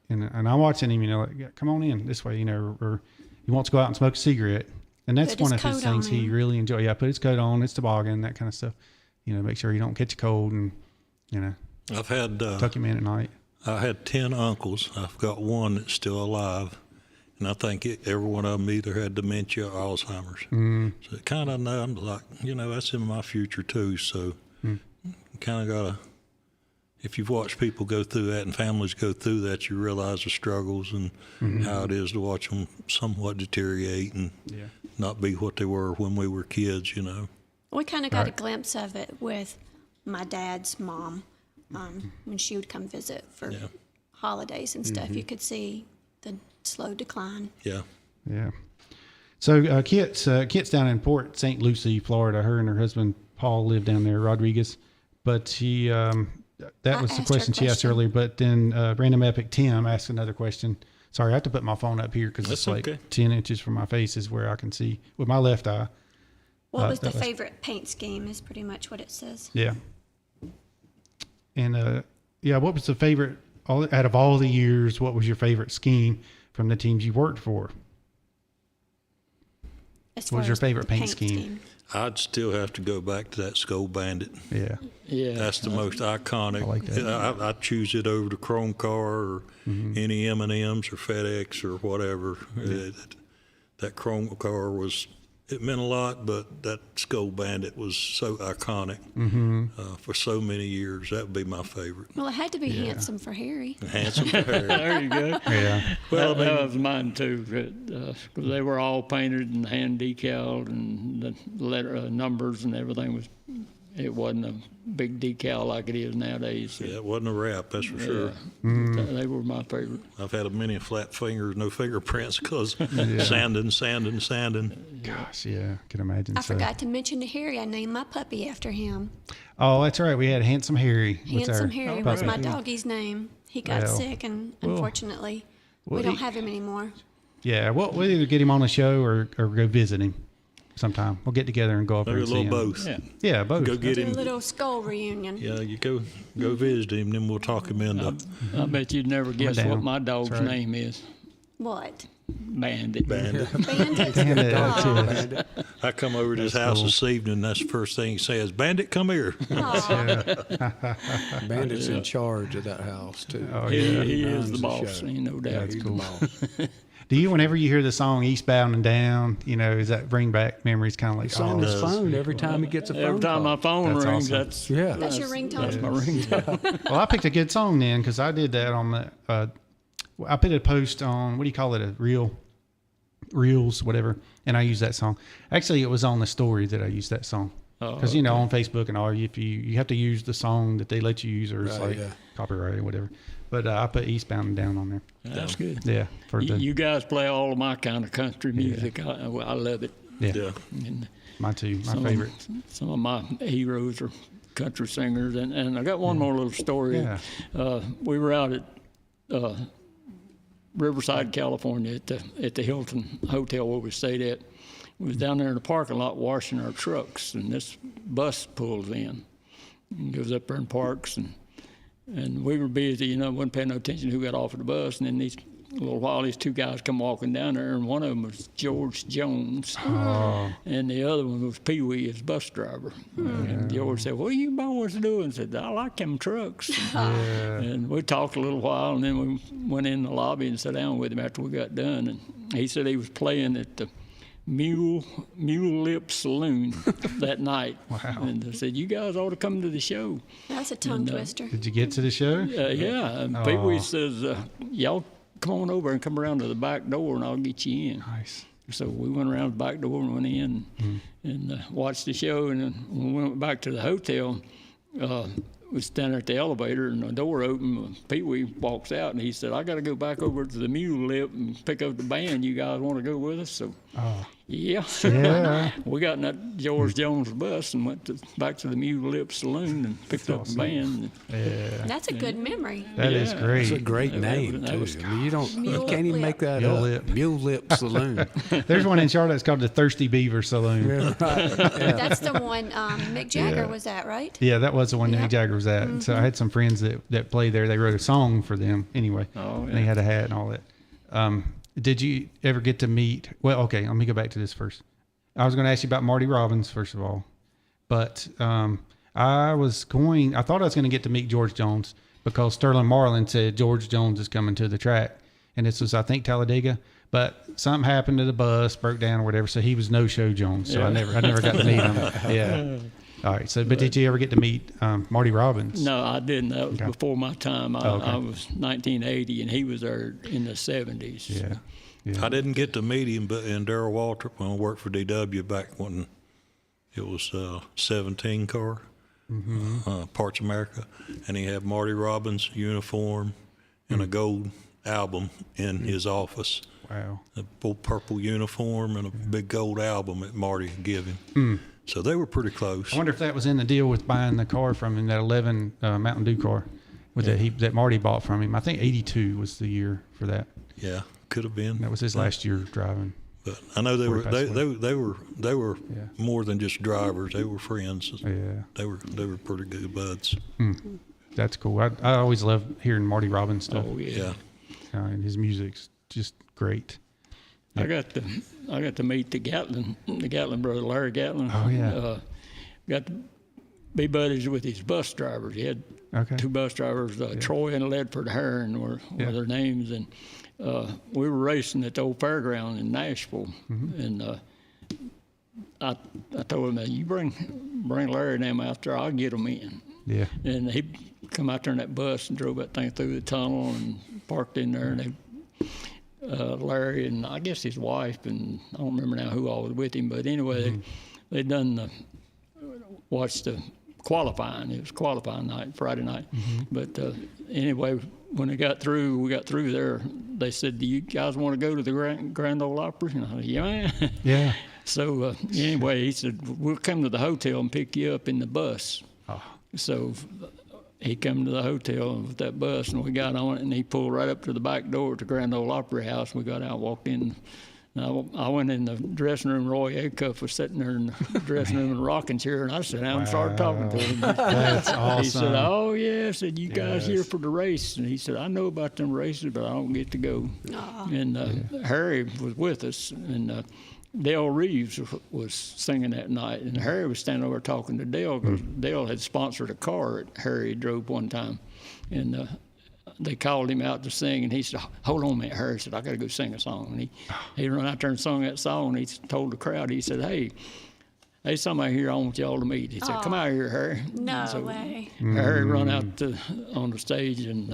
and I'm watching him, like, come on in this way, or he wants to go out and smoke a cigarette. And that's one of his things he really enjoys. Yeah, put his coat on, it's toboggan, that kind of stuff. Make sure you don't catch a cold and, I've had, tuck him in at night. I had 10 uncles. I've got one that's still alive. and I think every one of them either had dementia or Alzheimer's. So it kind of know, I'm like, that's in my future too. So kind of got to, if you've watched people go through that and families go through that, you realize the struggles and how it is to watch them somewhat deteriorate and not be what they were when we were kids, We kind of got a glimpse of it with my dad's mom when she would come visit for holidays and stuff. You could see the slow decline. Yeah. So Kit's down in Port St. Lucie, Florida. Her and her husband Paul live down there, Rodriguez. But she that was the question she asked earlier. But then Random Epic Tim asked another question. Sorry, I have to put my phone up here because it's like 10 inches from my face is where I can see with my left eye. What was the favorite paint scheme is pretty much what it says. Yeah. And what was the favorite out of all the years? What was your favorite scheme from the teams you worked for? What was your favorite paint scheme? I'd still have to go back to that Skoal Bandit. Yeah. That's the most iconic. I like that. I'd choose it over the Chrome Car or any M&Ms or FedEx or whatever. That Chrome Car it meant a lot, but that Skoal Bandit was so iconic for so many years. That would be my favorite. Well, it had to be handsome for Harry. Handsome for Harry. There you go. Yeah. Well, that was mine too, because they were all painted and hand decaled, and the letter numbers and everything was. It wasn't a big decal like it is nowadays. So. Yeah, it wasn't a wrap, that's for sure. They were my favorite. I've had many flat fingers, no fingerprints, because sanding. Gosh, yeah, I can imagine. I forgot to mention to Harry, I named my puppy after him. Oh, that's right. We had Handsome Harry. Handsome Harry was my doggy's name. He got sick, and unfortunately, we don't have him anymore. Yeah, we'll either get him on the show or go visit him sometime. We'll get together and go up there and see him. Both. Yeah, both. Go get him. A little Skoal reunion. Yeah, you go visit him, then we'll talk him into. I bet you'd never guess what my dog's name is. What? Bandit. Bandit. I come over to his house this evening, and that's the first thing he says, "Bandit, come here." Bandit's in charge of that house, too. Oh, he is the boss, ain't no doubt. He's the boss. Do you, whenever you hear the song Eastbound and Down, does that bring back memories kind of like, it's on his phone every time he gets a phone Every time my phone rings, awesome. That's your ringtone? That's my ringtone. Well, I picked a good song then because I did that on the, I put a post on, what do you call it, a Reels, whatever, and I used that song. Actually, it was on the story that I used that song. Because, on Facebook and all, if you have to use the song that they let you use or it's copyright or whatever. But I put Eastbound and Down on there. That's good. Yeah. You guys play all of my kind of country music. I love it. Yeah. And mine too. My favorite. Some of my heroes are country singers. And I got one more little story. Yeah. We were out at Riverside, California at the Hilton Hotel where we stayed at. We was down there in the parking lot washing our trucks, and this bus pulls in and goes up there and parks, and we were busy, wasn't paying no attention to who got off of the bus, and then a little while these two guys come walking down there, and one of them was George Jones, and the other one was Pee Wee, his bus driver. And George said, "What are you boys doing?" I said, "I like them trucks." And we talked a little while, and then we went in the lobby and sat down with him after we got done, and he said he was playing at the Mule Lip Saloon that night. Wow. And I said, "You guys ought to come to the show." That's a tongue twister. Did you get to the show? Yeah. And Pee Wee says, "Y'all come on over and come around to the back door and I'll get you in." Nice. So we went around the back door and went in and watched the show. And then when we went back to the hotel, we was standing at the elevator and the door opened. Pee Wee walks out and he said, "I got to go back over to the Mule Lip and pick up the band. You guys want to go with us?" So yeah. We got in that George Jones bus and went back to the Mule Lip Saloon and picked up the band. That's a good memory. That is great. It's a great name, too. I mean, you can't even make that up. Mule Lip Saloon. There's one in Charlotte that's called the Thirsty Beaver Saloon. That's the one Mick Jagger was at, right? Yeah, that was the one Mick Jagger was at. So I had some friends that played there. They wrote a song for them anyway. And they had a hat and all that. Did you ever get to meet? Well, okay, let me go back to this first. I was going to ask you about Marty Robbins first of all, but I thought I was going to get to meet George Jones because Sterling Marlin said George Jones is coming to the track, and this was I think Talladega. but something happened to the bus, broke down or whatever. So he was no-show Jones. So I never got to meet him. Yeah. All right. So, but did you ever get to meet Marty Robbins? No, I didn't. That was before my time. I was 1980, and he was there in the 70s. Yeah. I didn't get to meet him, but in Darrell Waltrip when I worked for DW back when it was 17 car, Parts America, and he had Marty Robbins' uniform and a gold album in his office. Wow. A purple uniform and a big gold album that Marty had given him. So they were pretty close. I wonder if that was in the deal with buying the car from him, that 11 Mountain Dew car that Marty bought from him. I think 82 was the year for that. Yeah, could have been. That was his last year driving. But I know they were more than just drivers. They were friends. Yeah. They were pretty good buds. That's cool. I always love hearing Marty Robbins stuff. Oh yeah. And his music's just great. I got to meet the Gatlin brother, Larry Gatlin. Oh yeah. Got to be buddies with his bus drivers. He had two bus drivers, Troy and Ledford Hearn were their names, and we were racing at the old fairground in Nashville, and I told him, "You bring Larry and them out there, I'll get them in." Yeah. And he come out there in that bus and drove that thing through the tunnel and parked in there, and they. Larry and I guess his wife, and I don't remember now who all was with him, but anyway, they done watched the qualifying. It was qualifying night, Friday night. But anyway, when we got through there, they said, "Do you guys want to go to the Grand Ole Opry?" And I said, "Yeah, man." Yeah. So anyway, he said, "We'll come to the hotel and pick you up in the bus." Oh. So he come to the hotel with that bus, and we got on it, and he pulled right up to the back door at the Grand Ole Opry House. We got out, walked in. I went in the dressing room. Roy Acuff was sitting there in the dressing room in a rocking chair, and I sat down and started talking to him. That's awesome. He said, "Oh, yeah." I said, "You guys here for the race?" And he said, "I know about them races, but I don't get to go." And Harry was with us, and Dale Reeves was singing that night, and Harry was standing over talking to Dale because Dale had sponsored a car that Harry drove one time, and they called him out to sing, and he said, "Hold on a minute." Harry said, "I got to go sing a song," and he run out there and sung that song, and he told the crowd, he said, "Hey, there's somebody here I want y'all to meet." He said, "Come out here, Harry." No way. Harry run out on the stage, and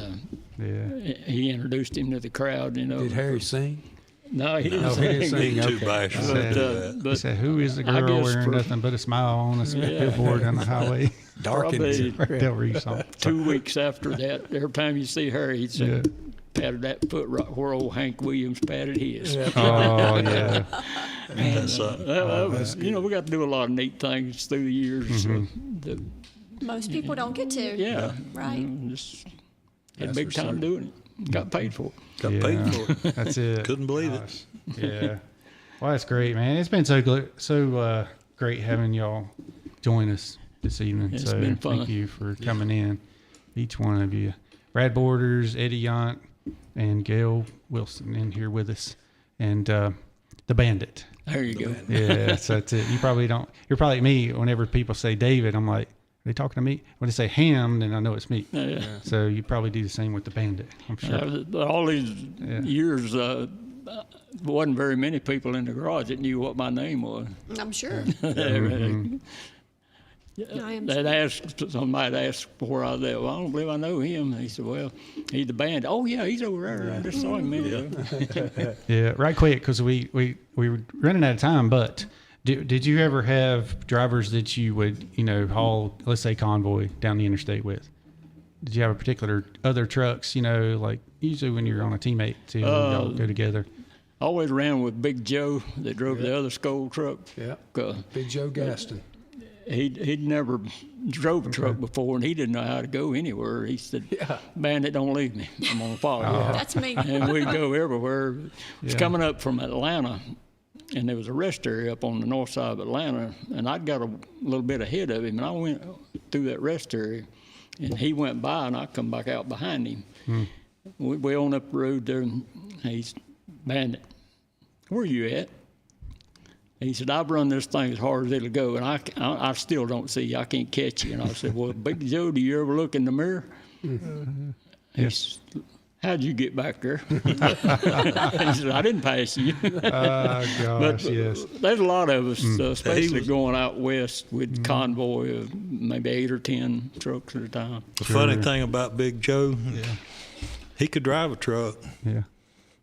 he introduced him to the crowd. Did Harry sing? No, he didn't sing. Too bashful. He said, "Who is the girl wearing nothing but a smile on a billboard on the highway?" Probably Del Reeves song. 2 weeks after that, every time you see her, he'd say, patted that foot right where old Hank Williams patted his. Oh, yeah. We got to do a lot of neat things through the years. Most people don't get to. Yeah. Right. Just had a big time doing it. Got paid for it. Got paid for it. That's it. Couldn't believe it. Yeah. Well, that's great, man. It's been so great having y'all join us this evening. It's been fun. Thank you for coming in, each one of you. Brad Borders, Eddie Yount, and Gail Wilson in here with us, and the Bandit. There you go. Yeah, so that's it. You're probably like me. Whenever people say David, I'm like, are they talking to me? When they say Hamm, then I know it's me. Yeah. So you probably do the same with the Bandit, I'm sure. All these years, wasn't very many people in the garage that knew what my name was. I'm sure. Somebody asked where I was at. "Well, I don't believe I know him." And he said, "Well, he's the Bandit." "Oh yeah, he's over there. I just saw him a minute ago." Yeah, right quick, because we were running out of time, but did you ever have drivers that you would, haul, let's say, convoy down the interstate with? Did you have a particular other trucks, like usually when you're on a teammate too, y'all go together? I always ran with Big Joe that drove the other Skoal truck. Yeah, Big Joe Gaston. He'd never drove a truck before, and he didn't know how to go anywhere. He said, "Bandit, don't leave me. I'm going to follow you." That's me. And we'd go everywhere. It's coming up from Atlanta, and there was a rest area up on the north side of Atlanta, and I'd got a little bit ahead of him, and I went through that rest area, and he went by, and I come back out behind him. We on up the road there, and he's, "Bandit, where you at?" He said, "I've run this thing as hard as it'll go, and I still don't see you. I can't catch you." And I said, "Well, Big Joe, do you ever look in the mirror?" Yes. how'd you get back there? He said, I didn't pass you. Gosh, But yes. there's a lot of us, especially going out west with convoy of maybe 8 or 10 trucks at a time. The funny thing about Big Joe, he could drive a truck. Yeah.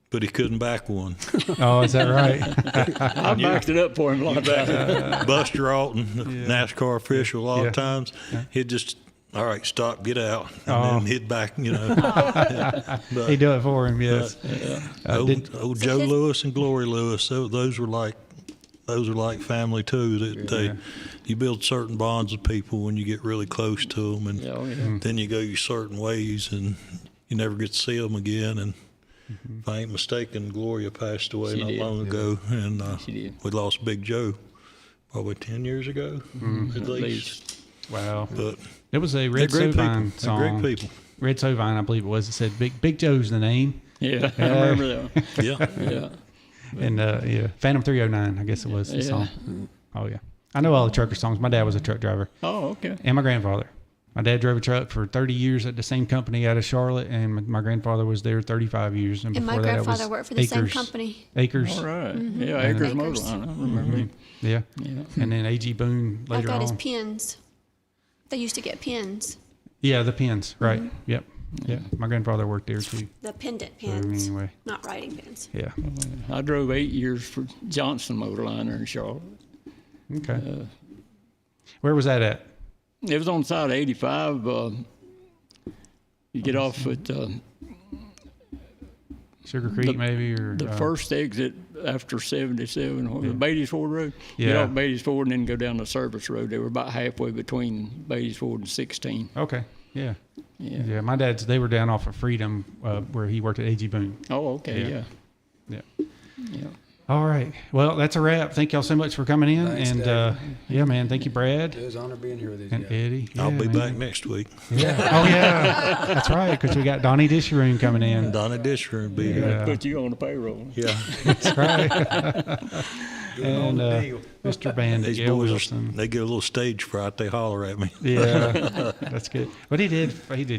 But he couldn't back one. Oh, is that right? I backed it up for him a lot of times. Buster Alton, the NASCAR official, a lot of times, he'd just, all right, stop, get out, and then he'd back, you know. But, He'd do it for him, yes. Old Joe Lewis and Glory Lewis, those were like family too. You build certain bonds with people when you get really close to them, and then you go your certain ways, and you never get to see them again. And if I ain't mistaken, Gloria passed away not long ago, and we lost Big Joe probably 10 years ago, at least. Wow. But it was a Red Sovine song. They're great people. Red Sovine, I believe it was. It said Big Joe's the name. Yeah, I remember that one. Yeah. And Phantom 309, I guess it was the song. Oh, yeah. I know all the trucker songs. My dad was a truck driver. Oh, okay. And my grandfather. My dad drove a truck for 30 years at the same company out of Charlotte, and my grandfather was there 35 years. And before my that, grandfather worked for the same company. Acres. All right. Yeah, Acres Motor Line. I remember him. Yeah. And then A.G. Boone later on. I got his pins. They used to get pins. Yeah, the pins. Right. Yep. Yeah. My grandfather worked there too. The pendant pins. So anyway. Not writing pins. Yeah. I drove 8 years for Johnson Motor Line in Charlotte. Okay. Where was that at? It was on the side of 85. You get off at Sugar Creek, maybe, or the first exit after 77, the Beatty's Ford Road. Yeah. Get off Beatty's Ford and then go down the service road. They were about halfway between Beatty's Ford and 16. Okay. Yeah. Yeah. My dad's, they were down off of Freedom, where he worked at A.G. Boone. Oh, okay. Yeah. Yeah. All right. Well, that's a wrap. Thank y'all so much for coming in. Thanks, and man, thank you, Brad. It was an honor being here with you And guys. Eddie. I'll be man. back next week. Yeah. Oh, yeah. That's right, because we got Donnie Disharoon coming in. Donnie Disharoon be Yeah. here. Put you on the payroll. Yeah. That's right. And Mr. Bandit, These Gail boys, Wilson. they get a little stage fright. They holler at me. Yeah, that's good. But he did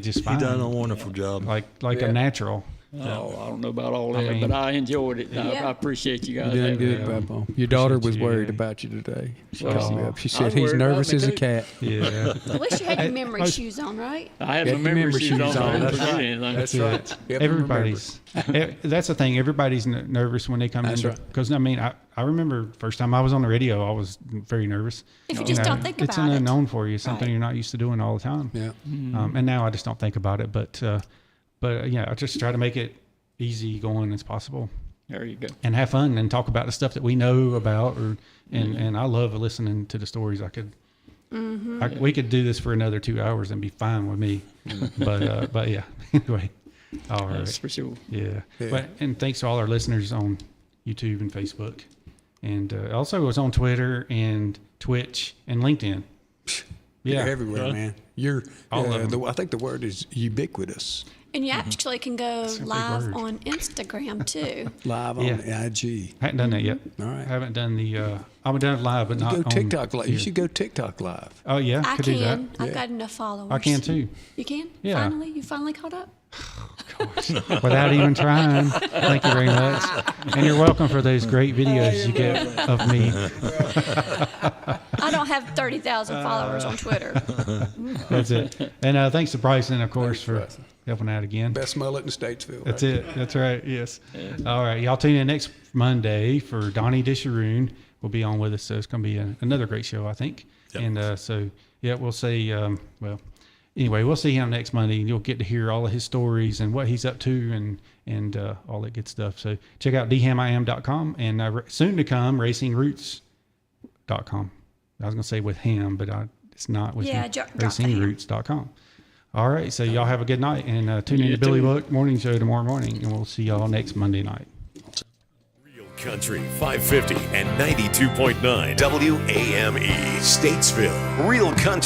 just fine. He done a wonderful job. Like a natural. Oh, I don't know about all that, I mean, but I enjoyed it. I appreciate you guys. You're doing having good, me. Papa. Your daughter was you. worried about you today. She Well, called me up. She I said was he's worried about nervous me as a too. cat. Yeah. At least you had your memory shoes on, right? I had Get my your memory memory shoes shoes on. I on. didn't That's forget right. anything. That's right. Yep, Everybody's. That's the thing. Everybody's nervous when they come That's in. right. Because, I mean, I remember first time I was on the radio, I was very nervous. If you just don't think it's about an it. unknown for you, something you're not used to doing all the time. Yeah. And now I just don't think about it. But I just try to make it easy going as possible. There you go. And have fun and talk about the stuff that we know about, and I love listening to the stories. We could do this for another 2 hours and be fine with me, but yeah. Anyway, all right. That's for sure. Yeah. And thanks to all our listeners on YouTube and Facebook, and also it was on Twitter and Twitch and LinkedIn. You're Yeah, everywhere, man. You're. All of them. I think the word is ubiquitous. And you actually can go a big live word. on Instagram too. Live on IG. I hadn't done that yet. All right. I haven't done the. I've done it live, but You not go on TikTok live. You here. should go TikTok live. Oh yeah, I could do that. can. I've got enough followers. I can too. You can? Yeah. Finally? You finally caught up? Without even trying. Thank you very much. And you're welcome for those great videos you get of me. I don't have 30,000 followers on Twitter. That's it. And thanks to Bryson, of course, for helping out again. Best mullet in Statesville. That's it. That's right. Yes. All right. Y'all tune in next Monday for Donnie Disharoon. Will be on with us. So it's going to be another great show, I think. Yep. And we'll see. Anyway, we'll see him next Monday, and you'll get to hear all of his stories and what he's up to and all that good stuff. So check out dhammiam.com and soon to come, racingroots.com. I was going to say with him, but it's not with him. racingroots.com. All right, so y'all have a good night, and tune in to Billy Buck Morning Show tomorrow morning, and we'll see y'all next Monday night. Real Country 550 and 92.9 WAME Statesville. Real Country.